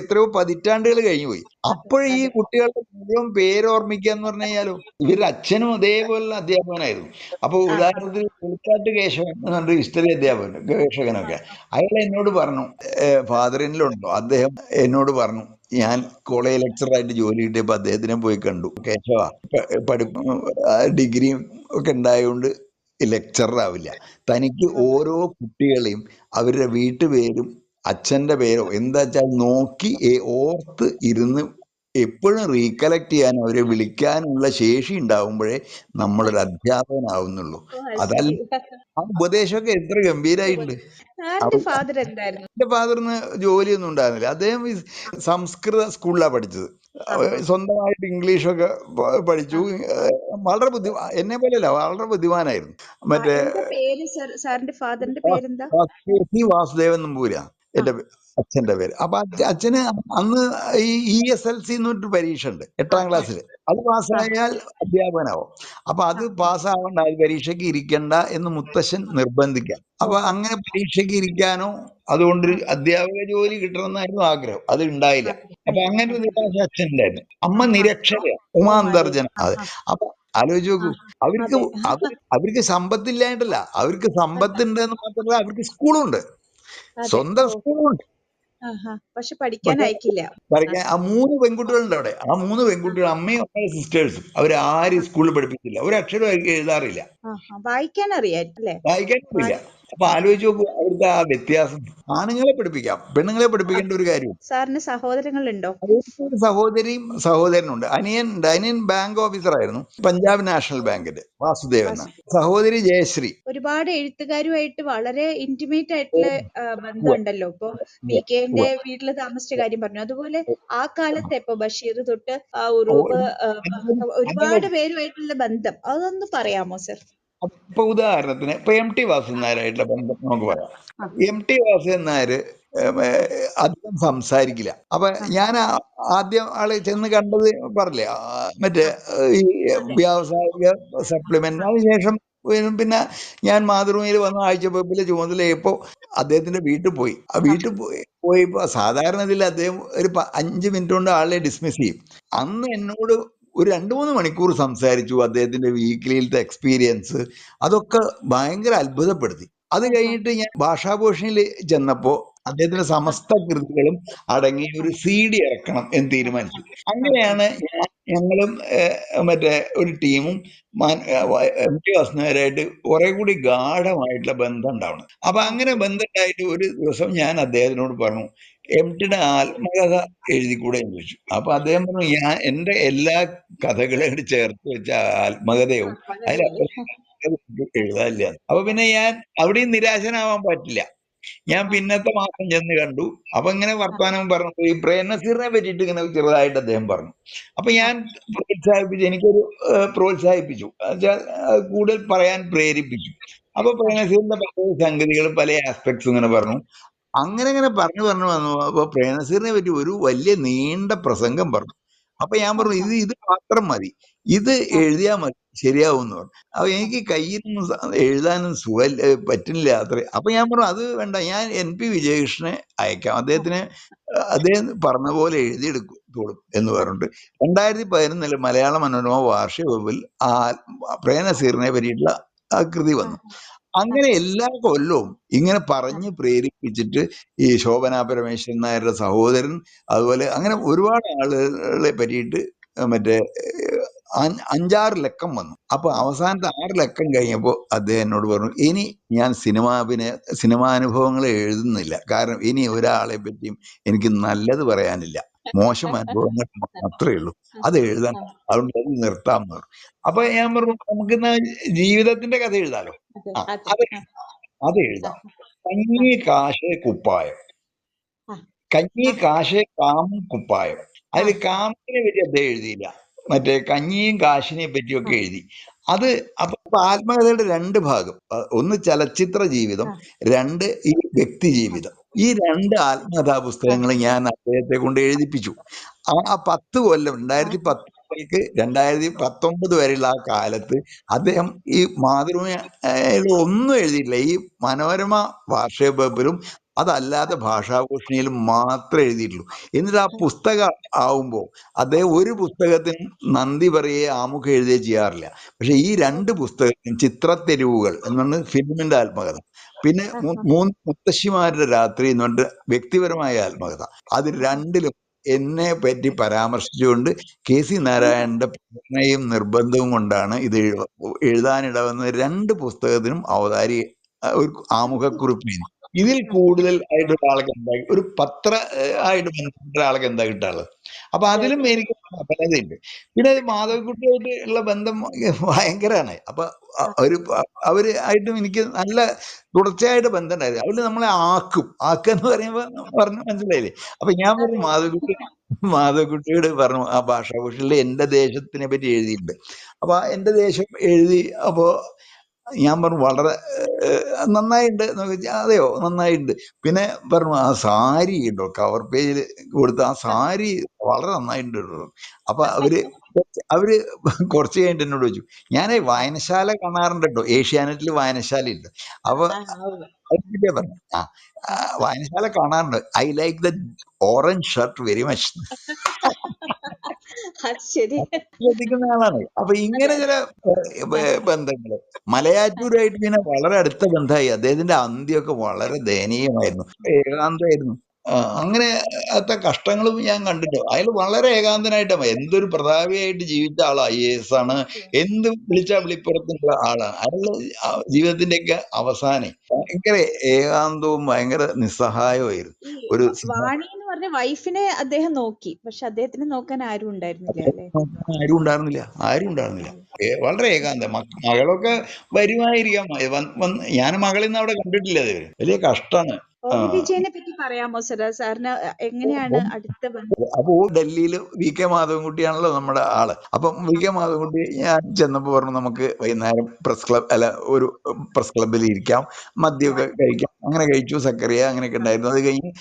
എത്രയോ പതിറ്റാണ്ടുകൾ കഴിഞ്ഞു പോയി. അപ്പോഴീ കുട്ടികളുടെ മുഴുവൻ പേരോർമ്മിക്കുക എന്ന് പറഞ്ഞു കഴിഞ്ഞാലോ, ഇവരുടെ അച്ഛനും അതേപോലെ അധ്യാപകനായിരുന്നു. അപ്പൊ ഉദാഹരണത്തിന് പുൽക്കാട്ട് കേശവൻ എന്ന് പറഞ്ഞ ഹിസ്റ്ററി അധ്യാപകൻ, ഗവേഷകനൊക്കെ, അയാൾ എന്നോട് പറഞ്ഞു, ഫാദറിനിലുണ്ടോ, അദ്ദേഹം എന്നോട് പറഞ്ഞു, ഞാൻ കോളേജ് ലെക്ചറായിട്ട് ജോലി കിട്ടിയപ്പോൾ അദ്ദേഹത്തിനെ പോയി കണ്ടു. കേശവ, ഡിഗ്രിയും ഒക്കെ ഉണ്ടായതുകൊണ്ട് ലെക്ചറാവില്ല, തനിക്ക് ഓരോ കുട്ടികളെയും അവരുടെ വീട്ടുപേരും അച്ഛന്റെ പേരോ എന്താ വെച്ചാൽ നോക്കി ഓർത്ത് ഇരുന്ന് എപ്പോഴും റീകലക്ട് ചെയ്യാൻ, അവരെ വിളിക്കാനുള്ള ശേഷി ഉണ്ടാവുമ്പോഴേ നമ്മളൊരു അധ്യാപകനാവുന്നുള്ളൂ. അതല്ല ആ ഉപദേശമൊക്കെ എത്ര ഗംഭീരായിട്ടുണ്ട്. എന്റെ ഫാദറിന് ജോലിയൊന്നും ഉണ്ടായിരുന്നില്ല. അദ്ദേഹം സംസ്കൃത സ്കൂളിലാണ് പഠിച്ചത്. സ്വന്തമായിട്ട് ഇംഗ്ലീഷൊക്കെ പഠിച്ചു. വളരെ എന്നെ പോലെയല്ല, വളരെ ബുദ്ധിമാനായിരുന്നു. മറ്റേ വാസുദേവൻ നമ്പൂരാ എന്റെ അച്ഛന്റെ പേര്. അപ്പൊ അച്ഛന് അന്ന് ഈ ESLC എന്ന് പറഞ്ഞിട്ട് പരീക്ഷ ഉണ്ട് 8ാം ക്ലാസ്സിൽ. അത് പാസ്സായാൽ അധ്യാപകനാവും. അപ്പൊ അത് പാസ്സാവണ്ട, അത് പരീക്ഷയ്ക്ക് ഇരിക്കണ്ട എന്ന് മുത്തശ്ശൻ നിർബന്ധിക്കാം. അപ്പൊ അങ്ങനെ പരീക്ഷയ്ക്ക് ഇരിക്കാനോ അതുകൊണ്ട് അധ്യാപക ജോലി കിട്ടണമെന്നായിരുന്നു ആഗ്രഹം. അത് ഉണ്ടായില്ല. അപ്പൊ അങ്ങനെ ഒരു നിരാശ അച്ഛനുണ്ടായിരുന്നു. അമ്മ നിരക്ഷര, ഉമാന്തർജന. അതെ. അപ്പൊ ആലോചിച്ച് നോക്കൂ, അവർക്ക് സമ്പത്തില്ലായിട്ടല്ല, അവർക്ക് സമ്പത്തുണ്ട് എന്ന് മാത്രമല്ല, അവർക്ക് സ്കൂളുണ്ട്, സ്വന്തം സ്കൂളുണ്ട്. പക്ഷെ പഠിക്കാൻ അയക്കില്ല. ആ 3 പെൺകുട്ടികളുണ്ട് അവിടെ. ആ 3 പെൺകുട്ടികൾ, അമ്മയും അമ്മയുടെ സിസ്റ്റേഴ്സും, അവരാരും സ്കൂളിൽ പഠിപ്പിച്ചില്ല, ഒരു അക്ഷരം എഴുതാറില്ല, വായിക്കാൻ അറിയാം, വായിക്കാനില്ല. അപ്പൊ ആലോചിച്ച് നോക്കൂ അവിടുത്തെ ആ വ്യത്യാസം. ആണുങ്ങളെ പഠിപ്പിക്കാം, പെണ്ണുങ്ങളെ പഠിപ്പിക്കേണ്ട ഒരു കാര്യം. സാറിന് സഹോദരങ്ങളുണ്ടോ? ഒരു സഹോദരിയും സഹോദരനുണ്ട്. അനിയൻ ബാങ്ക് ഓഫീസർ ആയിരുന്നു, പഞ്ചാബ് നാഷണൽ ബാങ്കിന്റെ, വാസുദേവൻ എന്നാണ്. സഹോദരി ജയശ്രീ. ഒരുപാട് എഴുത്തുകാരുമായിട്ട് വളരെ ഇന്റിമേറ്റ് ആയിട്ടുള്ള ബന്ധമുണ്ടല്ലോ. ഇപ്പൊ VK-ന്റെ വീട്ടിൽ താമസിച്ച കാര്യം പറഞ്ഞു. അതുപോലെ ആ കാലത്തെ ഇപ്പൊ ബഷീർ തൊട്ട് ഉറൂബ് ഒരുപാട് പേരുമായിട്ടുള്ള ബന്ധം അതൊന്ന് പറയാമോ സർ? ഇപ്പൊ ഉദാഹരണത്തിന് ഇപ്പൊ MT വാസുദേവൻ നായരായിട്ടുള്ള ബന്ധം നമുക്ക് പറയാം. MT വാസുദേവൻ നായർ അധികം സംസാരിക്കില്ല. അപ്പൊ ഞാൻ ആദ്യം ആള് ചെന്ന് കണ്ടത് പറഞ്ഞില്ലേ, മറ്റേ ഈ വ്യാവസായിക സപ്ലിമെന്റ്. അതിനുശേഷം പിന്നെ ഞാൻ മാതൃഭൂമിയിൽ വന്ന ആഴ്ചപ്പതിപ്പിലെ ചുമതലയപ്പോ അദ്ദേഹത്തിന്റെ വീട്ടിൽ പോയി. ആ വീട്ടിൽ പോയപ്പോ സാധാരണ ഇതിൽ അദ്ദേഹം ഒരു 5 മിനിറ്റ് കൊണ്ട് ആളെ ഡിസ്മിസ് ചെയ്യും. അന്ന് എന്നോട് ഒരു 2-3 മണിക്കൂർ സംസാരിച്ചു. അദ്ദേഹത്തിന്റെ വീക്കിലിയിലത്തെ എക്സ്പീരിയൻസ് അതൊക്കെ ഭയങ്കര അത്ഭുതപ്പെടുത്തി. അത് കഴിഞ്ഞിട്ട് ഞാൻ ഭാഷാഭൂഷണിയിൽ ചെന്നപ്പോ അദ്ദേഹത്തിന്റെ സമസ്ത കൃതികളും അടങ്ങിയ ഒരു CD ഇറക്കണം എന്ന് തീരുമാനിച്ചു. അങ്ങനെയാണ് ഞങ്ങളും മറ്റേ ഒരു ടീമും MT വാസുദേവനായിട്ട് കുറെ കൂടി ഗാഢമായിട്ടുള്ള ബന്ധം ഉണ്ടാവണം. അപ്പൊ അങ്ങനെ ബന്ധമുണ്ടായിട്ട് ഒരു ദിവസം ഞാൻ അദ്ദേഹത്തിനോട് പറഞ്ഞു, MTയുടെ ആത്മകഥ എഴുതിക്കൂടെ എന്ന് ചോദിച്ചു. അപ്പൊ അദ്ദേഹം പറഞ്ഞു, എന്റെ എല്ലാ കഥകളും ചേർത്ത് വെച്ച ആത്മകഥയും അതിലപ്പുറം എഴുതാനില്ല. അപ്പൊ പിന്നെ ഞാൻ അവിടെയും നിരാശനാവാൻ പറ്റില്ല. ഞാൻ പിന്നത്തെ മാസം ചെന്ന് കണ്ടു. അപ്പൊ ഇങ്ങനെ വർത്തമാനം പറഞ്ഞു, ഈ പ്രേംനസീറിനെ പറ്റിയിട്ട് ഇങ്ങനെ ചെറുതായിട്ട് അദ്ദേഹം പറഞ്ഞു. അപ്പൊ ഞാൻ പ്രോത്സാഹിപ്പിച്ചു, എനിക്കൊരു പ്രോത്സാഹിപ്പിച്ചു, എന്നുവെച്ചാൽ കൂടുതൽ പറയാൻ പ്രേരിപ്പിച്ചു. അപ്പൊ പ്രേംനസീറിന്റെ പല സംഗതികൾ, പല ആസ്പെക്ട്സും ഇങ്ങനെ പറഞ്ഞു. അങ്ങനെ പറഞ്ഞു വന്നു. അപ്പൊ പ്രേംനസീറിനെ പറ്റി ഒരു വലിയ നീണ്ട പ്രസംഗം പറഞ്ഞു. അപ്പൊ ഞാൻ പറഞ്ഞു, ഇത് മാത്രം മതി, ഇത് എഴുതിയാൽ മതി, ശരിയാവും എന്ന് പറഞ്ഞു. അപ്പൊ എനിക്ക് കയ്യിലൊന്നും എഴുതാനും പറ്റുന്നില്ല അത്ര. അപ്പൊ ഞാൻ പറഞ്ഞു, അത് വേണ്ട, ഞാൻ NP വിജയകൃഷ്ണനെ അയക്കാം, അദ്ദേഹം പറഞ്ഞ പോലെ എഴുതിയെടുത്തോളും എന്ന് പറഞ്ഞിട്ട് 2011 മലയാള മനോരമ വാർഷിക വകുപ്പിൽ പ്രേംനസീറിനെ പറ്റിയിട്ടുള്ള ആ കൃതി വന്നു. അങ്ങനെ എല്ലാ കൊല്ലവും ഇങ്ങനെ പറഞ്ഞ് പ്രേരിപ്പിച്ചിട്ട് ഈ ശോഭനാ പരമേശ്വരൻ നായരുടെ സഹോദരൻ, അതുപോലെ അങ്ങനെ ഒരുപാട് ആളുകളെ പറ്റിയിട്ട് മറ്റേ 5-6 ലക്കം വന്നു. അപ്പൊ അവസാനത്തെ 6 ലക്കം കഴിഞ്ഞപ്പോൾ അദ്ദേഹം എന്നോട് പറഞ്ഞു, ഇനി ഞാൻ സിനിമാനുഭവങ്ങൾ എഴുതുന്നില്ല, കാരണം ഇനി ഒരാളെ പറ്റിയും എനിക്ക് നല്ലത് പറയാനില്ല, മോശം അനുഭവങ്ങൾ മാത്രമേ ഉള്ളൂ, അത് എഴുതാൻ, അതുകൊണ്ട് അത് നിർത്താൻ പറഞ്ഞു. അപ്പൊ ഞാൻ പറഞ്ഞു, നമുക്ക് ജീവിതത്തിന്റെ കഥ എഴുതാലോ. അത് എഴുതാം. കഞ്ഞി കാശേ കുപ്പായം, കഞ്ഞി കാശേ കാമും കുപ്പായം. അതിൽ കാമത്തിനെ പറ്റി അദ്ദേഹം എഴുതിയില്ല, മറ്റേ കഞ്ഞിയും കാശിനെ പറ്റിയൊക്കെ എഴുതി. അത് അപ്പൊ ആത്മകഥയുടെ 2 ഭാഗം, ഒന്ന് ചലച്ചിത്ര ജീവിതം, 2 ഈ വ്യക്തി ജീവിതം. ഈ 2 ആത്മകഥാ പുസ്തകങ്ങൾ ഞാൻ അദ്ദേഹത്തെ കൊണ്ട് എഴുതിപ്പിച്ചു. ആ 10 കൊല്ലം 2010 മുതൽക്ക് 2019 വരെയുള്ള ആ കാലത്ത് അദ്ദേഹം ഈ മാതൃഭൂമി ഒന്നും എഴുതിയിട്ടില്ല. ഈ മനോരമ വാർഷിക പതിപ്പിലും അതല്ലാതെ ഭാഷാഭൂഷണിയിലും മാത്രമേ എഴുതിയിട്ടുള്ളൂ. എന്നിട്ട് ആ പുസ്തകം ആവുമ്പോൾ അദ്ദേഹം ഒരു പുസ്തകത്തിന് നന്ദി പറയുകയോ ആമുഖം എഴുതുകയോ ചെയ്യാറില്ല. പക്ഷെ ഈ 2 പുസ്തകത്തിനും, ചിത്രത്തെരുവുകൾ എന്നുകൊണ്ട് ഫിലിമിന്റെ ആത്മകഥ, പിന്നെ 3 മുത്തശ്ശിമാരുടെ രാത്രി എന്ന് പറഞ്ഞിട്ട് വ്യക്തിപരമായ ആത്മകഥ, അത് 2ലും എന്നെ പറ്റി പരാമർശിച്ചുകൊണ്ട് KC നാരായണന്റെ പ്രേരണയും നിർബന്ധവും കൊണ്ടാണ് ഇത് എഴുതാനിടവന്നത്. 2 പുസ്തകത്തിനും ഒരു ആമുഖക്കുറിപ്പ്. ഇതിൽ കൂടുതൽ ആയിട്ട് ഒരാൾക്ക് എന്താ, ഒരു പത്ര ആയിട്ട് ബന്ധപ്പെട്ട ഒരാൾക്ക് എന്താ കിട്ടാനുള്ളത്? അപ്പൊ അതിലും എനിക്ക് പലതുണ്ട്. പിന്നെ മാധവിക്കുട്ടിയായിട്ട് ഉള്ള ബന്ധം ഭയങ്കരമാണ്. അപ്പൊ അവര് ആയിട്ടും എനിക്ക് നല്ല തുടർച്ചയായിട്ട് ബന്ധം ഉണ്ടായിരുന്നു. അവര് നമ്മളെ ആക്കെന്ന് പറയുമ്പോ പറഞ്ഞു, മനസ്സിലായില്ലേ? അപ്പൊ ഞാൻ പറഞ്ഞു, മാധവിക്കുട്ടിയോട് പറഞ്ഞു, ആ ഭാഷാഭൂഷണിൽ എന്റെ ദേശത്തിനെ പറ്റി എഴുതിയിട്ടുണ്ട്. അപ്പൊ എന്റെ ദേശം എഴുതി. അപ്പോ ഞാൻ പറഞ്ഞു, വളരെ നന്നായിട്ടുണ്ട്. അതെയോ, നന്നായിട്ടുണ്ട്. പിന്നെ പറഞ്ഞു, ആ സാരി ഉണ്ടോ, കവർ പേജിൽ കൊടുത്ത ആ സാരി വളരെ നന്നായിട്ടുണ്ട്. അപ്പൊ അവര് കുറച്ച് കഴിഞ്ഞിട്ട് എന്നോട് ചോദിച്ചു, ഞാൻ വായനശാല കാണാറുണ്ട് കേട്ടോ, ഏഷ്യാനെറ്റിൽ വായനശാലയുണ്ട്. അപ്പൊ അതിനെ പറഞ്ഞു, വായനശാല കാണാറുണ്ട്, I like the orange shirt very much. ശ്രദ്ധിക്കുന്ന ആളാണ്. അപ്പൊ ഇങ്ങനെ ചില ബന്ധങ്ങള്. മലയാറ്റൂരായിട്ട് പിന്നെ വളരെ അടുത്ത ബന്ധമായി. അദ്ദേഹത്തിന്റെ അന്ത്യമൊക്കെ വളരെ ദയനീയമായിരുന്നു, ഏകാന്തമായിരുന്നു. അങ്ങനെ അത്തെ കഷ്ടങ്ങളും ഞാൻ കണ്ടിട്ടുണ്ട്. അയാൾ വളരെ ഏകാന്തനായിട്ടാണ്, എന്തൊരു പ്രതാപിയായിട്ട് ജീവിച്ച ആളാ, IAS ആണ്, എന്ത് വിളിച്ചാ വിളിപ്പുറത്തുള്ള ആളാണ്. അയാളുടെ ജീവിതത്തിന്റെയൊക്കെ അവസാനം ഭയങ്കര ഏകാന്തവും ഭയങ്കര നിസ്സഹായമായിരുന്നു. ഈ ഒരു വാണി എന്ന് പറഞ്ഞ വൈഫിനെ അദ്ദേഹം നോക്കി, പക്ഷെ അദ്ദേഹത്തിന് നോക്കാൻ ആരും ഉണ്ടായിരുന്നില്ല അല്ലെ? ആരും ഉണ്ടായിരുന്നില്ല, ആരും ഉണ്ടായിരുന്നില്ല. വളരെ ഏകാന്തം. മകളൊക്കെ വരുമായിരിക്കാം. ഞാൻ മകളിൽ നിന്ന് അവിടെ കണ്ടിട്ടില്ല. അത് വലിയ കഷ്ടാണ്. OV വിജയനെ പറ്റി പറയാമോ സാറിന് എങ്ങനെയാണ് അടുത്ത ബന്ധം? അപ്പൊ ഡൽഹിയിൽ VK മാധവൻകുട്ടിയാണല്ലോ നമ്മുടെ ആള്. അപ്പം VK മാധവൻകുട്ടി ഞാൻ ചെന്നപ്പോ പറഞ്ഞു, നമുക്ക് വൈകുന്നേരം ഒരു പ്രസ് ക്ലബിൽ ഇരിക്കാം, മദ്യമൊക്കെ കഴിക്കാം. അങ്ങനെ കഴിച്ചു. സക്കറിയ അങ്ങനെയൊക്കെ ഉണ്ടായിരുന്നു. അത് കഴിഞ്ഞ്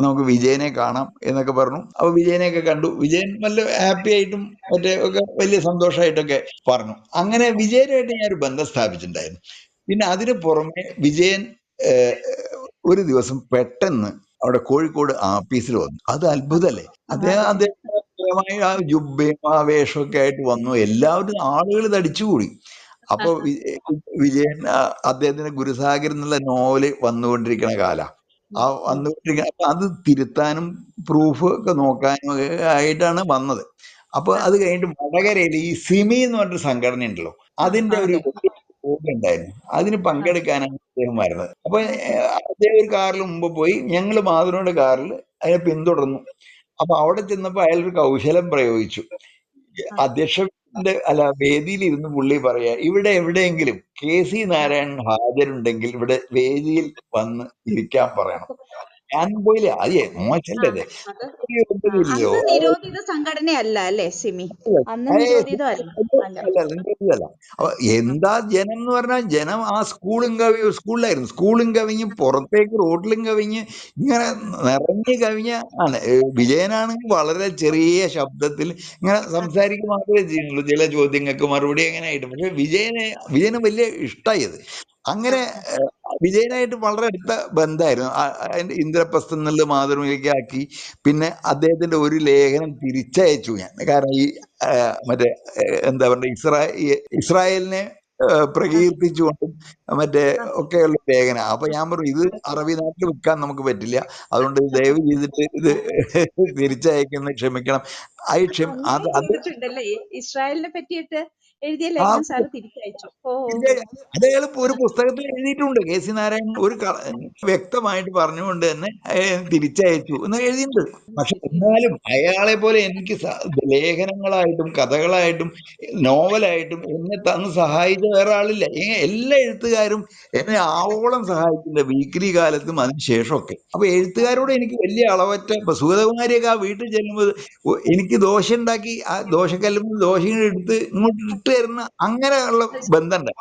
നമുക്ക് വിജയനെ കാണാം എന്നൊക്കെ പറഞ്ഞു. അപ്പൊ വിജയനെയൊക്കെ കണ്ടു. വിജയൻ നല്ല ഹാപ്പി ആയിട്ടും മറ്റേ ഒക്കെ വലിയ സന്തോഷമായിട്ടൊക്കെ പറഞ്ഞു. അങ്ങനെ വിജയനായിട്ട് ഞാൻ ഒരു ബന്ധം സ്ഥാപിച്ചിട്ടുണ്ടായിരുന്നു. പിന്നെ അതിന് പുറമെ വിജയൻ ഒരു ദിവസം പെട്ടെന്ന് അവിടെ കോഴിക്കോട് ആഫീസിൽ വന്നു. അത് അത്ഭുതമല്ലേ? അദ്ദേഹം ആ ജുബയും ആ വേഷമൊക്കെ ആയിട്ട് വന്നു. എല്ലാവരും ആളുകൾ തടിച്ചുകൂടി. അപ്പൊ വിജയൻ അദ്ദേഹത്തിന്റെ ഗുരുസാഗർ എന്നുള്ള നോവല് വന്നുകൊണ്ടിരിക്കുന്ന കാല ആ വന്നുകൊണ്ടിരിക്കുന്ന, അപ്പൊ അത് തിരുത്താനും പ്രൂഫ് ഒക്കെ നോക്കാനും ആയിട്ടാണ് വന്നത്. അപ്പൊ അത് കഴിഞ്ഞിട്ട് വടകരയിൽ ഈ സിമി എന്ന് പറഞ്ഞൊരു സംഘടന ഉണ്ടല്ലോ, അതിന്റെ ഒരു ഉണ്ടായിരുന്നു. അതിന് പങ്കെടുക്കാനാണ് അദ്ദേഹം വരുന്നത്. അപ്പൊ അദ്ദേഹം ഒരു കാറിൽ മുമ്പ് പോയി, ഞങ്ങൾ മാധുരയുടെ കാറിൽ അതിനെ പിന്തുടർന്നു. അപ്പൊ അവിടെ ചെന്നപ്പോ അയാൾ ഒരു കൗശലം പ്രയോഗിച്ചു. അധ്യക്ഷന്റെ വേദിയിൽ ഇരുന്ന് പുള്ളി പറയാ, ഇവിടെ എവിടെയെങ്കിലും KC നാരായണൻ ഹാജരുണ്ടെങ്കിൽ ഇവിടെ വേദിയിൽ വന്ന് ഇരിക്കാൻ പറയണം. ഞാൻ പോയില്ല. അതെ, മോശല്ലേ? നിരോധിത സംഘടനയല്ല അല്ലേ സിമി? അന്ന് നിരോധിതല്ല. എന്താ ജനം എന്ന് പറഞ്ഞാൽ, ജനം ആ സ്കൂളിലായിരുന്നു. സ്കൂളും കവിഞ്ഞ് പുറത്തേക്ക് റോഡിലും കവിഞ്ഞ് ഇങ്ങനെ നിറഞ്ഞു കവിഞ്ഞ ആണ്. വിജയനാണെങ്കിൽ വളരെ ചെറിയ ശബ്ദത്തിൽ ഇങ്ങനെ സംസാരിക്കുക മാത്രമേ ചെയ്യുന്നുള്ളൂ, ചില ചോദ്യങ്ങൾക്ക് മറുപടി എങ്ങനെ ആയിട്ട്. പക്ഷെ വിജയന് വലിയ ഇഷ്ടമായത്. അങ്ങനെ വിജയനായിട്ട് വളരെ അടുത്ത ബന്ധമായിരുന്നു. ഇന്ദ്രപ്രസ്ഥം എന്നുള്ള മാതൃകയ്ക്ക് ആക്കി. പിന്നെ അദ്ദേഹത്തിന്റെ ഒരു ലേഖനം തിരിച്ചയച്ചു ഞാൻ. കാരണം ഈ മറ്റേ എന്താ പറയുക, ഇസ്രായേലിനെ പ്രകീർത്തിച്ചുകൊണ്ടും മറ്റേ ഒക്കെയുള്ള ലേഖനം. അപ്പൊ ഞാൻ പറഞ്ഞു, ഇത് അറബി നാട്ടിൽ വിൽക്കാൻ നമുക്ക് പറ്റില്ല, അതുകൊണ്ട് ദയവ് ചെയ്തിട്ട് ഇത് തിരിച്ചയക്കുന്ന ക്ഷമിക്കണം. ഇസ്രായേലിനെ പറ്റിയിട്ട് എഴുതിയ ലേഖനം സാർ തിരിച്ചയച്ചു. അത് അയാൾ ഒരു പുസ്തകത്തിൽ എഴുതിയിട്ടുണ്ട്. KC നാരായണൻ ഒരു വ്യക്തമായിട്ട് പറഞ്ഞുകൊണ്ട് തന്നെ തിരിച്ചയച്ചു എന്ന് എഴുതിയിട്ടുണ്ട്. പക്ഷെ എന്നാലും അയാളെ പോലെ എനിക്ക് ലേഖനങ്ങളായിട്ടും കഥകളായിട്ടും നോവലായിട്ടും എന്നെ തന്ന് സഹായിച്ച വേറെ ആളില്ല. എല്ലാ എഴുത്തുകാരും എന്നെ ആവോളം സഹായിച്ചിട്ടുണ്ട്, വീക്കിലി കാലത്തും അതിന് ശേഷമൊക്കെ. അപ്പൊ എഴുത്തുകാരോട് എനിക്ക് വലിയ അളവറ്റ, ഇപ്പൊ സുഗതകുമാരിയൊക്കെ ആ വീട്ടിൽ ചെല്ലുമ്പോൾ എനിക്ക് ദോശ ഉണ്ടാക്കി, ആ ദോശക്കല്ലുമ്പോൾ ദോശ എടുത്ത് ഇങ്ങോട്ട് ഇട്ട് തരുന്ന അങ്ങനെയുള്ള ബന്ധമുണ്ട്.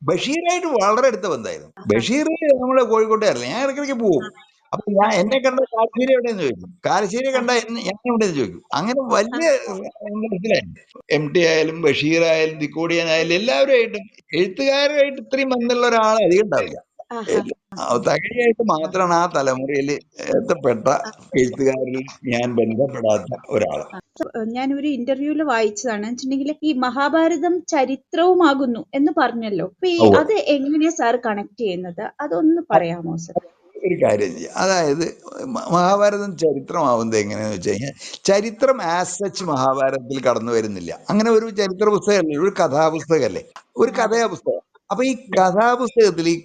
ബഷീറായിട്ട് വളരെ അടുത്ത ബന്ധമായിരുന്നു. ബഷീർ നമ്മളെ കോഴിക്കോട്ടുകാരല്ലേ, ഞാൻ ഇടയ്ക്കിടയ്ക്ക് പോകും. അപ്പൊ എന്നെ കണ്ട കാരശ്ശേരി എവിടെയെന്ന് ചോദിക്കും, കാരശ്ശേരി കണ്ട ഞാൻ എവിടെയെന്ന് ചോദിക്കും. അങ്ങനെ വലിയ മനസ്സിലായിരുന്നു. MT ആയാലും ബഷീർ ആയാലും തിക്കോടിയനായാലും എല്ലാവരുമായിട്ടും, എഴുത്തുകാരുമായിട്ട് ഇത്രയും ബന്ധമുള്ള ഒരാൾ അധികം ഉണ്ടാവില്ല. തകഴിയായിട്ട് മാത്രമാണ് ആ തലമുറയിൽ എത്തപ്പെട്ട എഴുത്തുകാരിൽ ഞാൻ ബന്ധപ്പെടാത്ത ഒരാൾ. ഞാനൊരു ഇന്റർവ്യൂവിൽ വായിച്ചതാണ് വെച്ചിട്ടുണ്ടെങ്കിൽ, ഈ മഹാഭാരതം ചരിത്രവുമാകുന്നു എന്ന് പറഞ്ഞല്ലോ. അത് എങ്ങനെയാ സാർ കണക്ട് ചെയ്യുന്നത്? അതൊന്ന് പറയാമോ സാർ? ഒരു കാര്യം ചെയ്യാം. അതായത് മഹാഭാരതം ചരിത്രമാവുന്നത് എങ്ങനെയാന്ന് വെച്ച് കഴിഞ്ഞാൽ, ചരിത്രം ആസ് സച്ച് മഹാഭാരതത്തിൽ കടന്നു വരുന്നില്ല. അങ്ങനെ ഒരു ചരിത്ര പുസ്തകമല്ലേ, ഒരു കഥാപുസ്തകമല്ലേ, ഒരു കഥാപുസ്തകം. അപ്പൊ ഈ കഥാപുസ്തകത്തിൽ ഈ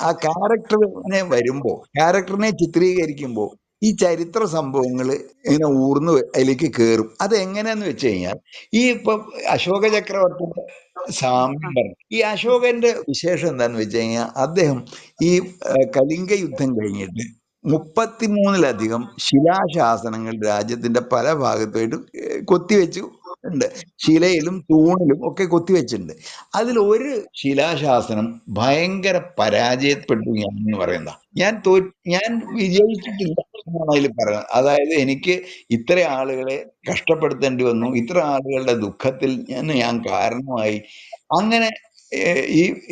ആ ക്യാരക്ടറിനെ വരുമ്പോ, ക്യാരക്ടറിനെ ചിത്രീകരിക്കുമ്പോൾ ഈ ചരിത്ര സംഭവങ്ങൾ ഇങ്ങനെ ഊർന്ന് അതിലേക്ക് കയറും. അത് എങ്ങനെയാന്ന് വെച്ച് കഴിഞ്ഞാൽ, ഈ ഇപ്പൊ അശോക ചക്രവർത്തിയുടെ സാമ്യം പറഞ്ഞു. ഈ അശോകന്റെ വിശേഷം എന്താന്ന് വെച്ച് കഴിഞ്ഞാൽ, അദ്ദേഹം ഈ കലിംഗ യുദ്ധം കഴിഞ്ഞിട്ട് 33-ലധികം ശിലാശാസനങ്ങൾ രാജ്യത്തിന്റെ പല ഭാഗത്തായിട്ട് കൊത്തിവെച്ചു ഉണ്ട്. ശിലയിലും തൂണിലും ഒക്കെ കൊത്തിവെച്ചിട്ടുണ്ട്. അതിൽ ഒരു ശിലാശാസനം ഭയങ്കര പരാജയപ്പെട്ടു എന്ന് പറയുന്ന, ഞാൻ വിജയിച്ചിട്ടില്ല എന്നാണ് അതിൽ പറയുന്നത്. അതായത് എനിക്ക് ഇത്ര ആളുകളെ കഷ്ടപ്പെടുത്തേണ്ടി വന്നു, ഇത്ര ആളുകളുടെ ദുഃഖത്തിൽ ഞാൻ കാരണമായി, അങ്ങനെ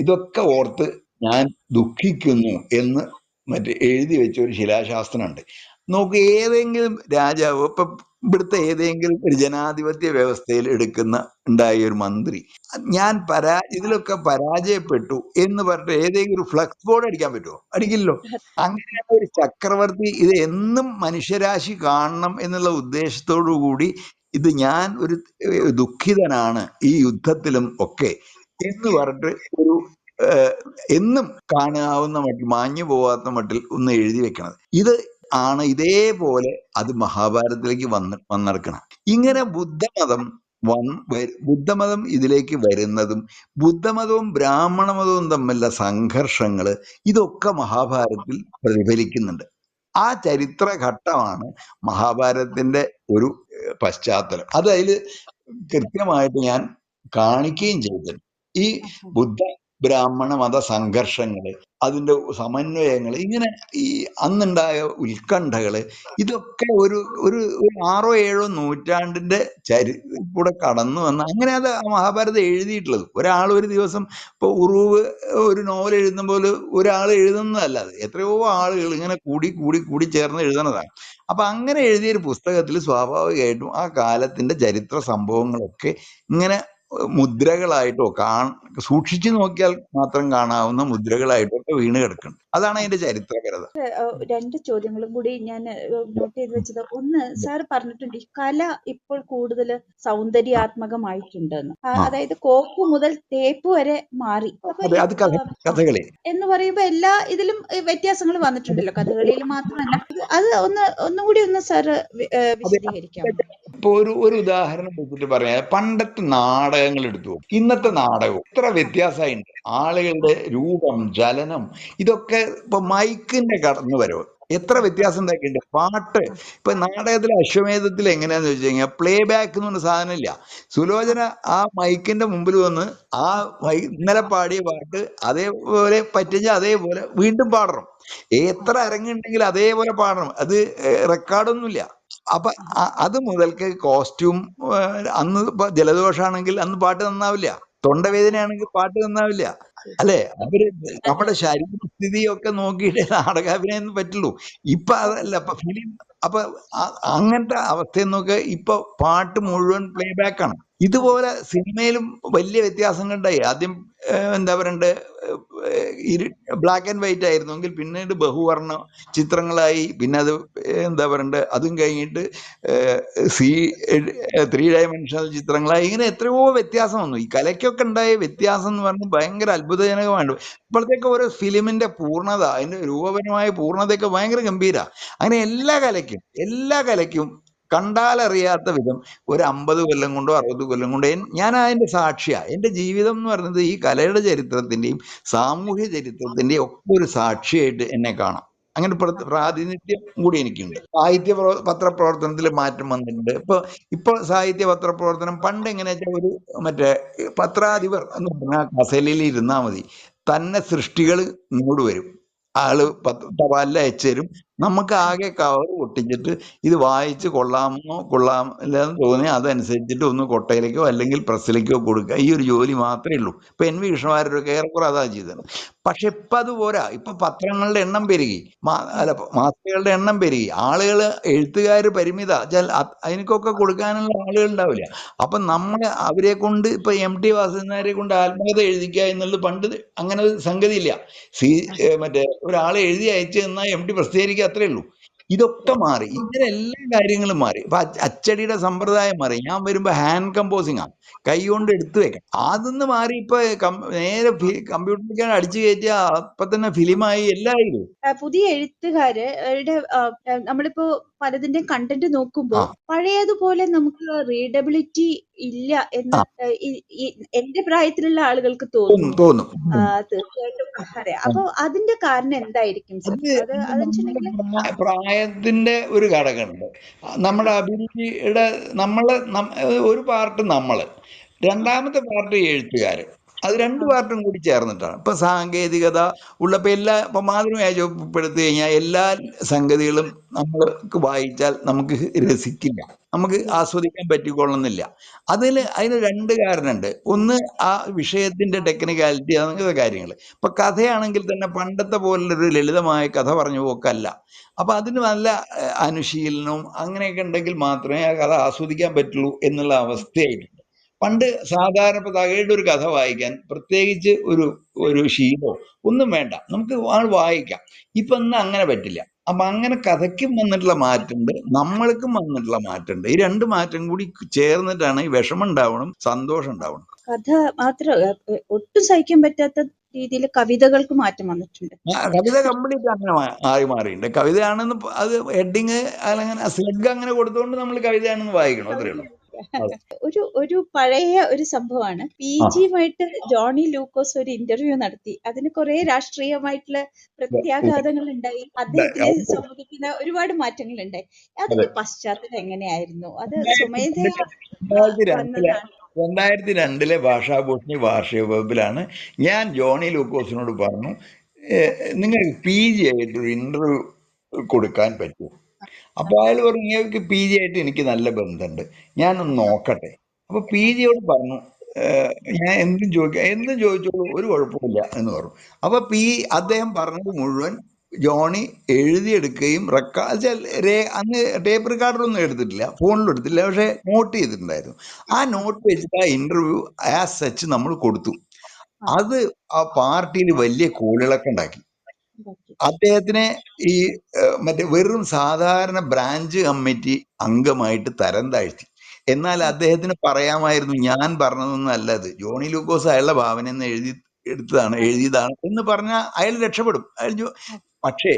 ഇതൊക്കെ ഓർത്ത് ഞാൻ ദുഃഖിക്കുന്നു എന്ന് എഴുതി വെച്ച ഒരു ശിലാശാസ്ത്രമുണ്ട്. നോക്ക്, ഏതെങ്കിലും രാജാവ്, ഇപ്പൊ ഇവിടുത്തെ ഏതെങ്കിലും ഒരു ജനാധിപത്യ വ്യവസ്ഥയിൽ ഉണ്ടായ ഒരു മന്ത്രി ഞാൻ ഇതിലൊക്കെ പരാജയപ്പെട്ടു എന്ന് പറഞ്ഞിട്ട് ഏതെങ്കിലും ഒരു ഫ്ലക്സ് ബോർഡ് അടിക്കാൻ പറ്റുമോ? അടിക്കില്ലല്ലോ. അങ്ങനെയാണ് ഒരു ചക്രവർത്തി ഇത് എന്നും മനുഷ്യരാശി കാണണം എന്നുള്ള ഉദ്ദേശത്തോടു കൂടി ഇത് ഞാൻ ഒരു ദുഃഖിതനാണ് ഈ യുദ്ധത്തിലും ഒക്കെ എന്ന് പറഞ്ഞിട്ട് ഒരു എന്നും കാണാവുന്ന മട്ടിൽ, മാഞ്ഞു പോവാത്ത മട്ടിൽ ഒന്ന് എഴുതി വെക്കണത്. ഇത് ആണ് ഇതേപോലെ അത് മഹാഭാരതത്തിലേക്ക് വന്നിറക്കണം. ഇങ്ങനെ ബുദ്ധമതം ഇതിലേക്ക് വരുന്നതും ബുദ്ധമതവും ബ്രാഹ്മണ മതവും തമ്മിലുള്ള സംഘർഷങ്ങള് ഇതൊക്കെ മഹാഭാരതത്തിൽ പ്രതിഫലിക്കുന്നുണ്ട്. ആ ചരിത്ര ഘട്ടമാണ് മഹാഭാരതത്തിന്റെ ഒരു പശ്ചാത്തലം. അത് അതിൽ കൃത്യമായിട്ട് ഞാൻ കാണിക്കുകയും ചെയ്തിട്ടുണ്ട്. ഈ ബുദ്ധ ബ്രാഹ്മണ മത സംഘർഷങ്ങള്, അതിന്റെ സമന്വയങ്ങൾ, ഇങ്ങനെ ഈ അന്നുണ്ടായ ഉത്കണ്ഠകള്, ഇതൊക്കെ ഒരു 6ഓ 7ഓ നൂറ്റാണ്ടിന്റെ കൂടെ കടന്നു വന്ന അങ്ങനെ അത് മഹാഭാരതം എഴുതിയിട്ടുള്ളത്. ഒരാൾ ഒരു ദിവസം ഇപ്പൊ ഉറൂവ് ഒരു നോവൽ എഴുതുമ്പോൾ ഒരാൾ എഴുതുന്നതല്ല, അത് എത്രയോ ആളുകൾ ഇങ്ങനെ കൂടി ചേർന്ന് എഴുതുന്നതാണ്. അപ്പൊ അങ്ങനെ എഴുതിയൊരു പുസ്തകത്തിൽ സ്വാഭാവികമായിട്ടും ആ കാലത്തിന്റെ ചരിത്ര സംഭവങ്ങളൊക്കെ ഇങ്ങനെ മുദ്രകളായിട്ടോ സൂക്ഷിച്ചു നോക്കിയാൽ മാത്രം കാണാവുന്ന മുദ്രകളായിട്ടൊക്കെ വീണ് കിടക്കുന്നുണ്ട്. അതാണ് അതിന്റെ ചരിത്രപരത. 2 ചോദ്യങ്ങളും കൂടി ഞാൻ നോട്ട് ചെയ്ത് വെച്ചത്. ഒന്ന്, സാർ പറഞ്ഞിട്ടുണ്ട് ഈ കല ഇപ്പോൾ കൂടുതൽ സൗന്ദര്യാത്മകമായിട്ടുണ്ടെന്ന്. അതായത് കോപ്പ് മുതൽ തേപ്പ് വരെ മാറി. കഥകളി എന്ന് പറയുമ്പോ എല്ലാ ഇതിലും വ്യത്യാസങ്ങൾ വന്നിട്ടുണ്ടല്ലോ, കഥകളിയിൽ മാത്രമല്ല. അത് ഒന്നുകൂടി ഒന്ന് സാറ് വിശദീകരിക്കാം. ഇപ്പൊ ഒരു ഉദാഹരണം വെച്ചിട്ട് പറയാം. പണ്ടത്തെ നാടകങ്ങൾ എടുത്തു, ഇന്നത്തെ നാടകവും എത്ര വ്യത്യാസമായിട്ടുണ്ട്. ആളുകളുടെ രൂപം, ചലനം, ഇതൊക്കെ ഇപ്പൊ മൈക്കിന്റെ കടന്നു വരവ് എത്ര വ്യത്യാസം ഉണ്ടാക്കിയിട്ടുണ്ട്. പാട്ട് ഇപ്പൊ നാടകത്തിലെ അശ്വമേധത്തിൽ എങ്ങനെയാന്ന് വെച്ച് കഴിഞ്ഞാൽ പ്ലേ ബാക്ക് എന്ന് പറഞ്ഞ സാധനം ഇല്ല. സുലോചന ആ മൈക്കിന്റെ മുമ്പിൽ വന്ന് ഇന്നലെ പാടിയ പാട്ട് അതേപോലെ പറ്റിച്ച അതേപോലെ വീണ്ടും പാടണം. എത്ര അരങ്ങുണ്ടെങ്കിൽ അതേപോലെ പാടണം. അത് റെക്കോർഡൊന്നുമില്ല. അപ്പൊ അത് മുതൽക്ക് കോസ്റ്റ്യൂം, അന്ന് ഇപ്പൊ ജലദോഷാണെങ്കിൽ അന്ന് പാട്ട് നന്നാവില്ല, തൊണ്ടവേദനയാണെങ്കിൽ പാട്ട് നന്നാവില്ല, അല്ലെ? അവര് നമ്മുടെ ശരീരസ്ഥിതിയൊക്കെ നോക്കിയിട്ട് നാടകാഭിനയം പറ്റുള്ളൂ. ഇപ്പൊ അതല്ല, ഇപ്പൊ ഫിലിം. അപ്പൊ അങ്ങനത്തെ അവസ്ഥയെന്നൊക്കെ ഇപ്പൊ പാട്ട് മുഴുവൻ പ്ലേ ബാക്കാണ്. ഇതുപോലെ സിനിമയിലും വലിയ വ്യത്യാസങ്ങൾ ഉണ്ടായി. ആദ്യം എന്താ പറയണ്ടേ, ബ്ലാക്ക് ആൻഡ് വൈറ്റ് ആയിരുന്നെങ്കിൽ പിന്നീട് ബഹുവർണ്ണ ചിത്രങ്ങളായി. പിന്നെ അത് എന്താ പറയണ്ടേ, അതും കഴിഞ്ഞിട്ട് 3 ഡയമെൻഷണൽ ചിത്രങ്ങളായി. ഇങ്ങനെ എത്രയോ വ്യത്യാസം വന്നു. ഈ കലയ്ക്കൊക്കെ ഉണ്ടായ വ്യത്യാസം എന്ന് പറഞ്ഞാൽ ഭയങ്കര അത്ഭുതജനകമാണ്. ഇപ്പോഴത്തേക്ക് ഓരോ ഫിലിമിന്റെ പൂർണ്ണത, അതിന്റെ രൂപപരമായ പൂർണ്ണതയൊക്കെ ഭയങ്കര ഗംഭീര. അങ്ങനെ എല്ലാ കലയ്ക്കും കണ്ടാലറിയാത്ത വിധം ഒരു 50 കൊല്ലം കൊണ്ടോ 60 കൊല്ലം കൊണ്ടോ ഞാൻ അതിന്റെ സാക്ഷിയാ. എന്റെ ജീവിതം എന്ന് പറയുന്നത് ഈ കലയുടെ ചരിത്രത്തിന്റെയും സാമൂഹ്യ ചരിത്രത്തിന്റെയും ഒക്കെ ഒരു സാക്ഷിയായിട്ട് എന്നെ കാണാം. അങ്ങനെ പ്രാതിനിധ്യം കൂടി എനിക്കുണ്ട്. സാഹിത്യ പത്രപ്രവർത്തനത്തിൽ മാറ്റം വന്നിട്ടുണ്ട്. ഇപ്പൊ സാഹിത്യ പത്രപ്രവർത്തനം പണ്ട് എങ്ങനെയാ വെച്ചാൽ ഒരു മറ്റേ പത്രാധിപർ എന്ന് പറഞ്ഞാൽ കസേലയിൽ ഇരുന്നാ മതി, തന്നെ സൃഷ്ടികൾ ഇങ്ങോട്ട് വരും. ആള് തപാലിൽ അയച്ചു തരും. നമുക്ക് ആകെ കവർ ഒട്ടിച്ചിട്ട് ഇത് വായിച്ച് കൊള്ളാമില്ലെന്ന് തോന്നി അതനുസരിച്ചിട്ട് ഒന്ന് കൊട്ടയിലേക്കോ അല്ലെങ്കിൽ പ്രസ്സിലേക്കോ കൊടുക്കുക. ഈ ഒരു ജോലി മാത്രമേ ഉള്ളൂ. ഇപ്പൊ എൻ വി കൃഷ്ണവാര്യരൊക്കെ ഏറെക്കുറെ അതാ ചെയ്തത്. പക്ഷെ ഇപ്പൊ അത് പോരാ. ഇപ്പൊ പത്രങ്ങളുടെ എണ്ണം പെരുകി, മാസികകളുടെ എണ്ണം പെരുകി. എഴുത്തുകാര് പരിമിത, അതിനൊക്കെ കൊടുക്കാനുള്ള ആളുകൾ ഉണ്ടാവില്ല. അപ്പൊ അവരെ കൊണ്ട് ഇപ്പൊ MT വാസുദേവനാരെ കൊണ്ട് ആത്മകഥ എഴുതിക്കുക എന്നുള്ളത് പണ്ട് അങ്ങനെ ഒരു സംഗതിയില്ല. മറ്റേ ഒരാളെ എഴുതി അയച്ചു തന്നാൽ MT പ്രസിദ്ധീകരിക്കുക, അത്രേ ഉള്ളൂ. ഇതൊക്കെ മാറി. ഇങ്ങനെ എല്ലാ കാര്യങ്ങളും മാറി. ഇപ്പൊ അച്ചടിയുടെ സമ്പ്രദായം മാറി. ഞാൻ വരുമ്പോ ഹാൻഡ് കമ്പോസിംഗ് ആണ്, കൈ കൊണ്ട് എടുത്തു വെക്കാം. അതൊന്ന് മാറി. ഇപ്പൊ നേരെ കമ്പ്യൂട്ടറിലേക്കാണ് അടിച്ചു കയറ്റിയ അപ്പൊ തന്നെ ഫിലിമായി എല്ലാവരും. പുതിയ എഴുത്തുകാരുടെ നമ്മളിപ്പോ പലതിന്റെ കണ്ടന്റ് നോക്കുമ്പോൾ പഴയതുപോലെ നമുക്ക് റീഡബിലിറ്റി ഇല്ല എന്ന് എന്റെ പ്രായത്തിലുള്ള ആളുകൾക്ക് തോന്നും. തീർച്ചയായിട്ടും അതെ. അപ്പൊ അതിന്റെ കാരണം എന്തായിരിക്കും? പ്രായത്തിന്റെ ഒരു ഘടകമുണ്ട്. നമ്മുടെ അഭിരുചിയുടെ ഒരു പാർട്ട് രണ്ടാമത്തെ പാർട്ട് എഴുത്തുകാര്. അത് രണ്ട് പാർട്ടും കൂടി ചേർന്നിട്ടാണ്. ഇപ്പൊ സാങ്കേതികത ഉള്ളപ്പോ ഇപ്പൊ മാതൃകയായി രൂപപ്പെടുത്തി കഴിഞ്ഞാൽ എല്ലാ സംഗതികളും നമ്മൾക്ക് വായിച്ചാൽ നമുക്ക് രസിക്കില്ല, നമുക്ക് ആസ്വദിക്കാൻ പറ്റിക്കൊള്ളുന്നില്ല. അതിന് രണ്ട് കാരണമുണ്ട്. ഒന്ന്, ആ വിഷയത്തിന്റെ ടെക്നിക്കാലിറ്റി, അങ്ങനത്തെ കാര്യങ്ങൾ. ഇപ്പൊ കഥയാണെങ്കിൽ തന്നെ പണ്ടത്തെ പോലുള്ളൊരു ലളിതമായ കഥ പറഞ്ഞു പോക്കല്ല. അപ്പൊ അതിന് നല്ല അനുശീലനവും അങ്ങനെയൊക്കെ ഉണ്ടെങ്കിൽ മാത്രമേ ആ കഥ ആസ്വദിക്കാൻ പറ്റുള്ളൂ എന്നുള്ള അവസ്ഥയായിട്ടുണ്ട്. പണ്ട് സാധാരണ ഇപ്പൊ തകഴിയുടെ ഒരു കഥ വായിക്കാൻ പ്രത്യേകിച്ച് ഒരു ശീലമോ ഒന്നും വേണ്ട, നമുക്ക് വായിക്കാം. ഇപ്പൊ ഇന്ന് അങ്ങനെ പറ്റില്ല. അപ്പൊ അങ്ങനെ കഥയ്ക്കും വന്നിട്ടുള്ള മാറ്റമുണ്ട്, നമ്മൾക്കും വന്നിട്ടുള്ള മാറ്റമുണ്ട്. ഈ രണ്ട് മാറ്റം കൂടി ചേർന്നിട്ടാണ് ഈ വിഷമം ഉണ്ടാവണം, സന്തോഷം ഉണ്ടാവണം. കഥ മാത്രം ഒട്ടും സഹിക്കാൻ പറ്റാത്ത രീതിയിൽ കവിതകൾക്ക് മാറ്റം വന്നിട്ടുണ്ട്. കവിത കംപ്ലീറ്റ് അങ്ങനെ ആയി മാറിയിട്ടുണ്ട്. കവിതയാണെന്ന് അത് ഹെഡിങ് അങ്ങനെ സ്ലഗ് അങ്ങനെ കൊടുത്തുകൊണ്ട് നമ്മൾ കവിതയാണെന്ന് വായിക്കണം, അത്രേ ഉള്ളൂ. ഒരു പഴയ ഒരു സംഭവമാണ്. PG-യുമായിട്ട് ജോണി ലൂക്കോസ് ഒരു ഇന്റർവ്യൂ നടത്തി. അതിന് കുറെ രാഷ്ട്രീയമായിട്ടുള്ള പ്രത്യാഘാതങ്ങൾ ഉണ്ടായി. അദ്ദേഹത്തിനെ സംബന്ധിക്കുന്ന ഒരുപാട് മാറ്റങ്ങൾ ഉണ്ടായി. അതിന്റെ പശ്ചാത്തലം എങ്ങനെയായിരുന്നു? അത് സ്വമേധയാ വന്നതാണ്. 2002 ഭാഷാഭൂഷണി വാർഷിക വകുപ്പിലാണ് ഞാൻ ജോണി ലൂക്കോസിനോട് പറഞ്ഞു, നിങ്ങൾക്ക് PG ആയിട്ടൊരു ഇന്റർവ്യൂ കൊടുക്കാൻ പറ്റുമോ? അപ്പൊ അയാൾ പറഞ്ഞു, നിങ്ങൾക്ക് PG ആയിട്ട് എനിക്ക് നല്ല ബന്ധമുണ്ട്, ഞാനൊന്ന് നോക്കട്ടെ. അപ്പൊ PG-യോട് പറഞ്ഞു, ഞാൻ എന്തും ചോദിച്ചോളൂ, ഒരു കുഴപ്പമില്ല എന്ന് പറഞ്ഞു. അപ്പൊ അദ്ദേഹം പറഞ്ഞത് മുഴുവൻ ജോണി എഴുതിയെടുക്കുകയും അന്ന് ടേപ്പ് റെക്കോർഡറൊന്നും എടുത്തിട്ടില്ല, ഫോണിലും എടുത്തില്ല, പക്ഷെ നോട്ട് ചെയ്തിട്ടുണ്ടായിരുന്നു. ആ നോട്ട് വെച്ചിട്ട് ആ ഇന്റർവ്യൂ ആസ് സച്ച് നമ്മൾ കൊടുത്തു. അത് ആ പാർട്ടിയിൽ വലിയ കോളിളക്കം ഉണ്ടാക്കി. അദ്ദേഹത്തിനെ ഈ മറ്റേ വെറും സാധാരണ ബ്രാഞ്ച് കമ്മിറ്റി അംഗമായിട്ട് തരം താഴ്ത്തി. എന്നാൽ അദ്ദേഹത്തിന് പറയാമായിരുന്നു, ഞാൻ പറഞ്ഞതൊന്നും അല്ല അത്, ജോണി ലൂക്കോസ് അയാളുടെ ഭാവന എഴുതിയതാണ് എന്ന് പറഞ്ഞാൽ അയാൾ രക്ഷപ്പെടും. പക്ഷേ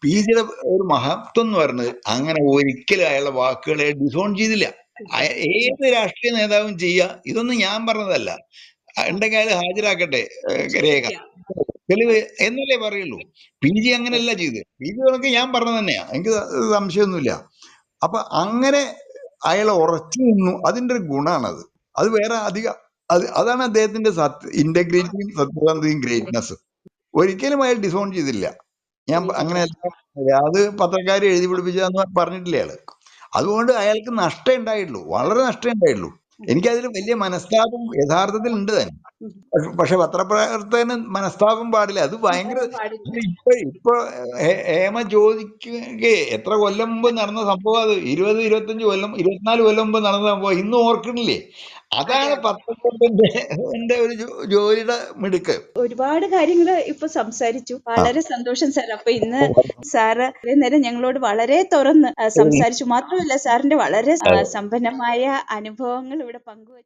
PG-യുടെ ഒരു മഹത്വം എന്ന് പറയുന്നത് അങ്ങനെ ഒരിക്കലും അയാളുടെ വാക്കുകളെ ഡിസോൺ ചെയ്തില്ല. ഏത് രാഷ്ട്രീയ നേതാവും ചെയ്യുക, ഇതൊന്നും ഞാൻ പറഞ്ഞതല്ല, ഉണ്ടെങ്കിൽ അയാൾ ഹാജരാക്കട്ടെ രേഖ, തെളിവ് എന്നല്ലേ പറയുള്ളൂ. PG അങ്ങനെയല്ല ചെയ്ത്. PG കണക്ക് ഞാൻ പറഞ്ഞത് തന്നെയാ, എനിക്ക് സംശയമൊന്നുമില്ല. അപ്പൊ അങ്ങനെ അയാൾ ഉറച്ചു നിന്നു. അതിന്റെ ഒരു ഗുണമാണത്. അത് വേറെ അതാണ് അദ്ദേഹത്തിന്റെ ഇന്റഗ്രിറ്റിയും സത്യസന്ധതയും ഗ്രേറ്റ്നെസ്സും. ഒരിക്കലും അയാൾ ഡിസോൺ ചെയ്തില്ല. ഞാൻ അങ്ങനെയല്ല, അത് പത്രക്കാർ എഴുതി പിടിപ്പിച്ചതെന്ന് പറഞ്ഞിട്ടില്ല അയാള്. അതുകൊണ്ട് അയാൾക്ക് നഷ്ടം ഉണ്ടായിട്ടുള്ളൂ, വളരെ നഷ്ടം ഉണ്ടായിട്ടുള്ളൂ. എനിക്കതിൽ വലിയ മനസ്താപം യഥാർത്ഥത്തിൽ ഉണ്ട് തന്നെ. പക്ഷെ പത്രപ്രവർത്തകന് മനസ്താപം പാടില്ല. അത് ഭയങ്കര ഇപ്പൊ ഹേമ ചോദിക്കുക എത്ര കൊല്ലം മുമ്പ് നടന്ന സംഭവം, അത് 20, 25 കൊല്ലം, 24 കൊല്ലം മുമ്പ് നടന്ന സംഭവം ഇന്നും ഓർക്കണില്ലേ? അതാണ് പത്രപ്രവർത്തകന്റെ ഒരു ജോലിയുടെ മിടുക്ക്. ഒരുപാട് കാര്യങ്ങൾ ഇപ്പൊ സംസാരിച്ചു. വളരെ സന്തോഷം സാർ. അപ്പൊ ഇന്ന് സാറ് നേരം ഞങ്ങളോട് വളരെ തുറന്ന് സംസാരിച്ചു. മാത്രമല്ല സാറിന്റെ വളരെ സമ്പന്നമായ അനുഭവങ്ങൾ ഇവിടെ പങ്കുവച്ചു.